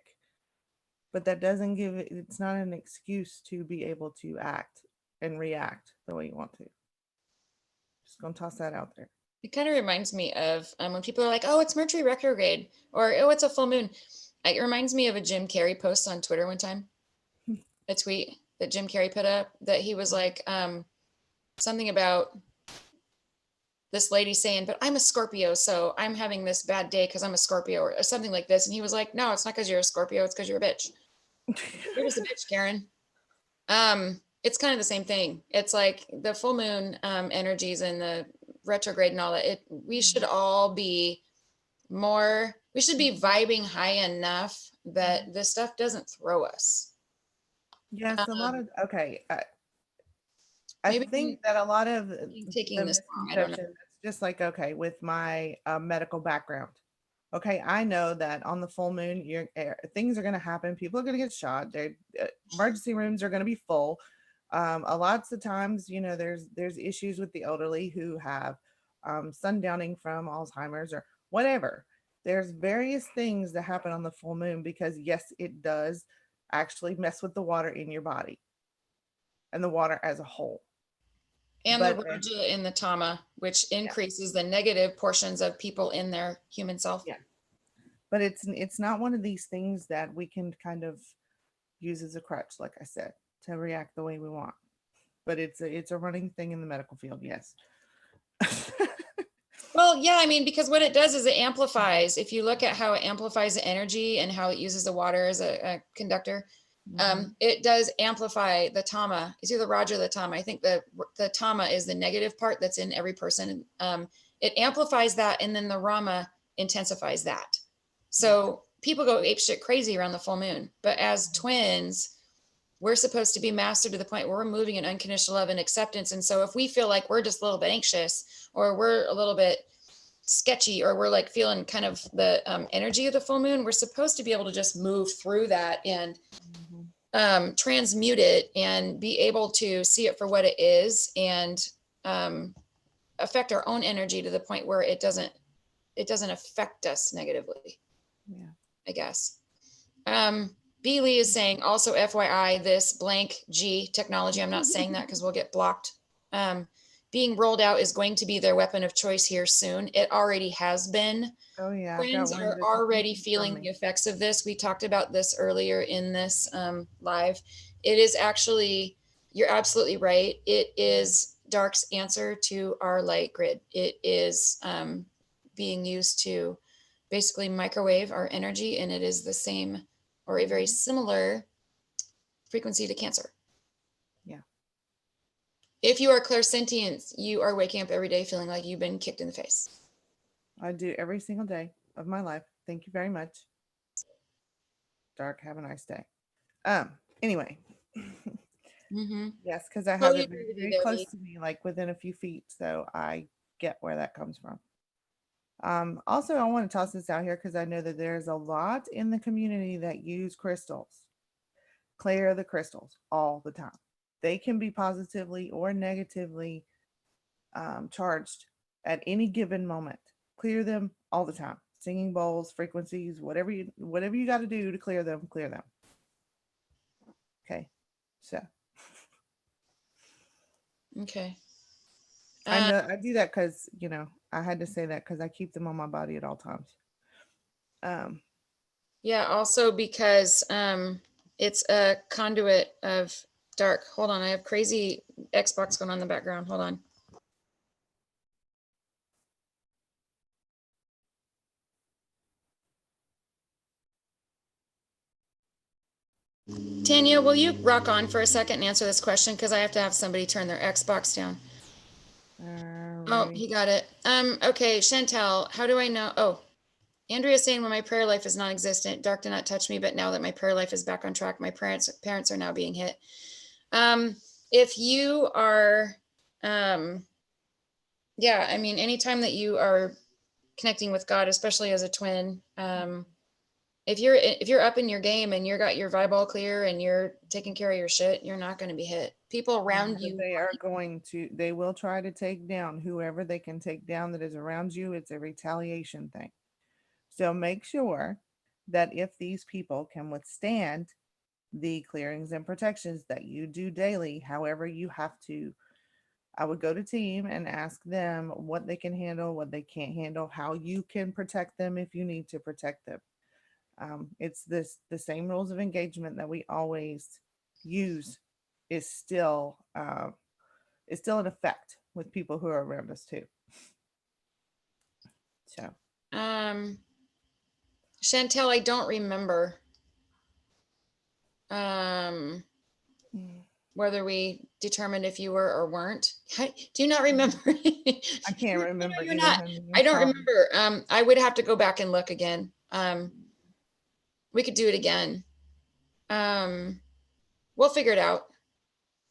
but that doesn't give it, it's not an excuse to be able to act and react the way you want to. Just gonna toss that out there. It kind of reminds me of when people are like, "Oh, it's Mercury retrograde," or "Oh, it's a full moon." It reminds me of a Jim Carrey post on Twitter one time. A tweet that Jim Carrey put up that he was like, something about this lady saying, "But I'm a Scorpio, so I'm having this bad day because I'm a Scorpio," or something like this. And he was like, "No, it's not because you're a Scorpio. It's because you're a bitch. You're just a bitch, Karen." It's kind of the same thing. It's like the full moon energies and the retrograde and all that. We should all be more. We should be vibing high enough that this stuff doesn't throw us. Yes, a lot Um, of, okay. I maybe think that a lot of I'm taking the this wrong. I don't know. misconception, it's just like, okay, with my medical background. Okay, I know that on the full moon, things are going to happen. People are going to get shot. Emergency rooms are going to be full. A lots of times, there's issues with the elderly who have sundowning from Alzheimer's or whatever. There's various things that happen on the full moon, because yes, it does actually mess with the water in your body and the water as a whole. And the But Raja in the Tama, which yeah, increases the negative portions of people in their human self. yeah. But it's not one of these things that we can kind of use as a crutch, like I said, to react the way we want. But it's a running thing in the medical field, yes. Well, yeah, I mean, because what it does is it amplifies. If you look at how it amplifies the energy and how it uses the water as a conductor, Mhm. it does amplify the Tama. It's either Raja or the Tama. I think the Tama is the negative part that's in every person. It amplifies that, and then the Rama intensifies that. Yeah. So people go apeshit crazy around the full moon. But as twins, we're supposed to be mastered to the point where we're moving in unconditional love and acceptance. And so if we feel like we're just a little bit anxious, or we're a little bit sketchy, or we're like feeling kind of the energy of the full moon, we're supposed to be able to just move through that and Mhm. transmute it and be able to see it for what it is, and affect our own energy to the point where it doesn't affect us negatively, Yeah. I guess. B. Lee is saying, also FYI, this blank G technology, I'm not saying that because we'll get blocked, being rolled out is going to be their weapon of choice here soon. It already has been. Oh yeah, I've got Twins one are just already from feeling the me. effects of this. We talked about this earlier in this live. It is actually, you're absolutely right. It is dark's answer to our light grid. It is being used to basically microwave our energy, and it is the same or a very similar frequency to Cancer. Yeah. If you are clairsentient, you are waking up every day feeling like you've been kicked in the face. I do every single day of my life. Thank you very much. Dark, have a nice day. Anyway. Mm-hmm. Yes, because I have Totally it agree very, with you very there, close Lee. to me, like within a few feet. So I get where that comes from. Also, I want to toss this out here because I know that there's a lot in the community that use crystals. Clear the crystals all the time. They can be positively or negatively charged at any given moment. Clear them all the time. Singing bowls, frequencies, whatever you got to do to clear them, clear them. Okay, so Okay. I Uh, know I do that because I had to say that because I keep them on my body at all times. Um, yeah, also because it's a conduit of dark. Hold on, I have crazy Xbox going on in the background. Hold on. Tanya, will you rock on for a second and answer this question? Because I have to have somebody turn their Xbox down. Oh, Alrighty. he got it. Okay, Chantel, how do I know? Oh, Andrea's saying when my prayer life is non-existent, dark did not touch me, but now that my prayer life is back on track, my parents are now being hit. If you are, yeah, I mean, anytime that you are connecting with God, especially as a twin, if you're up in your game and you're got your vibe all clear and you're taking care of your shit, you're not going to be hit. People around But you. they will try to take down whoever they can take down that is around you. It's a retaliation thing. So make sure that if these people can withstand the clearings and protections that you do daily, however you have to, I would go to team and ask them what they can handle, what they can't handle, how you can protect them if you need to protect them. It's the same rules of engagement that we always use is still in effect with people who are around us too. So Chantel, I don't remember whether we determined if you were or weren't. Do you not remember? I can't remember You're either, not. honey. I I'm don't sorry. remember. I would have to go back and look again. We could do it again. We'll figure it out.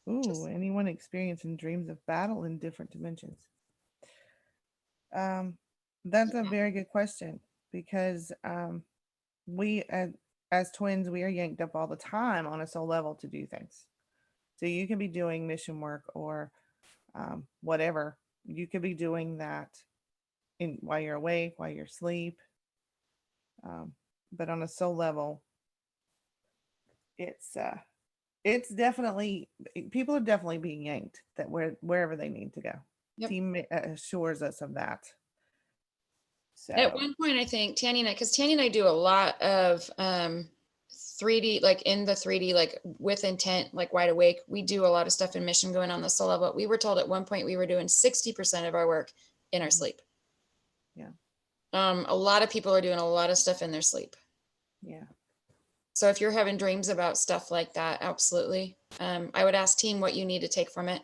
Ooh, anyone experiencing dreams of battle in different dimensions? Um, that's a very good question because we as twins we are yanked up all the time on a soul level to do things. So you can be doing mission work or whatever. You could be doing that in while you're awake, while you're asleep. But on a soul level, it's uh, it's definitely people are definitely being yanked that wherever they need to go. Yep. Team assures us of that. At So one point, I think Tanya and I, because Tanya and I do a lot of 3D, like in the 3D, like with intent, like wide awake. We do a lot of stuff in mission going on the soul level. But we were told at one point we were doing 60% of our work in our sleep. yeah, A lot of people are doing a lot of stuff in their sleep. yeah. So if you're having dreams about stuff like that, absolutely. I would ask team what you need to take from it.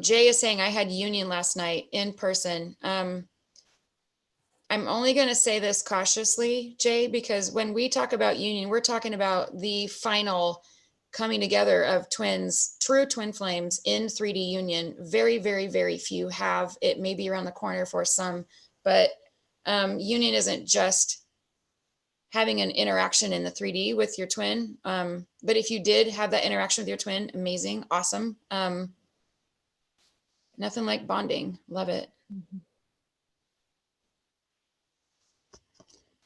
Jay is saying I had union last night in person. I'm only going to say this cautiously, Jay, because when we talk about union, we're talking about the final coming together of twins, true twin flames in 3D union. Very, very, very few have. It may be around the corner for some, but union isn't just having an interaction in the 3D with your twin. But if you did have that interaction with your twin, amazing, awesome. Nothing like bonding. Love it. Mm-hmm.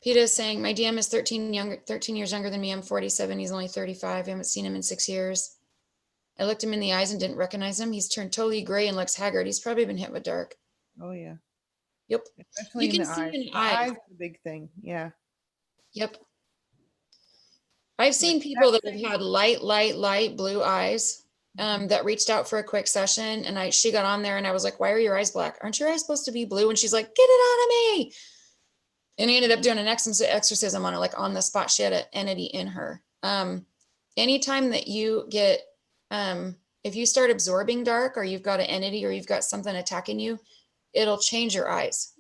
PETA is saying my DM is 13 years younger than me. I'm 47. He's only 35. I haven't seen him in 6 years. I looked him in the eyes and didn't recognize him. He's turned totally gray and looks haggard. He's probably been hit with dark. Oh yeah. Yep. Especially You in can the see eyes. in the The eyes. eyes are the big thing. Yeah. Yep. I've But seen people that have had light blue eyes that reached out for a quick session. And she got on there and I was like, why are your eyes black? Aren't your eyes supposed to be blue? And she's like, get it out of me. And he ended up doing an exorcism on her, like on the spot. She had an entity in her. Anytime that you get, if you start absorbing dark or you've got an entity or you've got something attacking you, it'll change your eyes.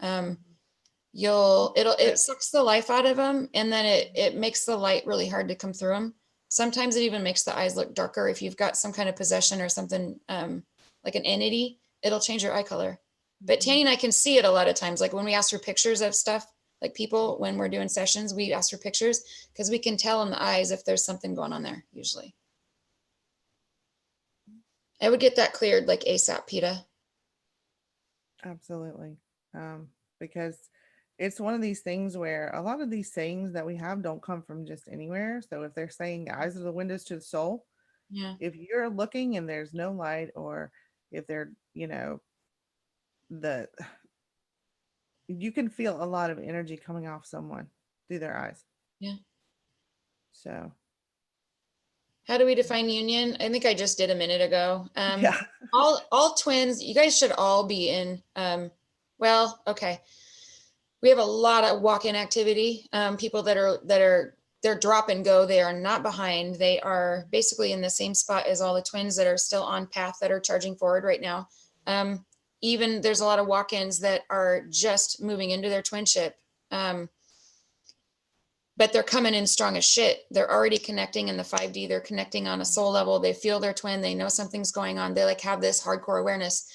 It sucks the life out of them. And then it makes the light really hard to come through them. Sometimes it even makes the eyes look darker. If you've got some kind of possession or something, like an entity, it'll change your eye color. But Tanya and I can see it a lot of times. Like when we ask for pictures of stuff, like people, when we're doing sessions, we ask for pictures because we can tell in the eyes if there's something going on there, usually. I would get that cleared like ASAP, PETA. Absolutely. Because it's one of these things where a lot of these sayings that we have don't come from just anywhere. So if they're saying eyes are the windows to the soul, Yeah. if you're looking and there's no light, or if they're, the you can feel a lot of energy coming off someone through their eyes. Yeah. So How do we define union? I think I just did a minute ago. yeah. All twins, you guys should all be in, well, okay. We have a lot of walk-in activity, people that are they're drop and go. They are not behind. They are basically in the same spot as all the twins that are still on path that are charging forward right now. Even there's a lot of walk-ins that are just moving into their twinship. But they're coming in strong as shit. They're already connecting in the 5D. They're connecting on a soul level. They feel their twin. They know something's going on. They like have this hardcore awareness.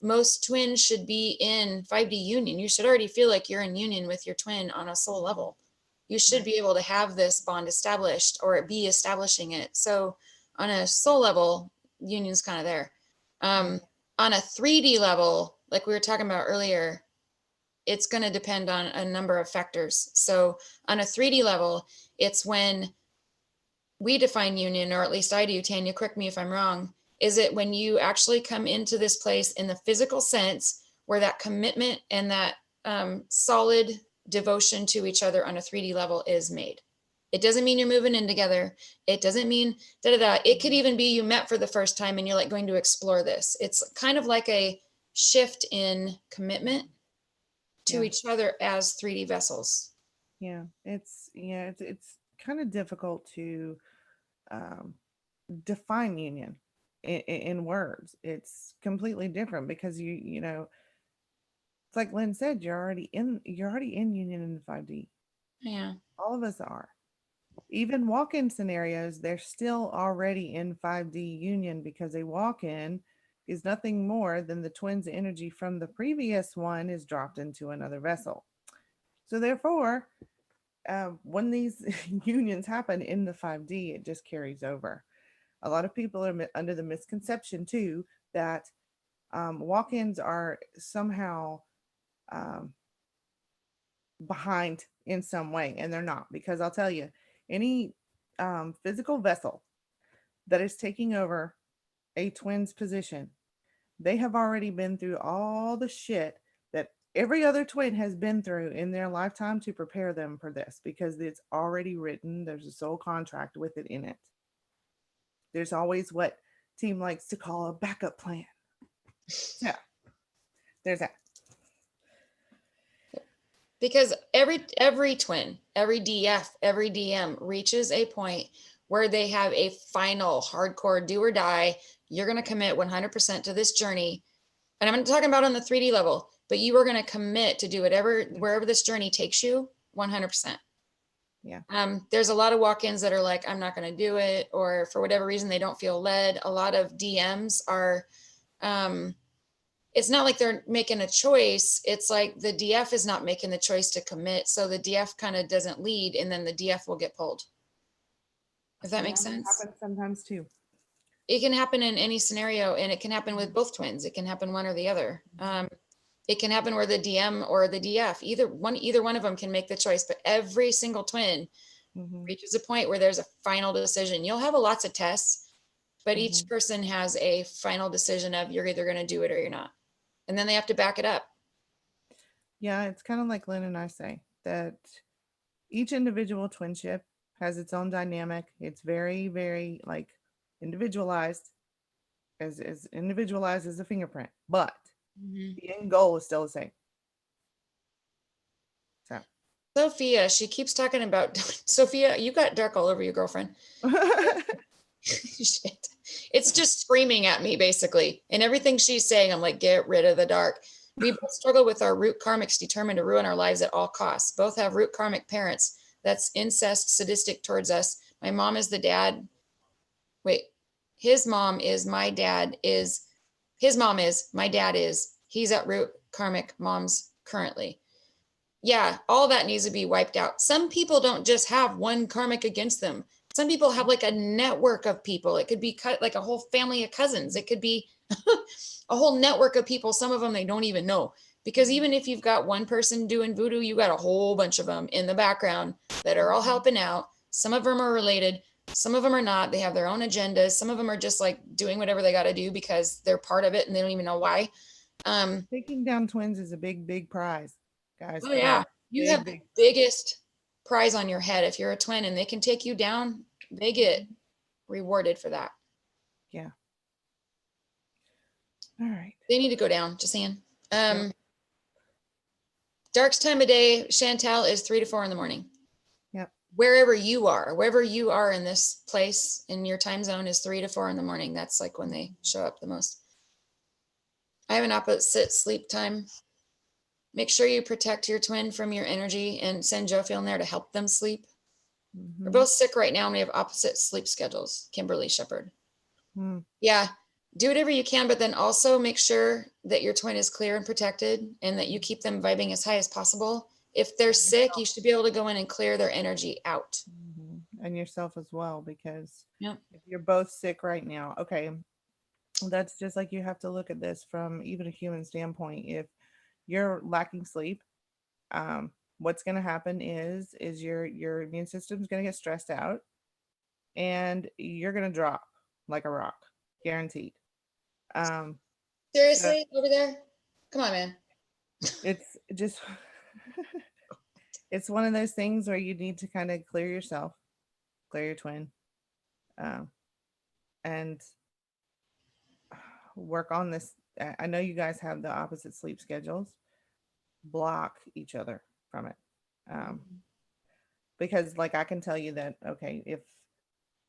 Most twins should be in 5D union. You should already feel like you're in union with your twin on a soul level. You should be able to have this bond established or be establishing it. So on a soul level, union's kind of there. On a 3D level, like we were talking about earlier, it's going to depend on a number of factors. So on a 3D level, it's when we define union, or at least I do, Tanya, correct me if I'm wrong. Is it when you actually come into this place in the physical sense where that commitment and that solid devotion to each other on a 3D level is made? It doesn't mean you're moving in together. It doesn't mean da-da-da. It could even be you met for the first time and you're like going to explore this. It's kind of like a shift in commitment to each other as 3D vessels. It's kind of difficult to define union in words. It's completely different because you know, it's like Lynn said, you're already in union in 5D. Yeah. All of us are. Even walk-in scenarios, they're still already in 5D union because a walk-in is nothing more than the twins' energy from the previous one is dropped into another vessel. So therefore, when these unions happen in the 5D, it just carries over. A lot of people are under the misconception too that walk-ins are somehow behind in some way, and they're not, because I'll tell you, any physical vessel that is taking over a twin's position, they have already been through all the shit that every other twin has been through in their lifetime to prepare them for this, because it's already written. There's a soul contract with it in it. There's always what team likes to call a backup plan. Yeah, there's that. Because every twin, every DF, every DM reaches a point where they have a final hardcore do or die. You're going to commit 100% to this journey. And I'm not talking about on the 3D level, but you are going to commit to do whatever, wherever this journey takes you, 100%. Yeah. There's a lot of walk-ins that are like, I'm not going to do it, or for whatever reason, they don't feel led. A lot of DMs are, it's not like they're making a choice. It's like the DF is not making the choice to commit. So the DF kind of doesn't lead, and then the DF will get pulled. If that makes sense. Happens sometimes too. It can happen in any scenario, and it can happen with both twins. It can happen one or the other. It can happen where the DM or the DF, either one of them can make the choice, but every single twin reaches a point where there's a final decision. You'll have lots of tests, but each person has a final decision of you're either going to do it or you're not. And then they have to back it up. Yeah, it's kind of like Lynn and I say, that each individual twinship has its own dynamic. It's very, very like individualized, as individualized as a fingerprint, but the end goal is still the same. So Sophia, she keeps talking about Sophia, you got dark all over you, girlfriend. Shit. It's just screaming at me, basically. And everything she's saying, I'm like, get rid of the dark. We both struggle with our root karmics determined to ruin our lives at all costs. Both have root karmic parents. That's incest, sadistic towards us. My mom is the dad. Wait, his mom is, my dad is, his mom is, my dad is. He's at root karmic moms currently. Yeah, all that needs to be wiped out. Some people don't just have one karmic against them. Some people have like a network of people. It could be like a whole family of cousins. It could be a whole network of people. Some of them they don't even know. Because even if you've got one person doing voodoo, you got a whole bunch of them in the background that are all helping out. Some of them are related. Some of them are not. They have their own agendas. Some of them are just like doing whatever they got to do because they're part of it and they don't even know why. Taking down twins is a big, big prize, guys. Oh yeah, you have the biggest prize on your head if you're a twin, and they can take you down. They get rewarded for that. Yeah. All right. They need to go down. Just saying. Dark's time of day, Chantal, is 3 to 4 in the morning. Yep. wherever you are in this place in your time zone is 3 to 4 in the morning. That's like when they show up the most. I have an opposite sleep time. Make sure you protect your twin from your energy and send Jofi in there to help them sleep. We're both sick right now and we have opposite sleep schedules. Kimberly Shepherd. Yeah, do whatever you can, but then also make sure that your twin is clear and protected and that you keep them vibing as high as possible. If they're sick, you should be able to go in and clear their energy out. And yourself as well, because Yep. if you're both sick right now, okay, that's just like you have to look at this from even a human standpoint. If you're lacking sleep, what's going to happen is your immune system's going to get stressed out, and you're going to drop like a rock, guaranteed. Seriously, over there? Come on, man. It's just it's one of those things where you need to kind of clear yourself, clear your twin, and work on this. I know you guys have the opposite sleep schedules. Block each other from it. Because like I can tell you that, okay, if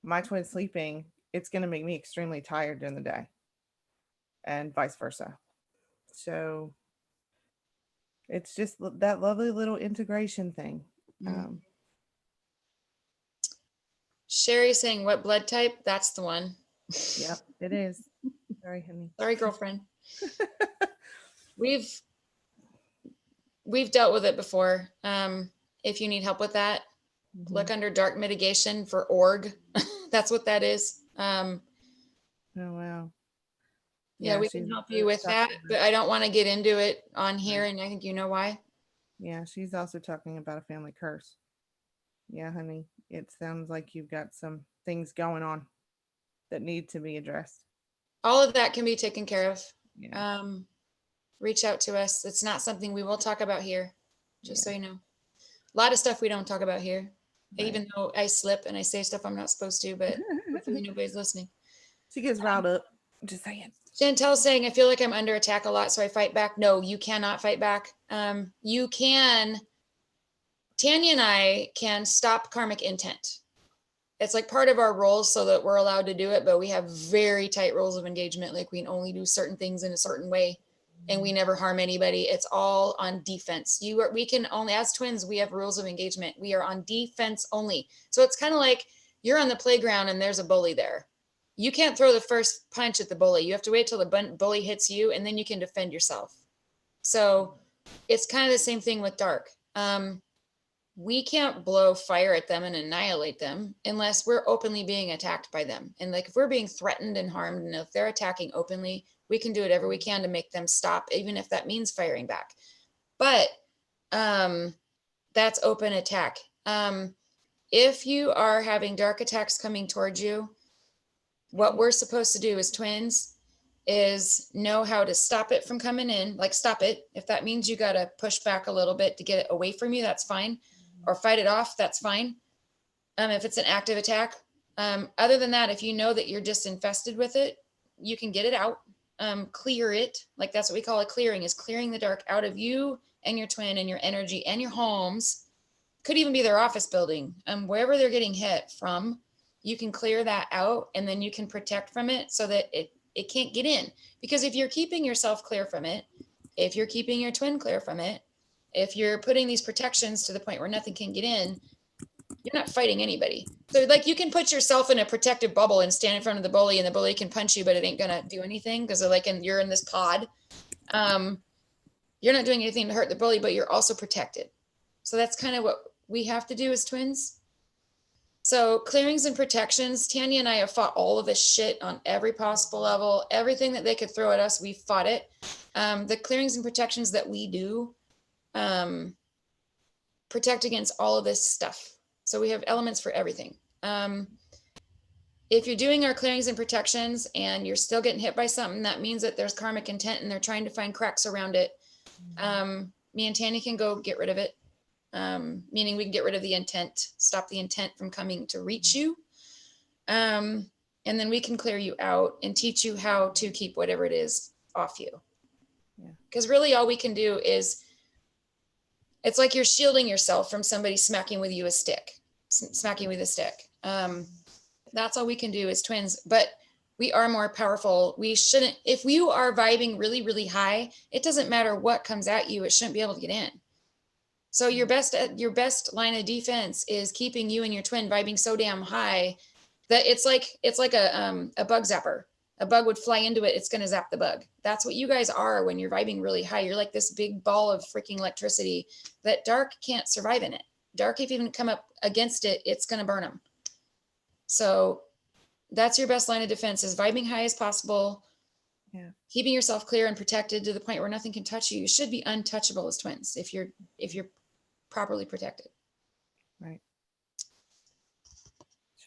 my twin's sleeping, it's going to make me extremely tired during the day, and vice versa. So it's just that lovely little integration thing. Sherry saying, what blood type? That's the one. Yep, it is. Sorry, honey. Sorry, girlfriend. We've dealt with it before. If you need help with that, look under dark mitigation for org. That's what that is. Oh, wow. Yeah, we can help you with that, but I don't want to get into it on here, and I think you know why. Yeah, she's also talking about a family curse. Yeah, honey, it sounds like you've got some things going on that need to be addressed. All of that can be taken care of. Yeah. Reach out to us. It's not something we will talk about here, just so you know. A lot of stuff we don't talk about here, even though I slip and I say stuff I'm not supposed to, but hopefully nobody's listening. She gets riled up. Just saying. Chantel's saying, I feel like I'm under attack a lot, so I fight back. No, you cannot fight back. You can, Tanya and I can stop karmic intent. It's like part of our roles so that we're allowed to do it, but we have very tight rules of engagement. Like we can only do certain things in a certain way and we never harm anybody. It's all on defense. We can only, as twins, we have rules of engagement. We are on defense only. So it's kind of like you're on the playground and there's a bully there. You can't throw the first punch at the bully. You have to wait till the bully hits you and then you can defend yourself. So it's kind of the same thing with dark. We can't blow fire at them and annihilate them unless we're openly being attacked by them. And like if we're being threatened and harmed, and if they're attacking openly, we can do whatever we can to make them stop, even if that means firing back. But that's open attack. If you are having dark attacks coming towards you, what we're supposed to do as twins is know how to stop it from coming in, like stop it. If that means you got to push back a little bit to get it away from you, that's fine. Or fight it off, that's fine. If it's an active attack. Other than that, if you know that you're just infested with it, you can get it out, clear it. Like that's what we call it, clearing, is clearing the dark out of you and your twin and your energy and your homes. Could even be their office building. Wherever they're getting hit from, you can clear that out and then you can protect from it so that it can't get in. Because if you're keeping yourself clear from it, if you're keeping your twin clear from it, if you're putting these protections to the point where nothing can get in, you're not fighting anybody. So like you can put yourself in a protective bubble and stand in front of the bully and the bully can punch you, but it ain't gonna do anything because you're in this pod. You're not doing anything to hurt the bully, but you're also protected. So that's kind of what we have to do as twins. So clearings and protections, Tanya and I have fought all of this shit on every possible level. Everything that they could throw at us, we fought it. The clearings and protections that we do protect against all of this stuff. So we have elements for everything. If you're doing our clearings and protections and you're still getting hit by something, that means that there's karmic intent and they're trying to find cracks around it. Me and Tanya can go get rid of it. Meaning we can get rid of the intent, stop the intent from coming to reach you. And then we can clear you out and teach you how to keep whatever it is off you. Because really all we can do is, it's like you're shielding yourself from somebody smacking with you a stick. smack you with a stick. That's all we can do as twins, but we are more powerful. We shouldn't, if you are vibing really, really high, it doesn't matter what comes at you. It shouldn't be able to get in. So your best line of defense is keeping you and your twin vibing so damn high that it's like a bug zapper. A bug would fly into it. It's going to zap the bug. That's what you guys are when you're vibing really high. You're like this big ball of freaking electricity that dark can't survive in it. Dark, if you even come up against it, it's going to burn them. So that's your best line of defense, is vibing high as possible. Yeah. Keeping yourself clear and protected to the point where nothing can touch you. You should be untouchable as twins if you're properly protected. Right.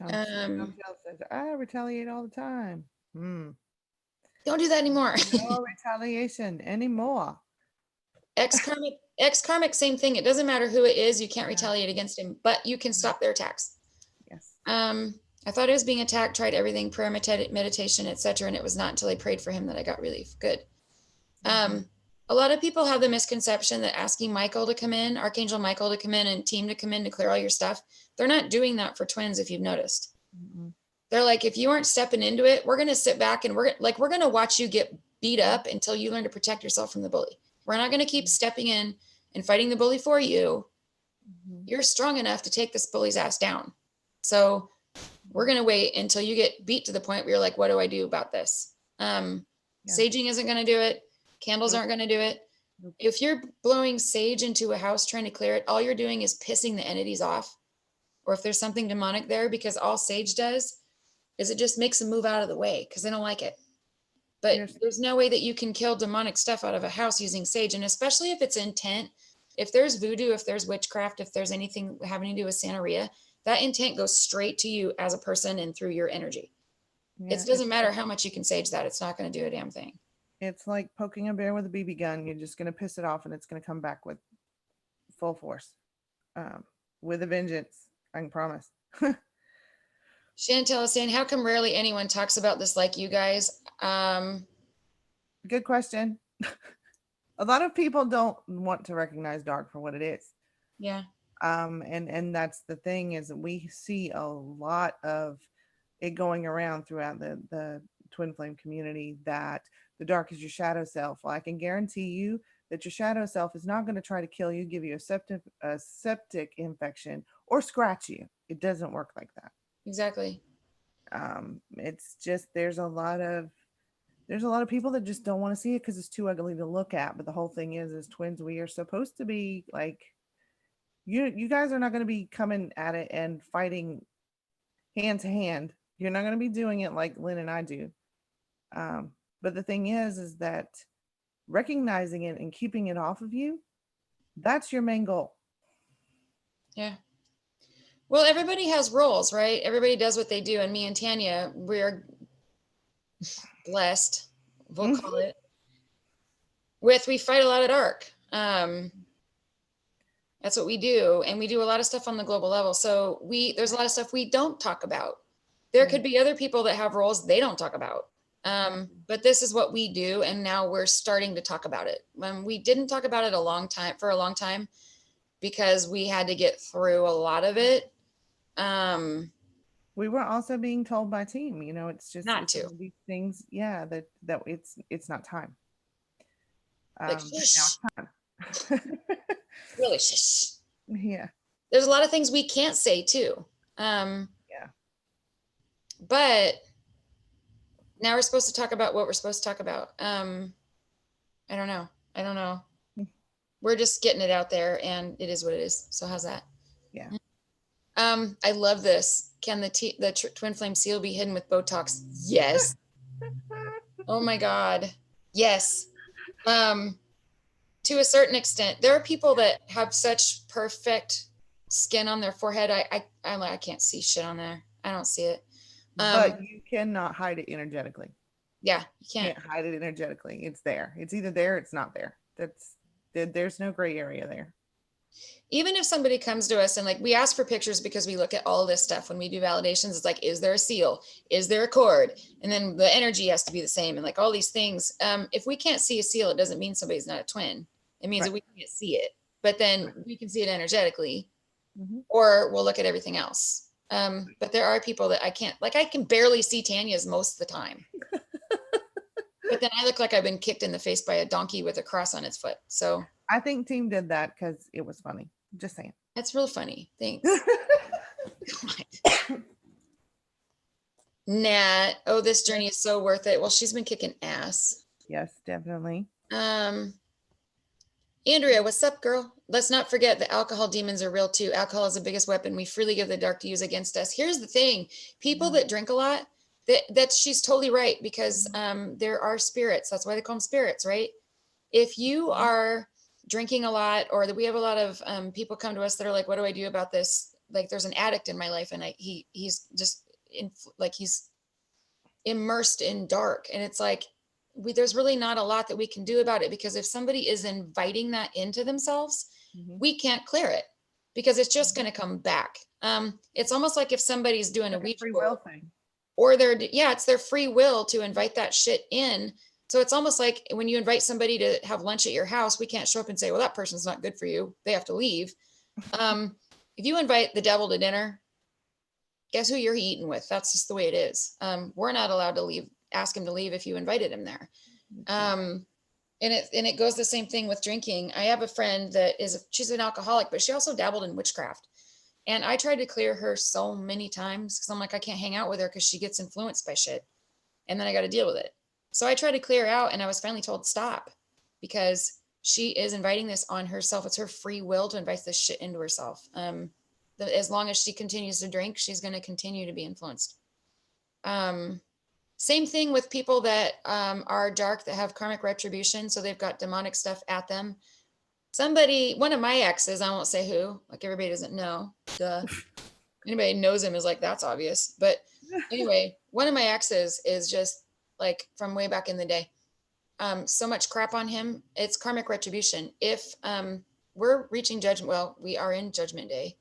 Chantel says, I retaliate all the time. Don't do that anymore. No retaliation anymore. Ex-karmic, same thing. It doesn't matter who it is. You can't retaliate against him, but you can stop their attacks. Yes. I thought I was being attacked, tried everything, prayer, meditation, etc. And it was not until I prayed for him that I got relief. Good. A lot of people have the misconception that asking Michael to come in, Archangel Michael to come in and team to come in to clear all your stuff. They're not doing that for twins, if you've noticed. They're like, if you aren't stepping into it, we're going to sit back and we're going to watch you get beat up until you learn to protect yourself from the bully. We're not going to keep stepping in and fighting the bully for you. You're strong enough to take this bully's ass down. So we're going to wait until you get beat to the point where you're like, what do I do about this? Saging isn't going to do it. Candles aren't going to do it. If you're blowing sage into a house trying to clear it, all you're doing is pissing the entities off. Or if there's something demonic there, because all sage does is it just makes them move out of the way because they don't like it. But there's no way that you can kill demonic stuff out of a house using sage. And especially if it's intent, if there's voodoo, if there's witchcraft, if there's anything having to do with Santeria, that intent goes straight to you as a person and through your energy. It doesn't matter how much you can sage that. It's not going to do a damn thing. It's like poking a bear with a BB gun. You're just going to piss it off and it's going to come back with full force, with a vengeance. I can promise. Chantel is saying, how come rarely anyone talks about this like you guys? Good question. A lot of people don't want to recognize dark for what it is. Yeah. And that's the thing, is that we see a lot of it going around throughout the twin flame community that the dark is your shadow self. Well, I can guarantee you that your shadow self is not going to try to kill you, give you a septic infection, or scratch you. It doesn't work like that. Exactly. It's just there's a lot of people that just don't want to see it because it's too ugly to look at. But the whole thing is, as twins, we are supposed to be like, you guys are not going to be coming at it and fighting hand to hand. You're not going to be doing it like Lynn and I do. But the thing is that recognizing it and keeping it off of you, that's your main goal. Yeah. Well, everybody has roles, right? Everybody does what they do. And me and Tanya, we're blessed, we'll call it, we fight a lot of dark. That's what we do. And we do a lot of stuff on the global level. So there's a lot of stuff we don't talk about. There could be other people that have roles they don't talk about. But this is what we do. And now we're starting to talk about it. We didn't talk about it for a long time because we had to get through a lot of it. We were also being told by team, it's just not to these things. Yeah. That it's not time. Like, now it's time. Really shush. Yeah. There's a lot of things we can't say too. Yeah. But now we're supposed to talk about what we're supposed to talk about. I don't know. We're just getting it out there and it is what it is. So how's that? Yeah. I love this. Can the twin flame seal be hidden with Botox? Yes. Oh my God. Yes. To a certain extent, there are people that have such perfect skin on their forehead. I can't see shit on there. I don't see it. But you cannot hide it energetically. Yeah, you can't hide it energetically. It's there. It's either there, or it's not there. There's no gray area there. Even if somebody comes to us and like, we ask for pictures because we look at all this stuff when we do validations. It's like, is there a seal? Is there a cord? And then the energy has to be the same. And like all these things, if we can't see a seal, it doesn't mean somebody's not a twin. It means that we can't see it, but then we can see it energetically. or we'll look at everything else. But there are people that I can't, like, I can barely see Tanya's most of the time. But then I look like I've been kicked in the face by a donkey with a cross on its foot. So I think Team did that because it was funny. Just saying. that's real funny. Thanks. Nat, oh, this journey is so worth it. Well, she's been kicking ass. Yes, definitely. Andrea, what's up, girl? Let's not forget the alcohol demons are real too. Alcohol is the biggest weapon we freely give the dark to use against us. Here's the thing: people that drink a lot, that she's totally right, because there are spirits. That's why they call them spirits, right? If you are drinking a lot, or that we have a lot of people come to us that are like, "What do I do about this?" Like, there's an addict in my life, and he's just he's immersed in dark, and it's like, there's really not a lot that we can do about it, because if somebody is inviting that into themselves, we can't clear it, because it's just going to come back. It's almost like if somebody's doing a Ouija board, or it's their free will to invite that shit in. So it's almost like when you invite somebody to have lunch at your house, we can't show up and say, well, that person's not good for you, they have to leave. If you invite the devil to dinner, guess who you're eating with? That's just the way it is. We're not allowed to ask him to leave if you invited him there. And it goes the same thing with drinking. I have a friend that she's an alcoholic, but she also dabbled in witchcraft. And I tried to clear her so many times, because I'm like, I can't hang out with her because she gets influenced by shit. And then I got to deal with it. So I tried to clear her out, and I was finally told stop, because she is inviting this on herself. It's her free will to invite this shit into herself. As long as she continues to drink, she's going to continue to be influenced. Same thing with people that are dark, that have karmic retribution. So they've got demonic stuff at them. One of my exes, I won't say who, like everybody doesn't know. Anybody knows him is like, that's obvious. But anyway, one of my exes is just like from way back in the day. So much crap on him. It's karmic retribution. If we're reaching judgment, well, we are in judgment day.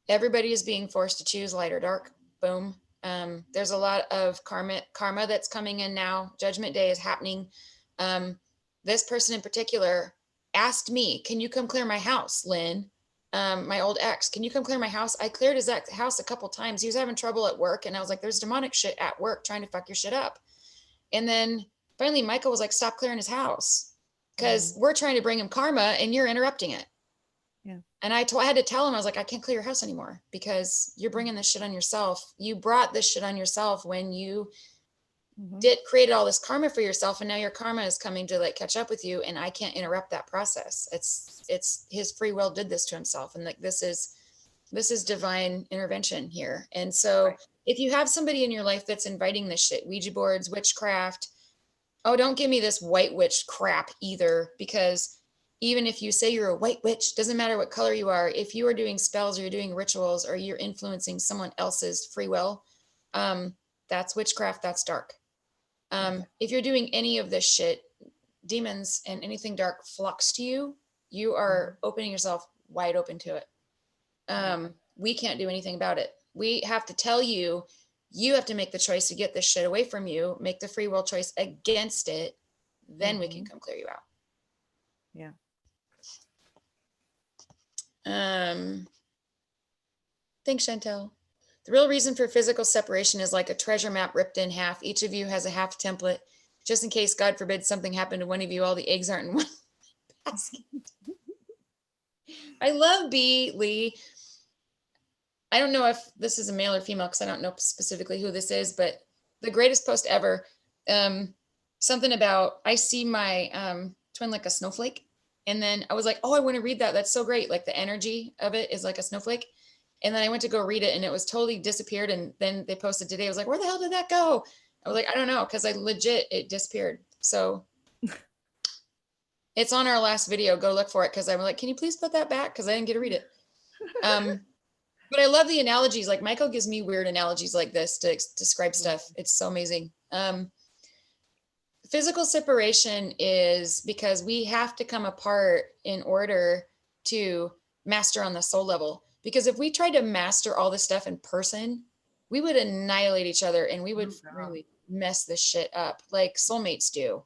Everybody is being forced to choose light or dark. Boom. There's a lot of karma that's coming in now. Judgment day is happening. This person in particular asked me, can you come clear my house, Lynn? My old ex, can you come clear my house? I cleared his house a couple times. He was having trouble at work, and I was like, there's demonic shit at work trying to fuck your shit up. And then finally Michael was like, stop clearing his house, because we're trying to bring him karma and you're interrupting it. Yeah. And I had to tell him, I was like, I can't clear your house anymore, because you're bringing this shit on yourself. You brought this shit on yourself when you created all this karma for yourself, and now your karma is coming to like catch up with you, and I can't interrupt that process. It's his free will did this to himself, and like this is divine intervention here. And so if you have somebody in your life that's inviting this shit, Ouija boards, witchcraft, don't give me this white witch crap either, because even if you say you're a white witch, doesn't matter what color you are, if you are doing spells or you're doing rituals or you're influencing someone else's free will, that's witchcraft, that's dark. If you're doing any of this shit, demons and anything dark flux to you, you are opening yourself wide open to it. We can't do anything about it. We have to tell you, you have to make the choice to get this shit away from you, make the free will choice against it. Then we can come clear you out. Yeah. Thanks, Chantel. The real reason for physical separation is like a treasure map ripped in half. Each of you has a half template, just in case, God forbid, something happened to one of you, all the eggs aren't in one basket. I love B. Lee. I don't know if this is a male or female, because I don't know specifically who this is, but the greatest post ever. Something about, I see my twin like a snowflake. And then I was like, oh, I want to read that. That's so great. Like the energy of it is like a snowflake. And then I went to go read it, and it was totally disappeared. And then they posted today. I was like, where the hell did that go? I was like, I don't know. Cause it disappeared. So it's on our last video. Go look for it. Cause I'm like, can you please put that back? Cause I didn't get to read it. But I love the analogies. Like Michael gives me weird analogies like this to describe stuff. It's so amazing. Physical separation is because we have to come apart in order to master on the soul level. Because if we tried to master all this stuff in person, we would annihilate each other, and we would really mess this shit up like soulmates do.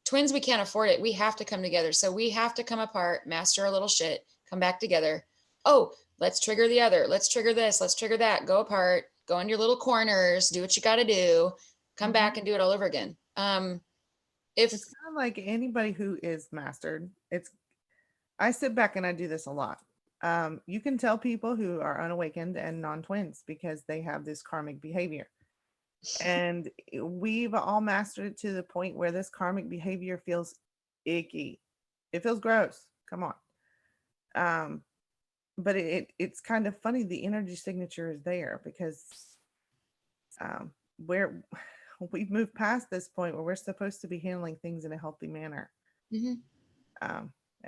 Twins, we can't afford it. We have to come together. So we have to come apart, master a little shit, come back together. Oh, let's trigger the other. Let's trigger this. Let's trigger that. Go apart. Go in your little corners. Do what you got to do. Come back and do it all over again. If It's kind of like anybody who is mastered. I sit back and I do this a lot. You can tell people who are unawakened and non-twins because they have this karmic behavior. And we've all mastered it to the point where this karmic behavior feels icky. It feels gross. Come on. But it's kind of funny. The energy signature is there because where we've moved past this point where we're supposed to be handling things in a healthy manner. And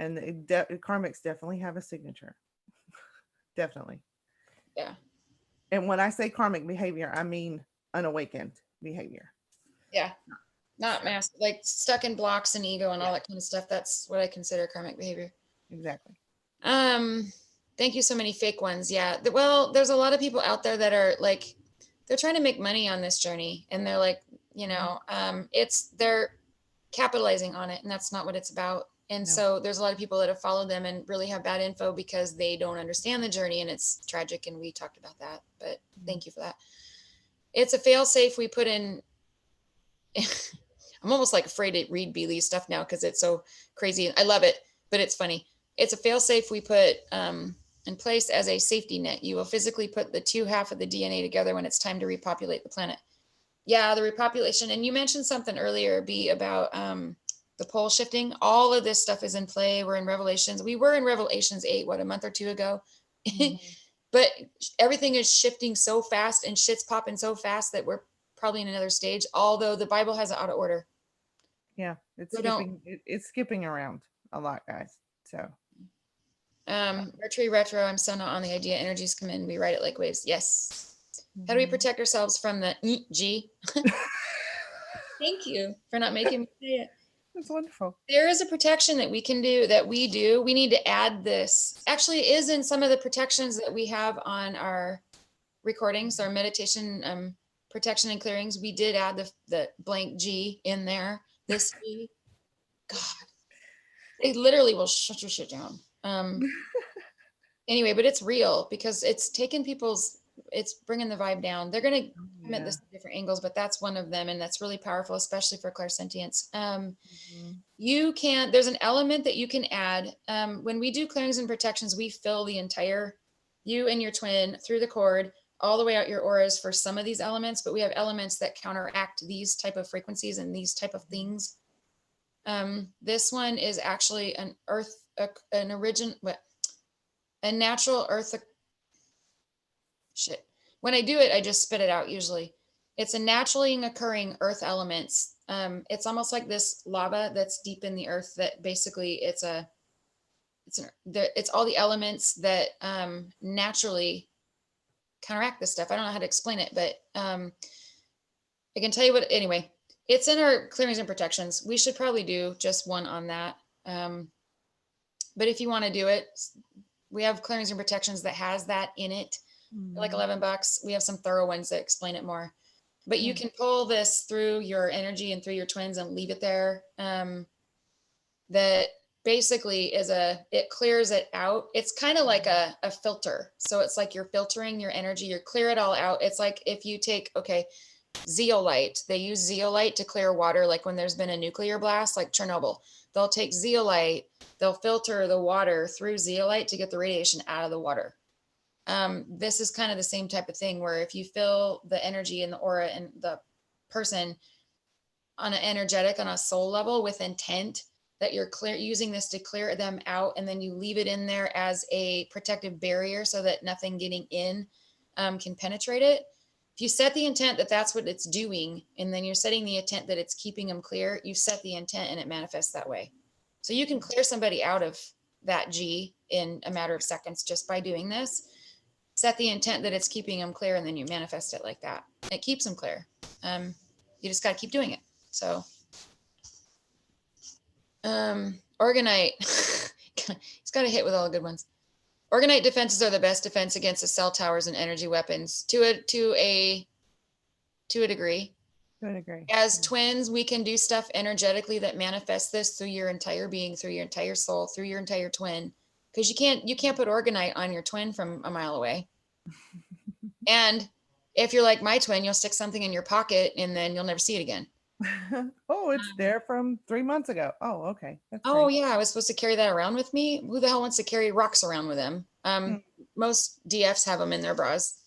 karmics definitely have a signature. Definitely. Yeah. And when I say karmic behavior, I mean unawakened behavior. Yeah. Not mass, like stuck in blocks and ego and all that kind of stuff. That's what I consider karmic behavior. Exactly. Thank you. So many fake ones. Yeah. Well, there's a lot of people out there that are like, they're trying to make money on this journey, and they're like, they're capitalizing on it, and that's not what it's about. And so there's a lot of people that have followed them and really have bad info because they don't understand the journey, and it's tragic. And we talked about that, but thank you for that. It's a fail safe we put in. I'm almost like afraid to read Beely's stuff now because it's so crazy. I love it, but it's funny. It's a fail safe we put in place as a safety net. You will physically put the two half of the DNA together when it's time to repopulate the planet. Yeah, the repopulation. And you mentioned something earlier, B, about the pole shifting. All of this stuff is in play. We're in Revelations. We were in Revelations 8, a month or two ago. But everything is shifting so fast and shit's popping so fast that we're probably in another stage, although the Bible has an out of order. Yeah, it's skipping around a lot, guys. So retro, I'm so not on the idea. Energies come in, we ride it like waves. Yes. How do we protect ourselves from the G? Thank you for not making me say it. That's wonderful. There is a protection that we can do that we do. We need to add this. Actually, it is in some of the protections that we have on our recordings, our meditation protection and clearings. We did add the blank G in there. This G. God. They literally will shut your shit down. Anyway, but it's real because it's taking it's bringing the vibe down. They're going to come at this at different angles, but that's one of them. And that's really powerful, especially for clairsentience. There's an element that you can add. When we do clearings and protections, we fill the entire you and your twin through the cord all the way out your auras for some of these elements, but we have elements that counteract these type of frequencies and these type of things. This one is actually a natural earth. Shit. When I do it, I just spit it out usually. It's a naturally occurring earth elements. It's almost like this lava that's deep in the earth that basically it's all the elements that naturally counteract this stuff. I don't know how to explain it, but I can tell you what, anyway, it's in our clearings and protections. We should probably do just one on that. But if you want to do it, we have clearings and protections that has that in it. Like $11. We have some thorough ones that explain it more, but you can pull this through your energy and through your twins and leave it there. That basically it clears it out. It's kind of like a filter. So it's like you're filtering your energy, you clear it all out. It's like if you take, zeolite, they use zeolite to clear water. Like when there's been a nuclear blast, like Chernobyl, they'll take zeolite, they'll filter the water through zeolite to get the radiation out of the water. This is kind of the same type of thing where if you feel the energy and the aura and the person on an energetic, on a soul level with intent that you're using this to clear them out, and then you leave it in there as a protective barrier so that nothing getting in can penetrate it. If you set the intent that that's what it's doing, and then you're setting the intent that it's keeping them clear, you set the intent and it manifests that way. So you can clear somebody out of that G in a matter of seconds just by doing this. Set the intent that it's keeping them clear, and then you manifest it like that. It keeps them clear. You just got to keep doing it. So, Organite, it's got a hit with all the good ones. Organite defenses are the best defense against the cell towers and energy weapons to a degree. To a degree. As twins, we can do stuff energetically that manifests this through your entire being, through your entire soul, through your entire twin. because you can't put organite on your twin from a mile away. And if you're like my twin, you'll stick something in your pocket and then you'll never see it again. Oh, it's there from 3 months ago. Oh, okay. That's Oh great. yeah, I was supposed to carry that around with me. Who the hell wants to carry rocks around with them? Most DFs have them in their bras.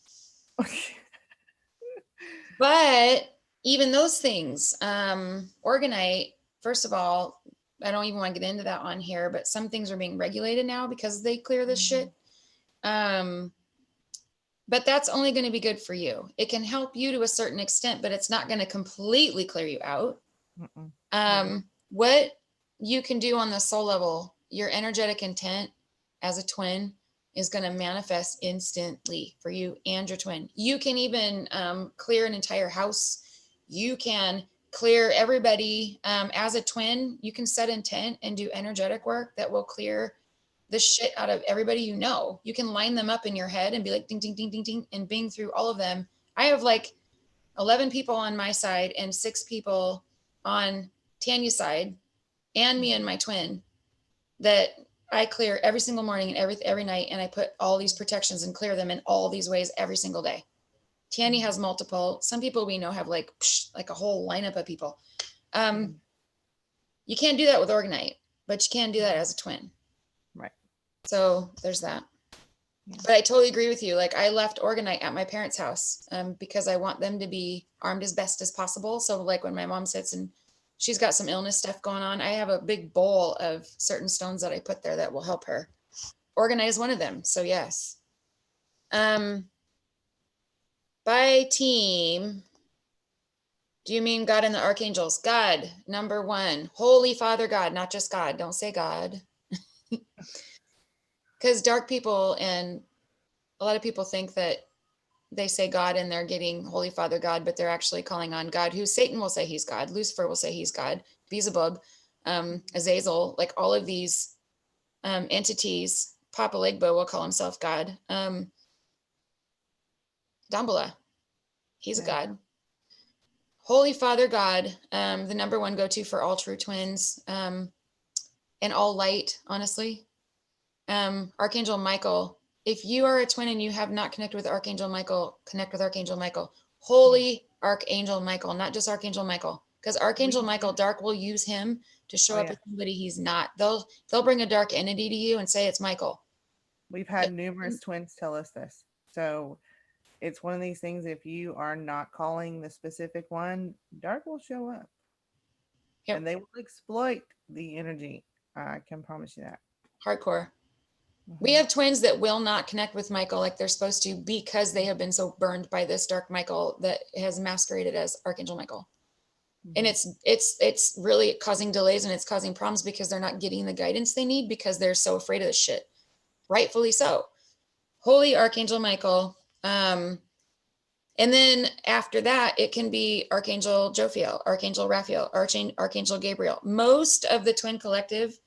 But even those things, organite, first of all, I don't even want to get into that on here, but some things are being regulated now because they clear this shit. But that's only going to be good for you. It can help you to a certain extent, but it's not going to completely clear you out. What you can do on the soul level, your energetic intent as a twin is going to manifest instantly for you and your twin. You can even clear an entire house. You can clear everybody as a twin. You can set intent and do energetic work that will clear the shit out of everybody you know. You can line them up in your head and be like ding, ding, ding, ding, ding, and bing through all of them. I have like 11 people on my side and 6 people on Tanya's side and me and my twin that I clear every single morning and every night. And I put all these protections and clear them in all these ways every single day. Tanya has multiple. Some people we know have like a whole lineup of people. You can't do that with organite, but you can do that as a twin. Right. So there's that. Yeah. But I totally agree with you. Like I left organite at my parents' house because I want them to be armed as best as possible. So like when my mom sits and she's got some illness stuff going on, I have a big bowl of certain stones that I put there that will help her. Organite is one of them. So yes. By team, do you mean God and the archangels? God, number 1. Holy Father God, not just God. Don't say God. Because dark people and a lot of people think that they say God and they're getting Holy Father God, but they're actually calling on God, who Satan will say he's God. Lucifer will say he's God. Beelzebub, Azazel, like all of these entities. Papa Legba will call himself God. Dambala, he's a God. Holy Father God, the number 1 go-to for all true twins and all light, honestly. Archangel Michael, if you are a twin and you have not connected with Archangel Michael, connect with Archangel Michael. Holy Archangel Michael, not just Archangel Michael, because Archangel Michael, dark will use him to show up as somebody he's not. They'll bring a dark entity to you and say it's Michael. We've had numerous twins tell us this. So it's one of these things, if you are not calling the specific one, dark will show up. Yep. And they will exploit the energy. I can promise you that. Hardcore. We have twins that will not connect with Michael like they're supposed to because they have been so burned by this dark Michael that has masqueraded as Archangel Michael. And it's really causing delays and it's causing problems because they're not getting the guidance they need because they're so afraid of this shit. Rightfully so. Holy Archangel Michael. And then after that, it can be Archangel Jophiel, Archangel Raphael, Archangel Gabriel. Most of the twin collective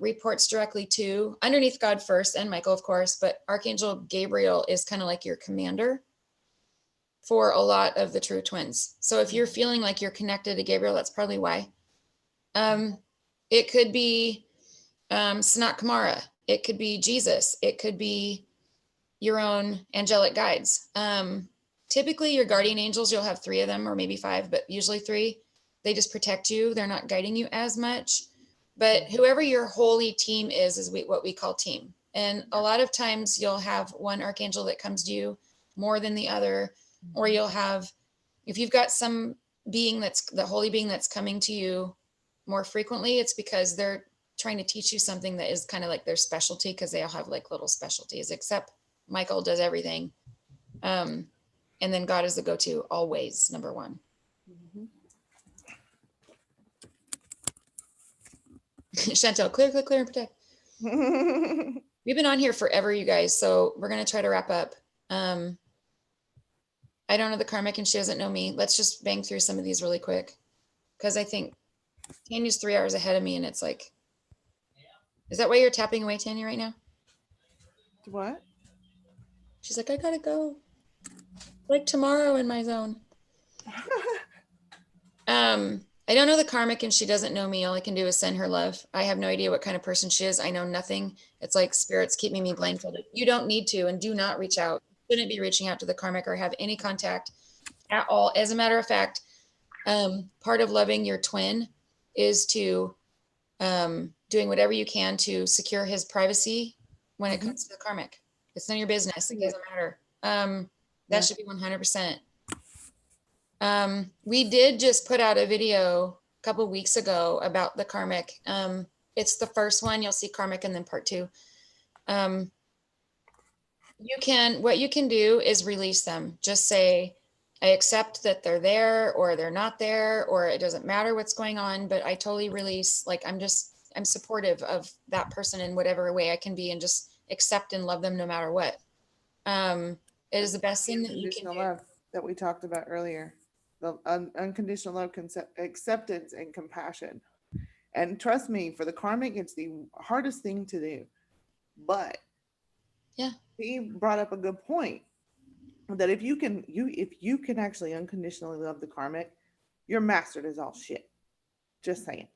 reports directly to underneath God first and Michael, of course, but Archangel Gabriel is kind of like your commander for a lot of the true twins. So if you're feeling like you're connected to Gabriel, that's probably why. It could be Sanat Kumara. It could be Jesus. It could be your own angelic guides. Typically your guardian angels, you'll have 3 of them or maybe 5, but usually 3. They just protect you. They're not guiding you as much. But whoever your holy team is what we call team. And a lot of times you'll have one archangel that comes to you more than the other, or you'll have, if you've got some being that's the holy being that's coming to you more frequently, it's because they're trying to teach you something that is kind of like their specialty, because they all have like little specialties, except Michael does everything. And then God is the go-to always, number 1. Chantel, clear, and protect. We've been on here forever, you guys, so we're going to try to wrap up. I don't know the karmic and she doesn't know me. Let's just bang through some of these really quick, because I think Tanya's 3 hours ahead of me, and it's like, is that why you're tapping away, Tanya, right now? What? She's like, I gotta go. Like tomorrow in my zone. I don't know the karmic and she doesn't know me. All I can do is send her love. I have no idea what kind of person she is. I know nothing. It's like spirits keeping me blindfolded. You don't need to and do not reach out. You shouldn't be reaching out to the karmic or have any contact at all. As a matter of fact, part of loving your twin is to doing whatever you can to secure his privacy when it comes to the karmic. It's none of your business. It doesn't matter. That should be 100%. We did just put out a video a couple of weeks ago about the karmic. It's the first one. You'll see karmic and then part 2. What you can do is release them. Just say, I accept that they're there or they're not there, or it doesn't matter what's going on, but I totally release, like, I'm supportive of that person in whatever way I can be and just accept and love them no matter what. It is the best thing that you can do. Love that we talked about earlier, the unconditional love, acceptance and compassion. And trust me, for the karmic, it's the hardest thing to do. But yeah, he brought up a good point that if you can actually unconditionally love the karmic, you're mastered as all shit. Just saying.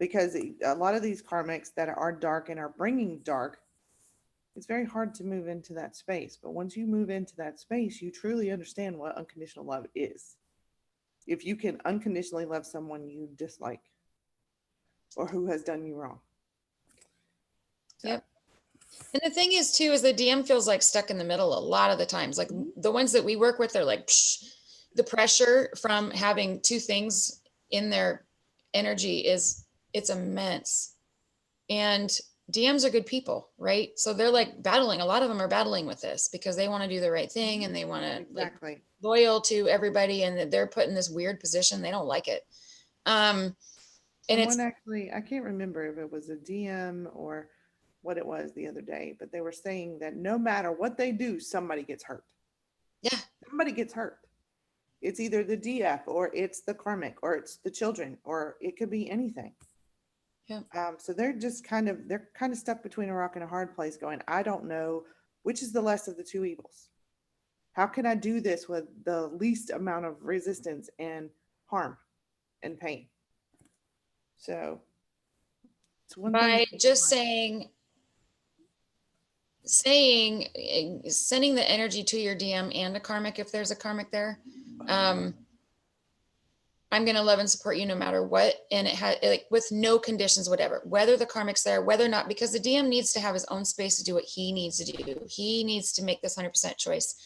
Because a lot of these karmics that are dark and are bringing dark, it's very hard to move into that space. But once you move into that space, you truly understand what unconditional love is. If you can unconditionally love someone you dislike or who has done you wrong. So. Yep. And the thing is too, is the DM feels like stuck in the middle a lot of the times. Like the ones that we work with, they're like, psh, the pressure from having two things in their energy it's immense. And DMs are good people, right? So they're like battling. A lot of them are battling with this because they want to do the right thing and they want to like loyal to everybody, and they're put in this weird position. They don't like it. And someone actually, I can't remember if it was a DM or what it was the other day, but they were saying that no matter what they do, somebody gets hurt. Yeah. Somebody gets hurt. It's either the DF or it's the karmic or it's the children, or it could be anything. Yeah. So they're kind of stuck between a rock and a hard place going, I don't know which is the less of the two evils. How can I do this with the least amount of resistance and harm and pain? So it's one by thing just saying, sending the energy to your DM and a karmic, if there's a karmic there, I'm going to love and support you no matter what. And it had like with no conditions, whatever, whether the karmic's there, whether or not, because the DM needs to have his own space to do what he needs to do. He needs to make this 100% choice.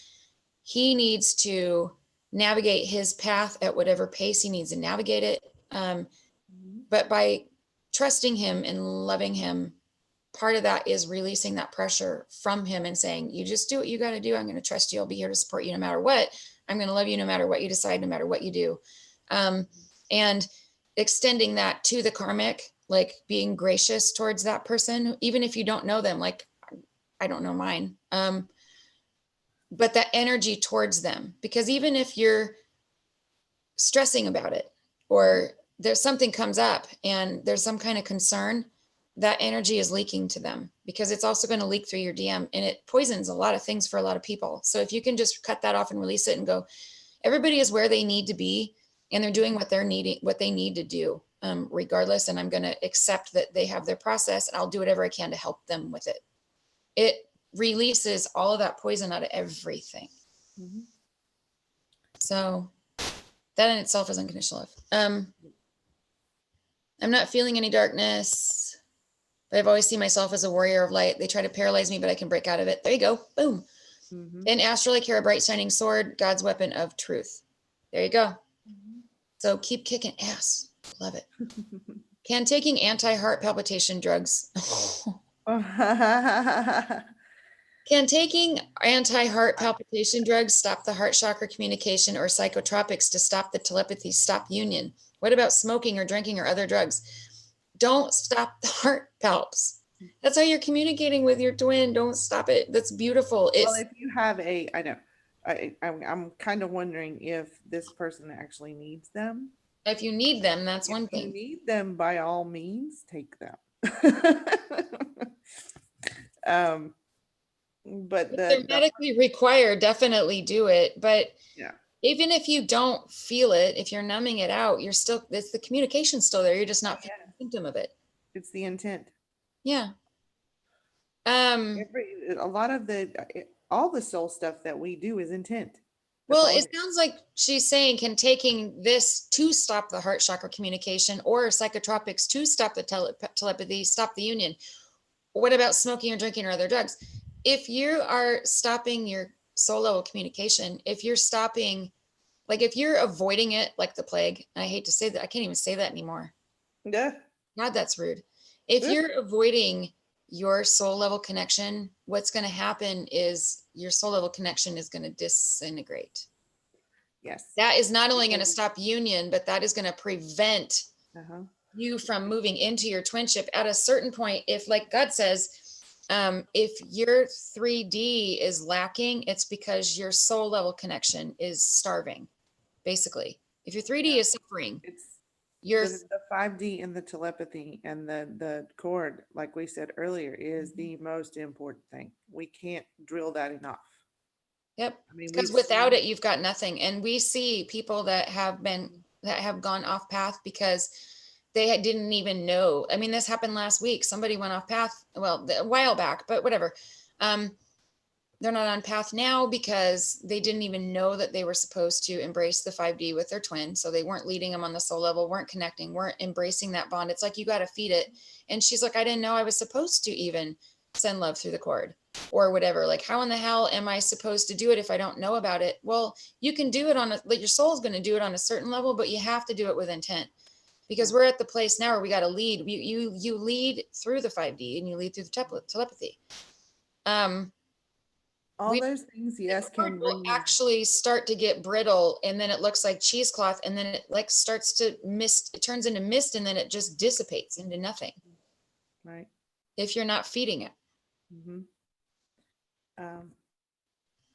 He needs to navigate his path at whatever pace he needs to navigate it. But by trusting him and loving him, part of that is releasing that pressure from him and saying, you just do what you got to do. I'm going to trust you. I'll be here to support you no matter what. I'm going to love you no matter what you decide, no matter what you do. And extending that to the karmic, like being gracious towards that person, even if you don't know them, like I don't know mine. But that energy towards them, because even if you're stressing about it or there's something comes up and there's some kind of concern, that energy is leaking to them because it's also going to leak through your DM and it poisons a lot of things for a lot of people. So if you can just cut that off and release it and go, everybody is where they need to be and they're doing what they need to do, regardless. And I'm going to accept that they have their process and I'll do whatever I can to help them with it. It releases all of that poison out of everything. Mm-hmm. So that in itself is unconditional love. I'm not feeling any darkness, but I've always seen myself as a warrior of light. They try to paralyze me, but I can break out of it. There you go. Boom. Mm-hmm. And astral, I carry a bright shining sword, God's weapon of truth. There you go. Mm-hmm. So keep kicking ass. Love it. Can taking anti-heart palpitation drugs. Can taking anti-heart palpitation drugs stop the heart chakra communication, or psychotropics to stop the telepathy, stop union? What about smoking or drinking or other drugs? Don't stop the heart palps. That's how you're communicating with your twin. Don't stop it. That's beautiful. Well, if you have I know, I'm kind of wondering if this person actually needs them. If you need them, that's one thing. If you need them, by all means, take them. But if they're medically required, definitely do it. But yeah, even if you don't feel it, if you're numbing it out, you're still, it's the communication's still there. You're just not feeling the symptom of it. It's the intent. Yeah. A lot of all the soul stuff that we do is intent. That's Well, all it it is. sounds like she's saying, can taking this to stop the heart chakra communication, or psychotropics to stop the telepathy, stop the union. What about smoking or drinking or other drugs? If you are stopping your soul level communication, if you're stopping, like if you're avoiding it like the plague, and I hate to say that, I can't even say that anymore. Yeah. God, that's rude. If you're avoiding your soul level connection, what's going to happen is your soul level connection is going to disintegrate. Yes. That is not only going to stop union, but that is going to prevent Uh-huh. you from moving into your twinship at a certain point. If, like God says, if your 3D is lacking, it's because your soul level connection is starving, basically. If your 3D is suffering, It's your the 5D and the telepathy and the cord, like we said earlier, is the most important thing. We can't drill that enough. Yep. I mean, Because without it, you've got nothing. And we see people that have gone off path because they didn't even know. I mean, this happened last week. Somebody went off path, well, a while back, but whatever. They're not on path now because they didn't even know that they were supposed to embrace the 5D with their twin. So they weren't leading them on the soul level, weren't connecting, weren't embracing that bond. It's like, you got to feed it. And she's like, I didn't know I was supposed to even send love through the cord or whatever. Like, how in the hell am I supposed to do it if I don't know about it? Well, you can do it on a, like, your soul's going to do it on a certain level, but you have to do it with intent, because we're at the place now where we got to lead. You lead through the 5D and you lead through the telepathy. all those things, yes, can Will bring actually start to get brittle, and then it looks like cheesecloth, and then it like starts to mist, it turns into mist, and then it just dissipates into nothing right. if you're not feeding it. Mm-hmm.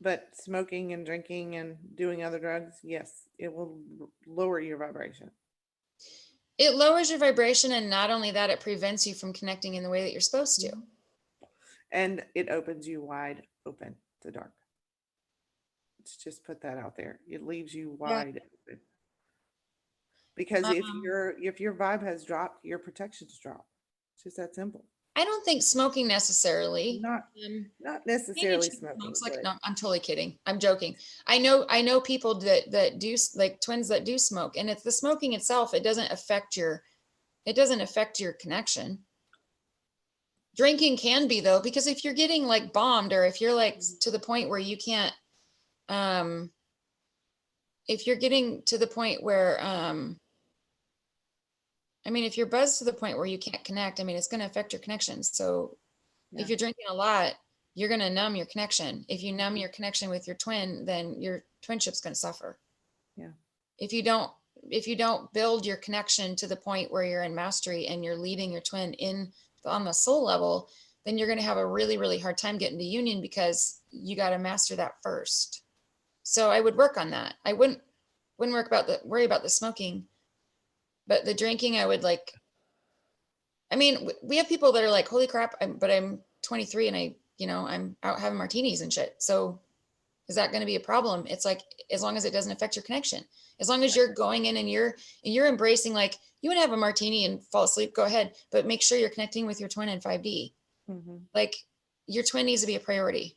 But smoking and drinking and doing other drugs, yes, it will lower your vibration. It lowers your vibration, and not only that, it prevents you from connecting in the way that you're supposed to. And it opens you wide open to dark. Let's just put that out there. It leaves you wide open. Because if your vibe has dropped, your protections drop. It's just that simple. I don't think smoking necessarily. Not Um, not Maybe necessarily chick smoking, smokes, like, but no, I'm totally kidding. I'm joking. I know people that do, like twins that do smoke, and it's the smoking itself. It doesn't affect your connection. Drinking can be, though, because if you're getting like bombed, or if you're like to the point where you can't, um, if you're getting to the point where, I mean, if you're buzzed to the point where you can't connect, I mean, it's going to affect your connections. So if you're drinking a lot, you're going to numb your connection. If you numb your connection with your twin, then your twinship's going to suffer. yeah. If you don't build your connection to the point where you're in mastery and you're leading your twin in on the soul level, then you're going to have a really, really hard time getting to union, because you got to master that first. So I would work on that. I wouldn't worry about the smoking, but the drinking, I would like, I mean, we have people that are like, holy crap, I'm 23 and I'm out having martinis and shit. So is that going to be a problem? It's like, as long as it doesn't affect your connection, as long as you're going in and you're embracing, like, you want to have a martini and fall asleep, go ahead, but make sure you're connecting with your twin in 5D. Mm-hmm. Like, your twin needs to be a priority.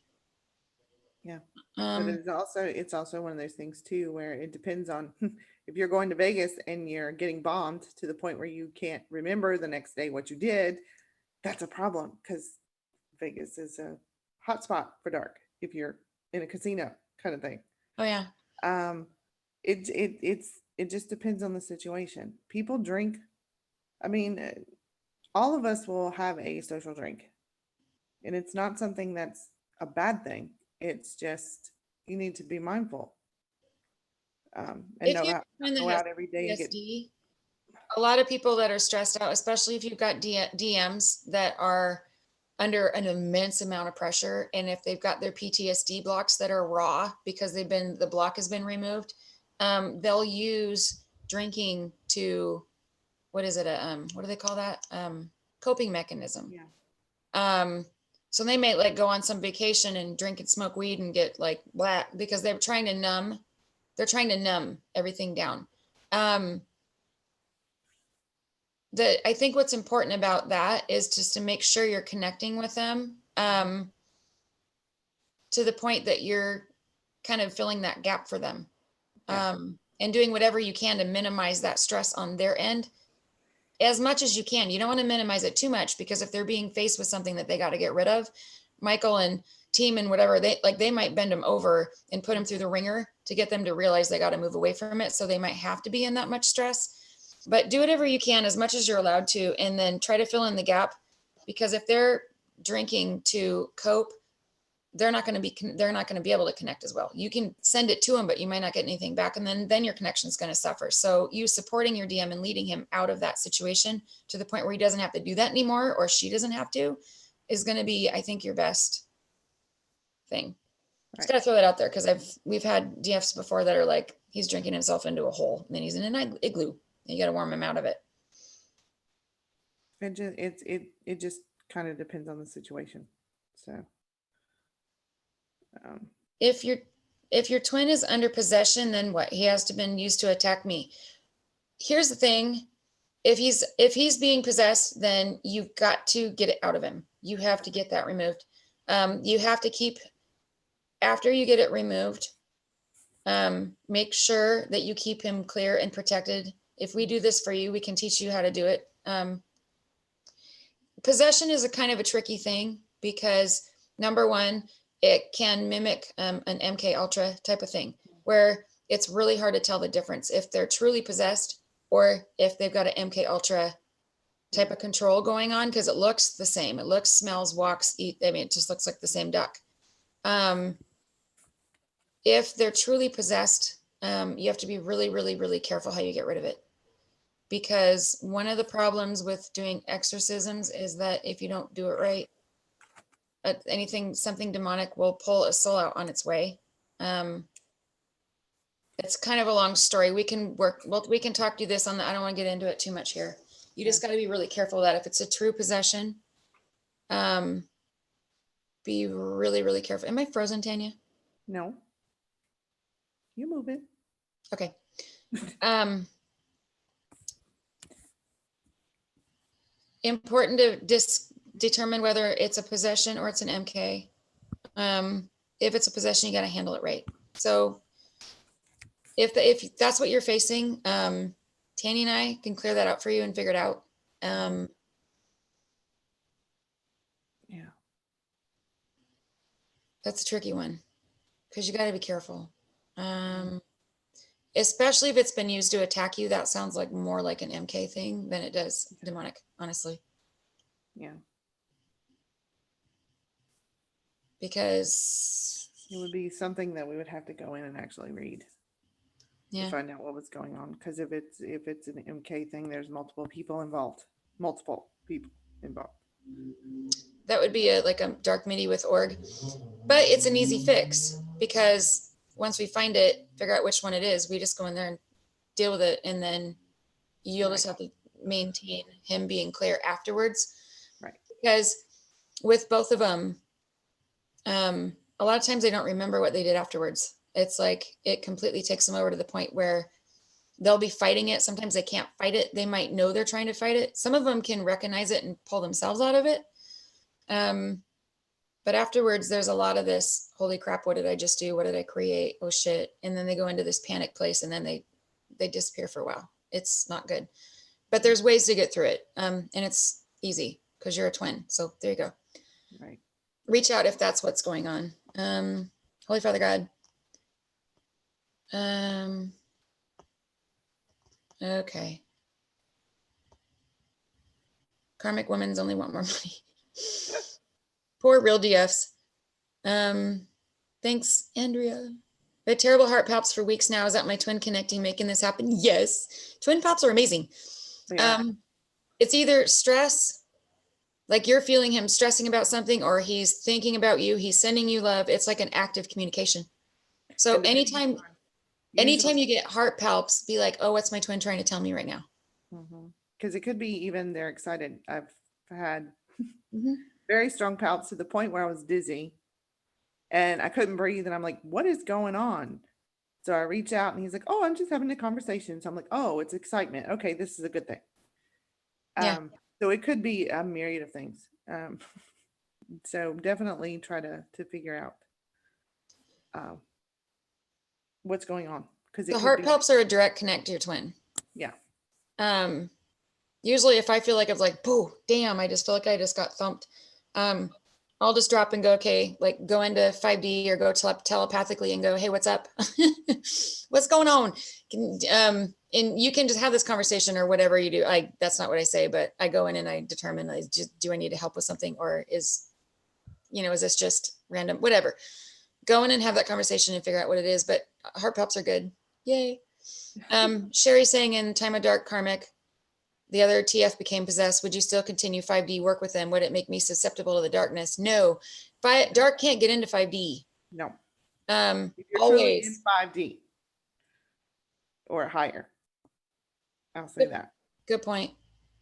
Yeah. But it's also one of those things too, where it depends on if you're going to Vegas and you're getting bombed to the point where you can't remember the next day what you did, that's a problem, because Vegas is a hot spot for dark if you're in a casino kind of thing. Oh yeah. Um, it just depends on the situation. People drink. I mean, all of us will have a social drink, and it's not something that's a bad thing. It's just you need to be mindful, and If know you're how a twin that go has out every day and get. PTSD, a lot of people that are stressed out, especially if you've got DMs that are under an immense amount of pressure, and if they've got their PTSD blocks that are raw because the block has been removed, they'll use drinking to, what is it, what do they call that, coping mechanism. Yeah. So they may like go on some vacation and drink and smoke weed and get like black because they're trying to numb They're trying to numb everything down. I think what's important about that is just to make sure you're connecting with them to the point that you're kind of filling that gap for them, and doing whatever you can to minimize that stress on their end as much as you can. You don't want to minimize it too much, because if they're being faced with something that they got to get rid of, Michael and team and whatever, they might bend them over and put them through the ringer to get them to realize they got to move away from it. So they might have to be in that much stress, but do whatever you can as much as you're allowed to, and then try to fill in the gap, because if they're drinking to cope, they're not going to be able to connect as well. You can send it to them, but you might not get anything back. And then your connection is going to suffer. So you supporting your DM and leading him out of that situation to the point where he doesn't have to do that anymore, or she doesn't have to, is going to be, I think, your best thing. Right. Just got to throw that out there, because we've had DFs before that are like, he's drinking himself into a hole, and then he's in an igloo, and you got to warm him out of it. It just kind of depends on the situation. So if your twin is under possession, then what? He has to been used to attack me. Here's the thing. If he's being possessed, then you've got to get it out of him. You have to get that removed. You have to keep, after you get it removed, make sure that you keep him clear and protected. If we do this for you, we can teach you how to do it. Possession is a kind of a tricky thing, because number one, it can mimic an MK Ultra type of thing, where it's really hard to tell the difference if they're truly possessed or if they've got an MK Ultra type of control going on, because it looks the same. It looks, smells, walks, eat. I mean, it just looks like the same duck. If they're truly possessed, you have to be really, really, really careful how you get rid of it. Because one of the problems with doing exorcisms is that if you don't do it right, something demonic will pull a soul out on its way. It's kind of a long story. We can talk to this on the, I don't want to get into it too much here. You just got to be really careful that if it's a true possession, be really, really careful. Am I frozen, Tanya? No. You move it. Okay. Important to determine whether it's a possession or it's an MK. If it's a possession, you got to handle it right. So if that's what you're facing, Tanya and I can clear that out for you and figure it out. That's a tricky one, because you got to be careful. Especially if it's been used to attack you. That sounds like more like an MK thing than it does demonic, honestly. Yeah. Because it would be something that we would have to go in and actually read to find out what was going on. Because if it's an MK thing, there's multiple people involved. That would be like a dark midi with org, but it's an easy fix, because once we find it, figure out which one it is, we just go in there and deal with it, and then you'll just have to maintain him being clear afterwards. Right. Because with both of them, a lot of times they don't remember what they did afterwards. It's like it completely takes them over to the point where they'll be fighting it. Sometimes they can't fight it. They might know they're trying to fight it. Some of them can recognize it and pull themselves out of it. But afterwards, there's a lot of this, holy crap, what did I just do? What did I create? Oh shit. And then they go into this panic place, and then they disappear for a while. It's not good, but there's ways to get through it. And it's easy because you're a twin. So there you go. Right. Reach out if that's what's going on. Holy Father God. Okay. Karmic women's only want more money. Poor real DFs. Thanks, Andrea. I had terrible heart palps for weeks now. Is that my twin connecting, making this happen? Yes. Twin palps are amazing. Yeah. It's either stress, like you're feeling him stressing about something, or he's thinking about you. He's sending you love. It's like an active communication. So anytime you get heart palps, be like, oh, what's my twin trying to tell me right now? Because it could be even they're excited. I've had very strong palps to the point where I was dizzy and I couldn't breathe. And I'm like, what is going on? So I reach out and he's like, oh, I'm just having a conversation. So I'm like, oh, it's excitement. Okay, this is a good thing. Yeah. So it could be a myriad of things. So definitely try to figure out um, what's going on, because The it could heart be, palps are a direct connect to your twin. yeah. Usually if I feel like I was like, boo, damn, I just feel like I just got thumped. I'll just drop and go, okay, like go into 5D or go telepathically and go, hey, what's up? What's going on? And you can just have this conversation or whatever you do. That's not what I say, but I go in and I determine, do I need to help with something, or is this just random, whatever. Go in and have that conversation and figure out what it is. But heart palps are good. Yay. Sherry saying in Time of Dark Karmic, the other TF became possessed. Would you still continue 5D work with them? Would it make me susceptible to the darkness? No. Dark can't get into 5D. No. If you're truly in Always. 5D or higher, I'll say that. Good point.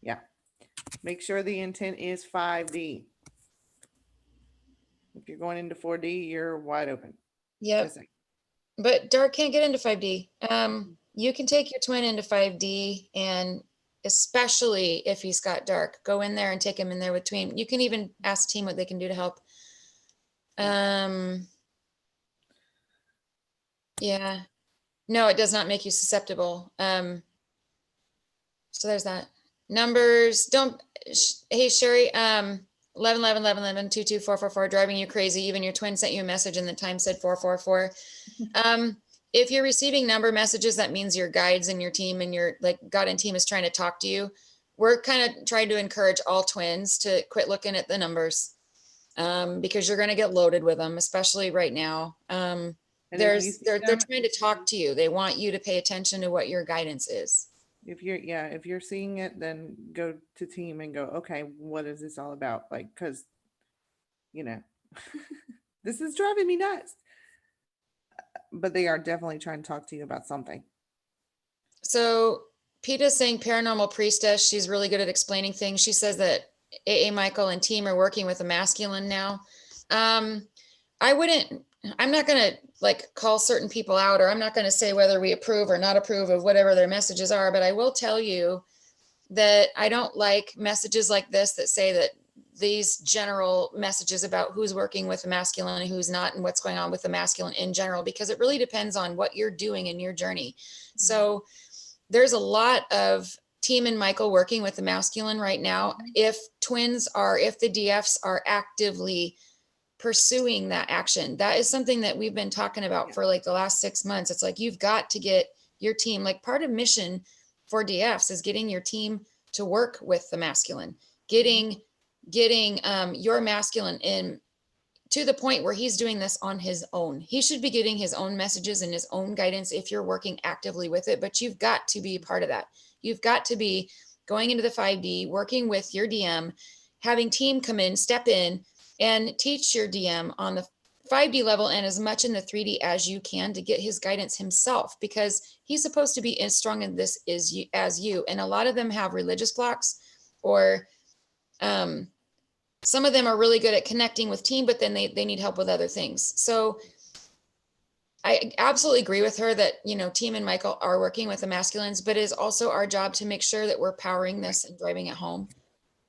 Yeah. Make sure the intent is 5D. If you're going into 4D, you're wide open. Yep. But dark can't get into 5D. You can take your twin into 5D, and especially if he's got dark, go in there and take him in there with twin. You can even ask team what they can do to help. Yeah. No, it does not make you susceptible. So there's that. Numbers don't. Hey Sherry, 11 11 11 11 2 2 4 4 4, driving you crazy. Even your twin sent you a message and the time said 444. If you're receiving number messages, that means your guides and your team and your God and team is trying to talk to you. We're kind of trying to encourage all twins to quit looking at the numbers, because you're going to get loaded with them, especially right now. They're trying to talk to you. They want you to pay attention to what your guidance is. If you're seeing it, then go to team and go, okay, what is this all about? Like, because this is driving me nuts. But they are definitely trying to talk to you about something. So Peta's saying paranormal priestess. She's really good at explaining things. She says that AA Michael and team are working with a masculine now. I'm not going to call certain people out, or I'm not going to say whether we approve or not approve of whatever their messages are, but I will tell you that I don't like messages like this that say that these general messages about who's working with the masculine and who's not, and what's going on with the masculine in general, because it really depends on what you're doing in your journey. So there's a lot of team and Michael working with the masculine right now. If the DFs are actively pursuing that action, that is something that we've been talking about for the last 6 months. It's you've got to get your team, part of mission for DFs is getting your team to work with the masculine, getting your masculine in to the point where he's doing this on his own. He should be getting his own messages and his own guidance if you're working actively with it, but you've got to be part of that. You've got to be going into the 5D, working with your DM, having team come in, step in, and teach your DM on the 5D level and as much in the 3D as you can to get his guidance himself, because he's supposed to be as strong in this as you. And a lot of them have religious blocks, or some of them are really good at connecting with team, but then they need help with other things. So I absolutely agree with her that, team and Michael are working with the masculines, but it is also our job to make sure that we're powering this and driving it home.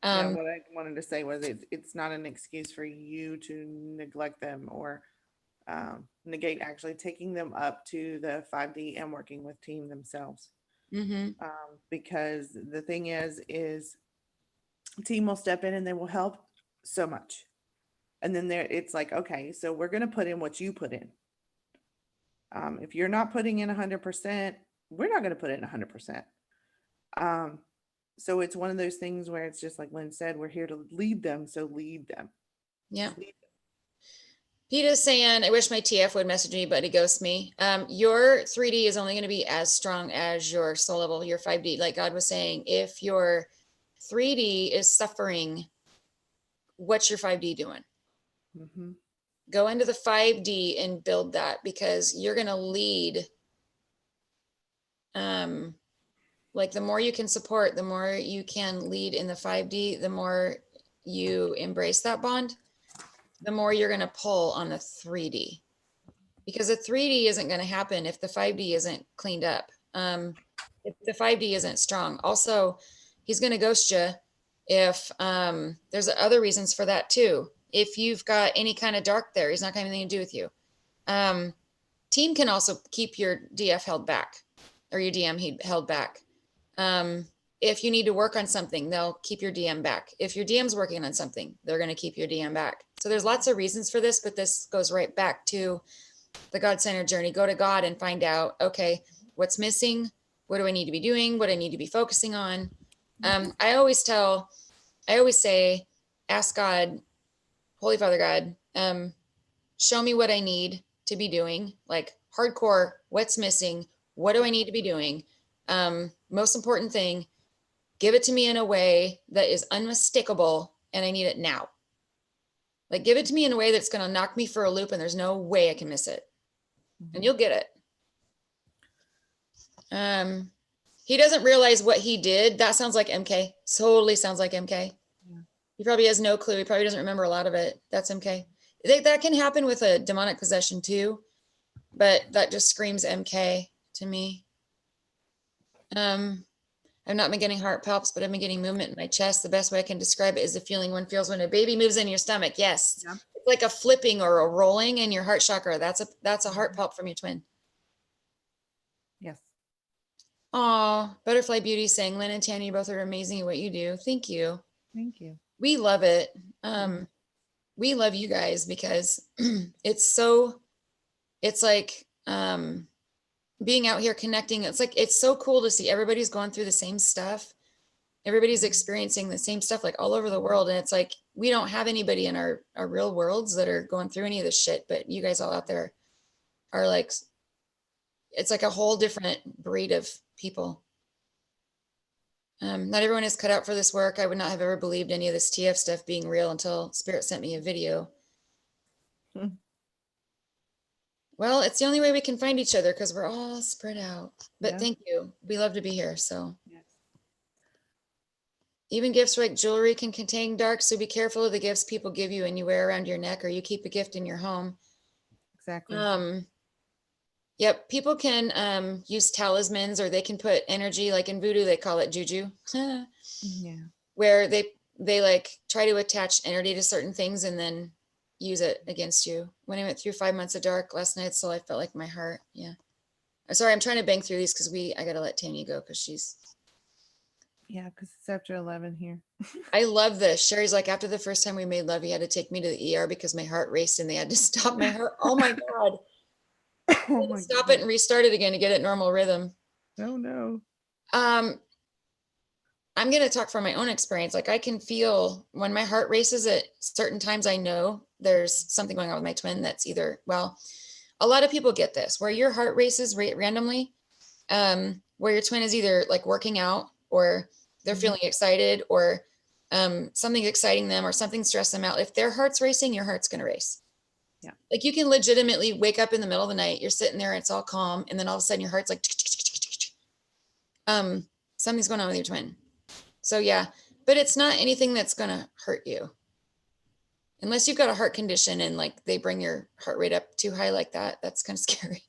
What I wanted to say was it's not an excuse for you to neglect them or negate actually taking them up to the 5D and working with team themselves. Because the thing is team will step in and they will help so much. And then it's okay, so we're going to put in what you put in. If you're not putting in 100%, we're not going to put in 100%. So it's one of those things where it's just like Lynn said, we're here to lead them. So lead them. Yeah. Peter's saying, I wish my TF would message me, but he ghosts me. Your 3D is only going to be as strong as your soul level, your 5D. Like God was saying, if your 3D is suffering, what's your 5D doing? Go into the 5D and build that, because you're going to lead. The more you can support, the more you can lead in the 5D, the more you embrace that bond, the more you're going to pull on the 3D, because a 3D isn't going to happen if the 5D isn't cleaned up. If the 5D isn't strong. Also, he's going to ghost you if there's other reasons for that too. If you've got any kind of dark there, he's not going to have anything to do with you. Team can also keep your DF held back, or your DM held back. If you need to work on something, they'll keep your DM back. If your DM's working on something, they're going to keep your DM back. So there's lots of reasons for this, but this goes right back to the God-centered journey. Go to God and find out, okay, what's missing? What do I need to be doing? What do I need to be focusing on? I always say, ask God, Holy Father God, show me what I need to be doing, like hardcore, what's missing? What do I need to be doing? Most important thing, give it to me in a way that is unmistakable, and I need it now. Like, give it to me in a way that's going to knock me for a loop and there's no way I can miss it. And you'll get it. He doesn't realize what he did. That sounds like MK. Totally sounds like MK. Yeah. He probably has no clue. He probably doesn't remember a lot of it. That's MK. That can happen with a demonic possession too, but that just screams MK to me. I've not been getting heart palps, but I've been getting movement in my chest. The best way I can describe it is the feeling one feels when a baby moves in your stomach. Yes. Yeah. It's like a flipping or a rolling in your heart chakra. That's a heart palp from your twin. Yes. Oh, Butterfly Beauty saying, Lin and Tanya, you both are amazing at what you do. Thank you. Thank you. We love it. We love you guys because it's like being out here connecting. It's so cool to see everybody's going through the same stuff. Everybody's experiencing the same stuff like all over the world. And it's like, we don't have anybody in our real worlds that are going through any of this shit, but you guys all out there are like, it's like a whole different breed of people. Not everyone is cut out for this work. I would not have ever believed any of this TF stuff being real until Spirit sent me a video. Well, it's the only way we can find each other because we're all spread out. But yeah. Thank you. We love to be here. So yes. Even gifts like jewelry can contain dark. So be careful of the gifts people give you and you wear around your neck, or you keep a gift in your home. Exactly. Yep. People can use talismans, or they can put energy, like in Voodoo, they call it juju. Yeah. Where they like try to attach energy to certain things and then use it against you. When I went through 5 months of dark last night, so I felt like my heart. Yeah. I'm sorry, I'm trying to bang through these because I got to let Tanya go because she's. Yeah, because it's after 11 here. I love this. Sherry's like, after the first time we made love, he had to take me to the ER because my heart raced and they had to stop my heart. Oh my God. Stop it and restart it again to get it normal rhythm. Oh no. I'm going to talk from my own experience. Like, I can feel when my heart races at certain times, I know there's something going on with my twin that's either, well, a lot of people get this, where your heart races randomly, where your twin is either like working out, or they're feeling excited, or something's exciting them, or something stressed them out. If their heart's racing, your heart's going to race. Yeah. Like, you can legitimately wake up in the middle of the night, you're sitting there and it's all calm. And then all of a sudden your heart's like, something's going on with your twin. So yeah, but it's not anything that's going to hurt you. Unless you've got a heart condition and like they bring your heart rate up too high like that. That's kind of scary.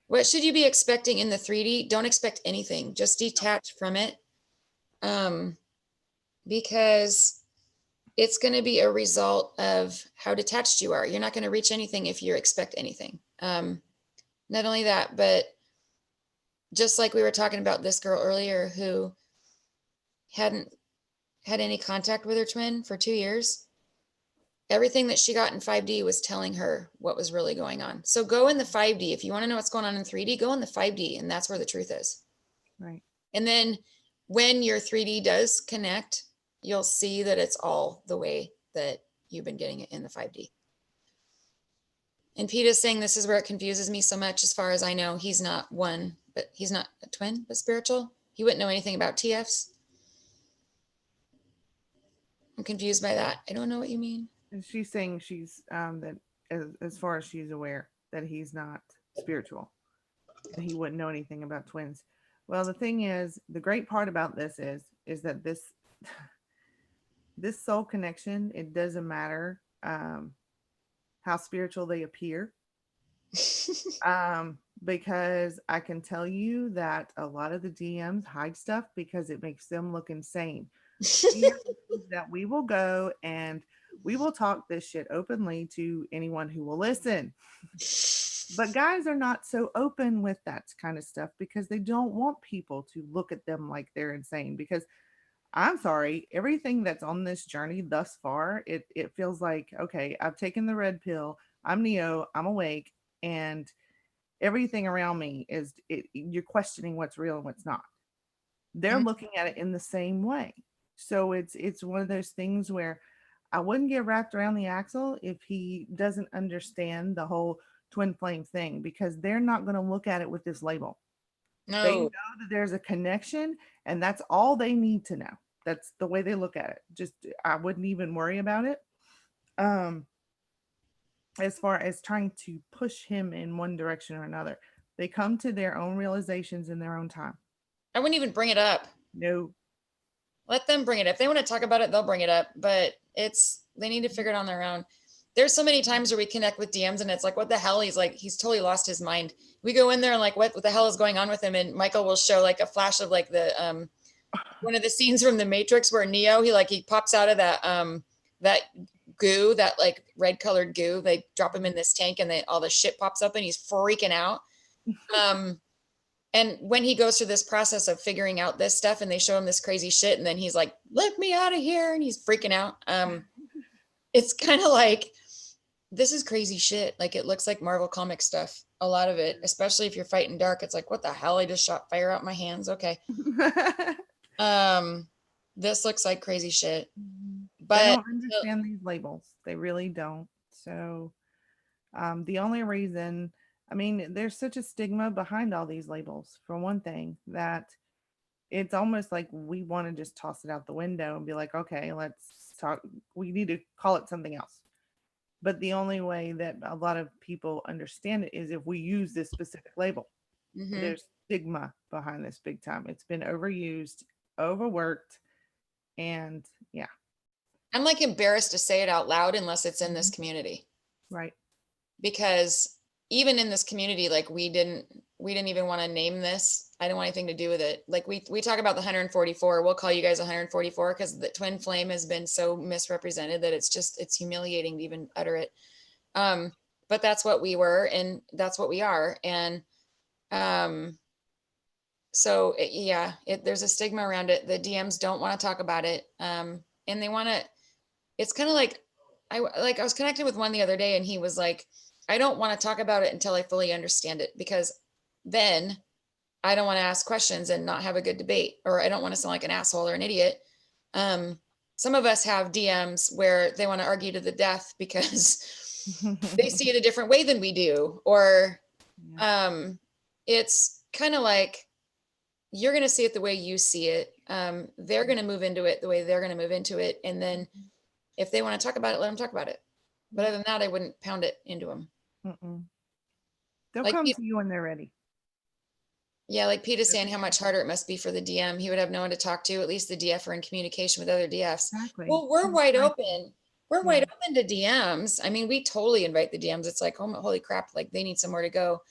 What should you be expecting in the 3D? Don't expect anything. Just detach from it. Because it's going to be a result of how detached you are. You're not going to reach anything if you expect anything. Not only that, but just like we were talking about this girl earlier who hadn't had any contact with her twin for 2 years. Everything that she got in 5D was telling her what was really going on. So go in the 5D. If you want to know what's going on in 3D, go in the 5D, and that's where the truth is. Right. And then when your 3D does connect, you'll see that it's all the way that you've been getting it in the 5D. And Peter's saying this is where it confuses me so much. As far as I know, he's not one, but he's not a twin, but spiritual. He wouldn't know anything about TFs. I'm confused by that. I don't know what you mean. And she's saying she's that as far as she's aware that he's not spiritual and he wouldn't know anything about twins. Well, the thing is, the great part about this is that this soul connection, it doesn't matter how spiritual they appear. Because I can tell you that a lot of the DMs hide stuff because it makes them look insane. We have places that we will go and we will talk this shit openly to anyone who will listen. But guys are not so open with that kind of stuff because they don't want people to look at them like they're insane. Because I'm sorry, everything that's on this journey thus far, it feels like, okay, I've taken the red pill. I'm Neo. I'm awake, and everything around me you're questioning what's real and what's not. They're Mhm. looking at it in the same way. So it's one of those things where I wouldn't get wrapped around the axle if he doesn't understand the whole twin flame thing, because they're not going to look at it with this label. They know No. that there's a connection, and that's all they need to know. That's the way they look at it. Just I wouldn't even worry about it. Um, as far as trying to push him in one direction or another, they come to their own realizations in their own time. I wouldn't even bring it up. No. Let them bring it up. If they want to talk about it, they'll bring it up, but they need to figure it on their own. There's so many times where we connect with DMs and it's like, what the hell? He's totally lost his mind. We go in there and like, what the hell is going on with him? And Michael will show like a flash of like the, one of the scenes from the Matrix where Neo, he pops out of that goo, that like red colored goo. They drop him in this tank and all the shit pops up and he's freaking out. And when he goes through this process of figuring out this stuff and they show him this crazy shit and then he's like, let me out of here. And he's freaking out. It's kind of like, this is crazy shit. Like it looks like Marvel comic stuff. A lot of it, especially if you're fighting dark, it's like, what the hell? I just shot fire out my hands. Okay. This looks like crazy shit, They but don't understand these labels. They really don't. So the only reason, I mean, there's such a stigma behind all these labels, for one thing, that it's almost like we want to just toss it out the window and be like, okay, let's talk. We need to call it something else. But the only way that a lot of people understand it is if we use this specific label. mm-hmm. There's stigma behind this big time. It's been overused, overworked, and yeah. I'm like embarrassed to say it out loud unless it's in this Mhm. community. Right. Because even in this community, like we didn't even want to name this. I didn't want anything to do with it. Like we talk about the 144. We'll call you guys 144 because the twin flame has been so misrepresented that it's humiliating to even utter it. Um, but that's what we were and that's what we are. And um, so there's a stigma around it. The DMs don't want to talk about it. And they want to, it's kind of like, I was connected with one the other day and he was like, I don't want to talk about it until I fully understand it because then I don't want to ask questions and not have a good debate, or I don't want to sound like an asshole or an idiot. Um, some of us have DMs where they want to argue to the death because they see it a different way than we do, or Yeah. it's kind of like you're going to see it the way you see it. They're going to move into it the way they're going to move into it, and then if they want to talk about it, let them talk about it. But other than that, I wouldn't pound it into them. Mm-mm. They'll Like come to you when they're ready. Yeah, like Pete is saying how much harder it must be for the DM. He would have no one to talk to. At least the DF are in communication with other DFs. Exactly. Well, we're wide open. We're Yeah. wide open to DMs. I mean, we totally invite the DMs. It's like, oh, holy crap, like they need somewhere to go.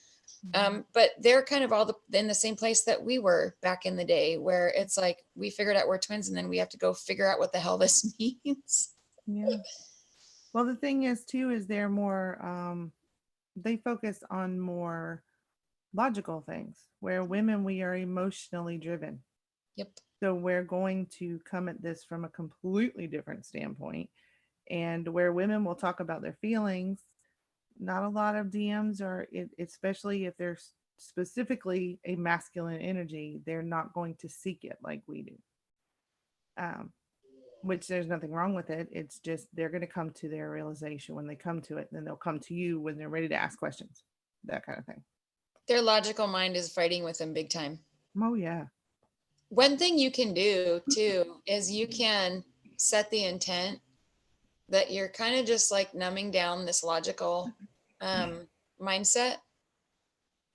But they're kind of in the same place that we were back in the day, where it's like we figured out we're twins and then we have to go figure out what the hell this means. Yeah. Well, the thing is too is they're more they focus on more logical things, where women, we are emotionally driven. Yep. So we're going to come at this from a completely different standpoint. And where women will talk about their feelings, not a lot of DMs are, especially if they're specifically a masculine energy, they're not going to seek it like we do. Um, which there's nothing wrong with it. It's just they're going to come to their realization when they come to it. Then they'll come to you when they're ready to ask questions, that kind of thing. Their logical mind is fighting with them big time. Oh, yeah. One thing you can do too is you can set the intent that you're kind of just like numbing down this logical mindset.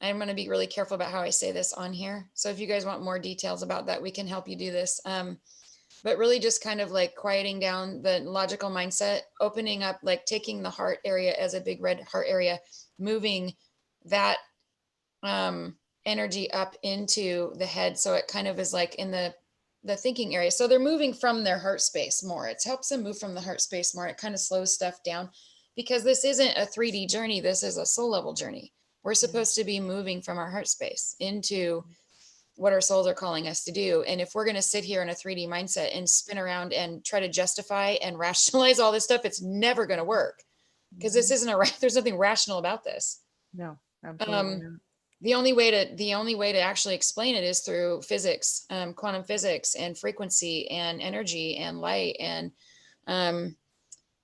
I'm going to be really careful about how I say this on here. So if you guys want more details about that, we can help you do this. but really just kind of like quieting down the logical mindset, opening up, like taking the heart area as a big red heart area, moving that energy up into the head. So it kind of is like in the thinking area. So they're moving from their heart space more. It helps them move from the heart space more. It kind of slows stuff down because this isn't a 3D journey. This is a soul level journey. We're supposed to be moving from our heart space into what our souls are calling us to do. And if we're going to sit here in a 3D mindset and spin around and try to justify and rationalize all this stuff, it's never going to work because this isn't there's nothing rational about this. No, absolutely not. The only way to actually explain it is through physics, quantum physics and frequency and energy and light and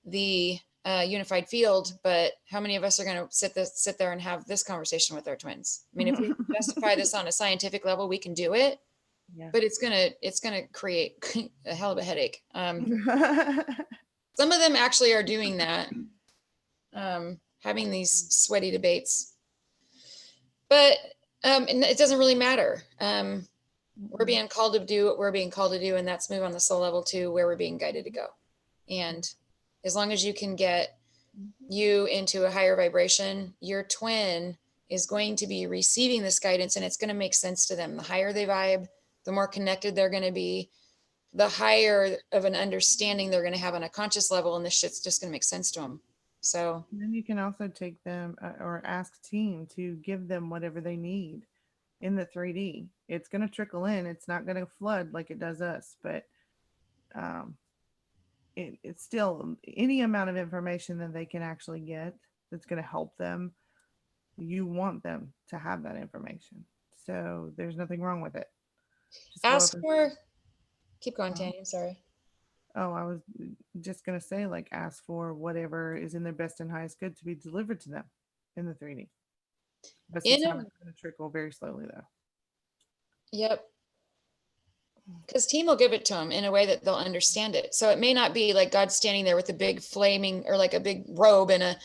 the unified field. But how many of us are going to sit there and have this conversation with our twins? I mean, if we justify this on a scientific level, we can do it, Yeah. but it's gonna create a hell of a headache. Some of them actually are doing that, having these sweaty debates. But it doesn't really matter. We're being called to do what we're being called to do, and that's move on the soul level to where we're being guided to go. And as long as you can get you into a higher vibration, your twin is going to be receiving this guidance, and it's going to make sense to them. The higher they vibe, the more connected they're going to be, the higher of an understanding they're going to have on a conscious level, and this shit's just going to make sense to them. So then you can also take them or ask team to give them whatever they need in the 3D. It's going to trickle in. It's not going to flood like it does us, but it's still any amount of information that they can actually get that's going to help them. You want them to have that information. So there's nothing wrong with it. ask for, keep going, Tanya, I'm sorry. Oh, I was just going to say, like, ask for whatever is in their best and highest good to be delivered to them in the 3D. But it's going to trickle very slowly, though. Yep. Because team will give it to them in a way that they'll understand it. So it may not be like God standing there with a big flaming or like a big robe in a,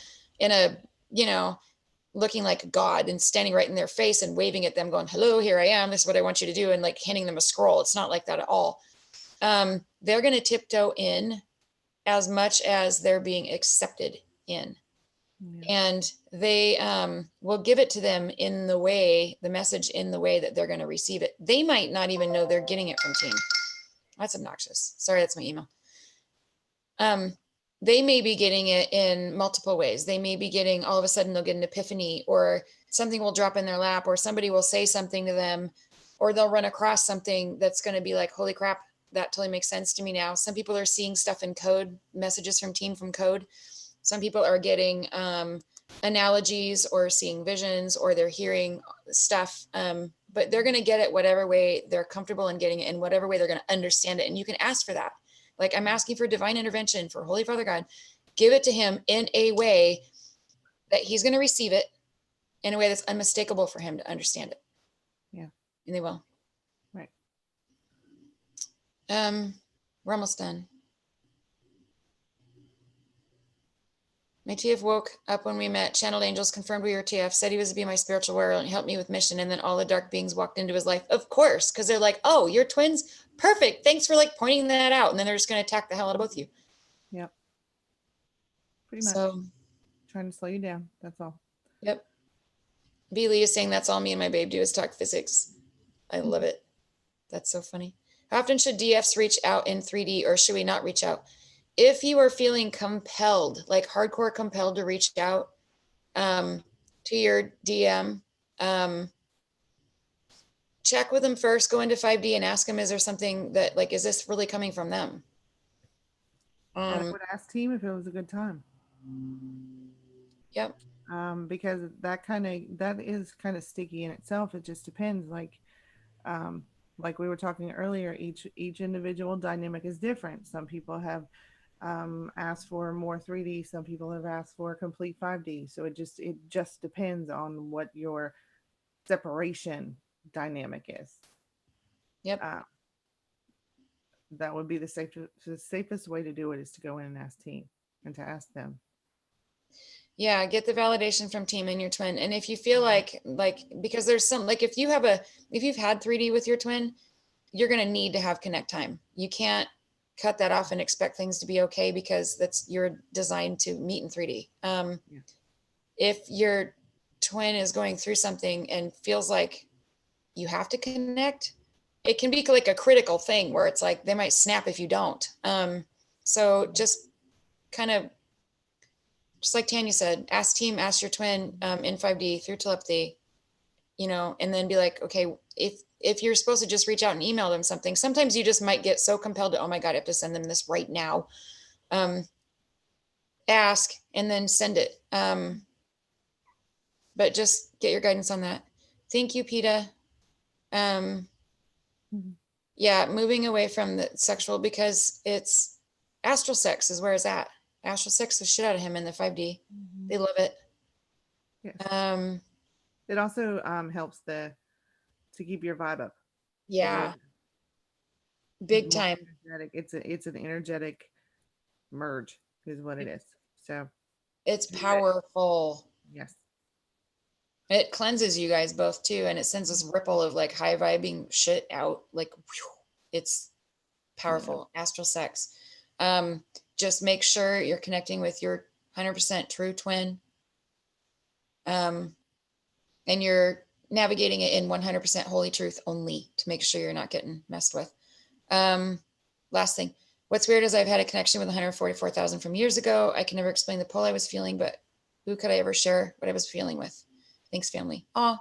you know, looking like God and standing right in their face and waving at them going, hello, here I am. This is what I want you to do. And like handing them a scroll. It's not like that at all. They're going to tiptoe in as much as they're being accepted in. Yeah. And they will give it to them in the message in the way that they're going to receive it. They might not even know they're getting it from team. That's obnoxious. Sorry, that's my email. They may be getting it in multiple ways. They may be getting, all of a sudden they'll get an epiphany, or something will drop in their lap, or somebody will say something to them, or they'll run across something that's going to be like, holy crap, that totally makes sense to me now. Some people are seeing stuff in code, messages from team from code. Some people are getting analogies or seeing visions, or they're hearing stuff, but they're going to get it whatever way they're comfortable in getting it, in whatever way they're going to understand it. And you can ask for that. Like, I'm asking for divine intervention for Holy Father God. Give it to him in a way that he's going to receive it in a way that's unmistakable for him to understand it. Yeah. And they will. Right. We're almost done. My TF woke up when we met. Channeled angels confirmed we were TF, said he was to be my spiritual warrior and help me with mission. And then all the dark beings walked into his life. Of course, because they're like, oh, you're twins? Perfect. Thanks for like pointing that out. And then they're just going to attack the hell out of both of you. Yep. Pretty much. So, trying to slow you down. That's all. Yep. B. Lee is saying that's all me and my babe do is talk physics. I love it. That's so funny. How often should DFs reach out in 3D, or should we not reach out? If you are feeling compelled, like hardcore compelled to reach out to your DM, check with them first, go into 5D and ask them, is there something that, like, is this really coming from them? And I would ask team if it was a good time. Yep. Because that is kind of sticky in itself. It just depends. Like we were talking earlier, each individual dynamic is different. Some people have asked for more 3D. Some people have asked for a complete 5D. So it just depends on what your separation dynamic is. Yep. That would be the safest way to do it, is to go in and ask team and to ask them. Yeah, get the validation from team and your twin. And if you feel like because there's some, like, if you've had 3D with your twin, you're going to need to have connect time. You can't cut that off and expect things to be okay, because you're designed to meet in 3D. Yeah. If your twin is going through something and feels like you have to connect, it can be like a critical thing where it's like they might snap if you don't. So just kind of, just like Tanya said, ask your twin in 5D through telepathy, and then be like, okay, if you're supposed to just reach out and email them something, sometimes you just might get so compelled to, oh my God, I have to send them this right now. Ask and then send it. But just get your guidance on that. Thank you, PETA. Yeah, moving away from the sexual, because it's astral sex is where it's at. Astral sex the shit out of him in the 5D. They love it. Yes. It also helps to keep your vibe up. Yeah. Big More time. energetic. It's an energetic merge is what it is. So it's powerful. Yes. It cleanses you guys both too, and it sends this ripple of like high vibing shit out. Like, whew, it's powerful. Yeah. Astral sex. Just make sure you're connecting with your 100% true twin. And you're navigating it in 100% holy truth only to make sure you're not getting messed with. Last thing. What's weird is I've had a connection with 144,000 from years ago. I can never explain the pull I was feeling, but who could I ever share what I was feeling with? Thanks, family. Oh,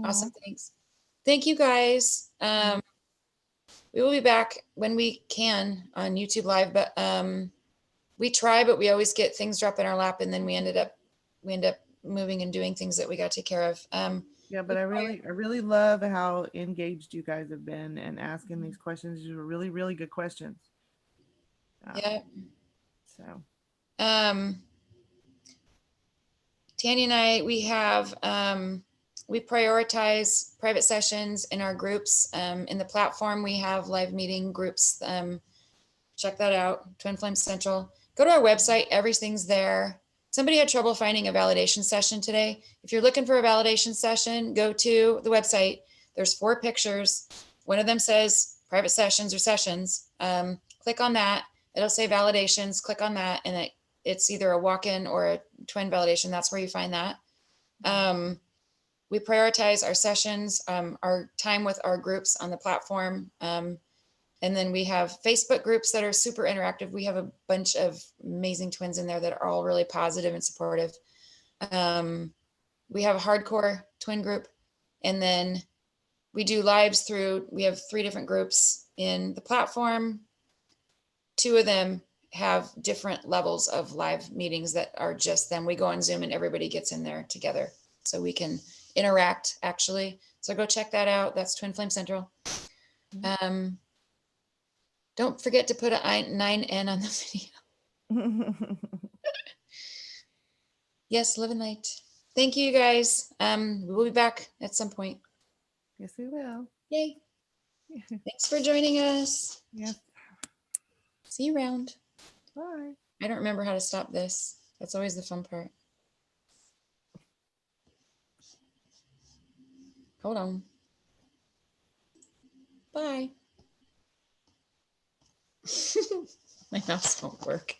awesome. Thanks. Thank you, guys. We will be back when we can on YouTube Live, but we try, but we always get things drop in our lap, and then we end up moving and doing things that we got to take care of. Yeah, but I really love how engaged you guys have been and asking these questions. These are really, really good questions. Yeah. So. Tanya and I, we prioritize private sessions in our groups. In the platform, we have live meeting groups. Check that out, Twin Flame Central. Go to our website, everything's there. Somebody had trouble finding a validation session today. If you're looking for a validation session, go to the website. There's 4 pictures. One of them says private sessions or sessions. Click on that. It'll say validations. Click on that, and it's either a walk-in or a twin validation. That's where you find that. We prioritize our sessions, our time with our groups on the platform. And then we have Facebook groups that are super interactive. We have a bunch of amazing twins in there that are all really positive and supportive. We have a hardcore twin group. And then we do lives we have 3 different groups in the platform. 2 of them have different levels of live meetings that are just them. We go on Zoom and everybody gets in there together so we can interact actually. So go check that out. That's Twin Flame Central. Don't forget to put a 9N on the video. Yes, live in light. Thank you, guys. We will be back at some point. Yes, we will. Yay. Thanks for joining us. Yes. See you around. Bye. I don't remember how to stop this. That's always the fun part. Hold on. Bye. My mouse won't work.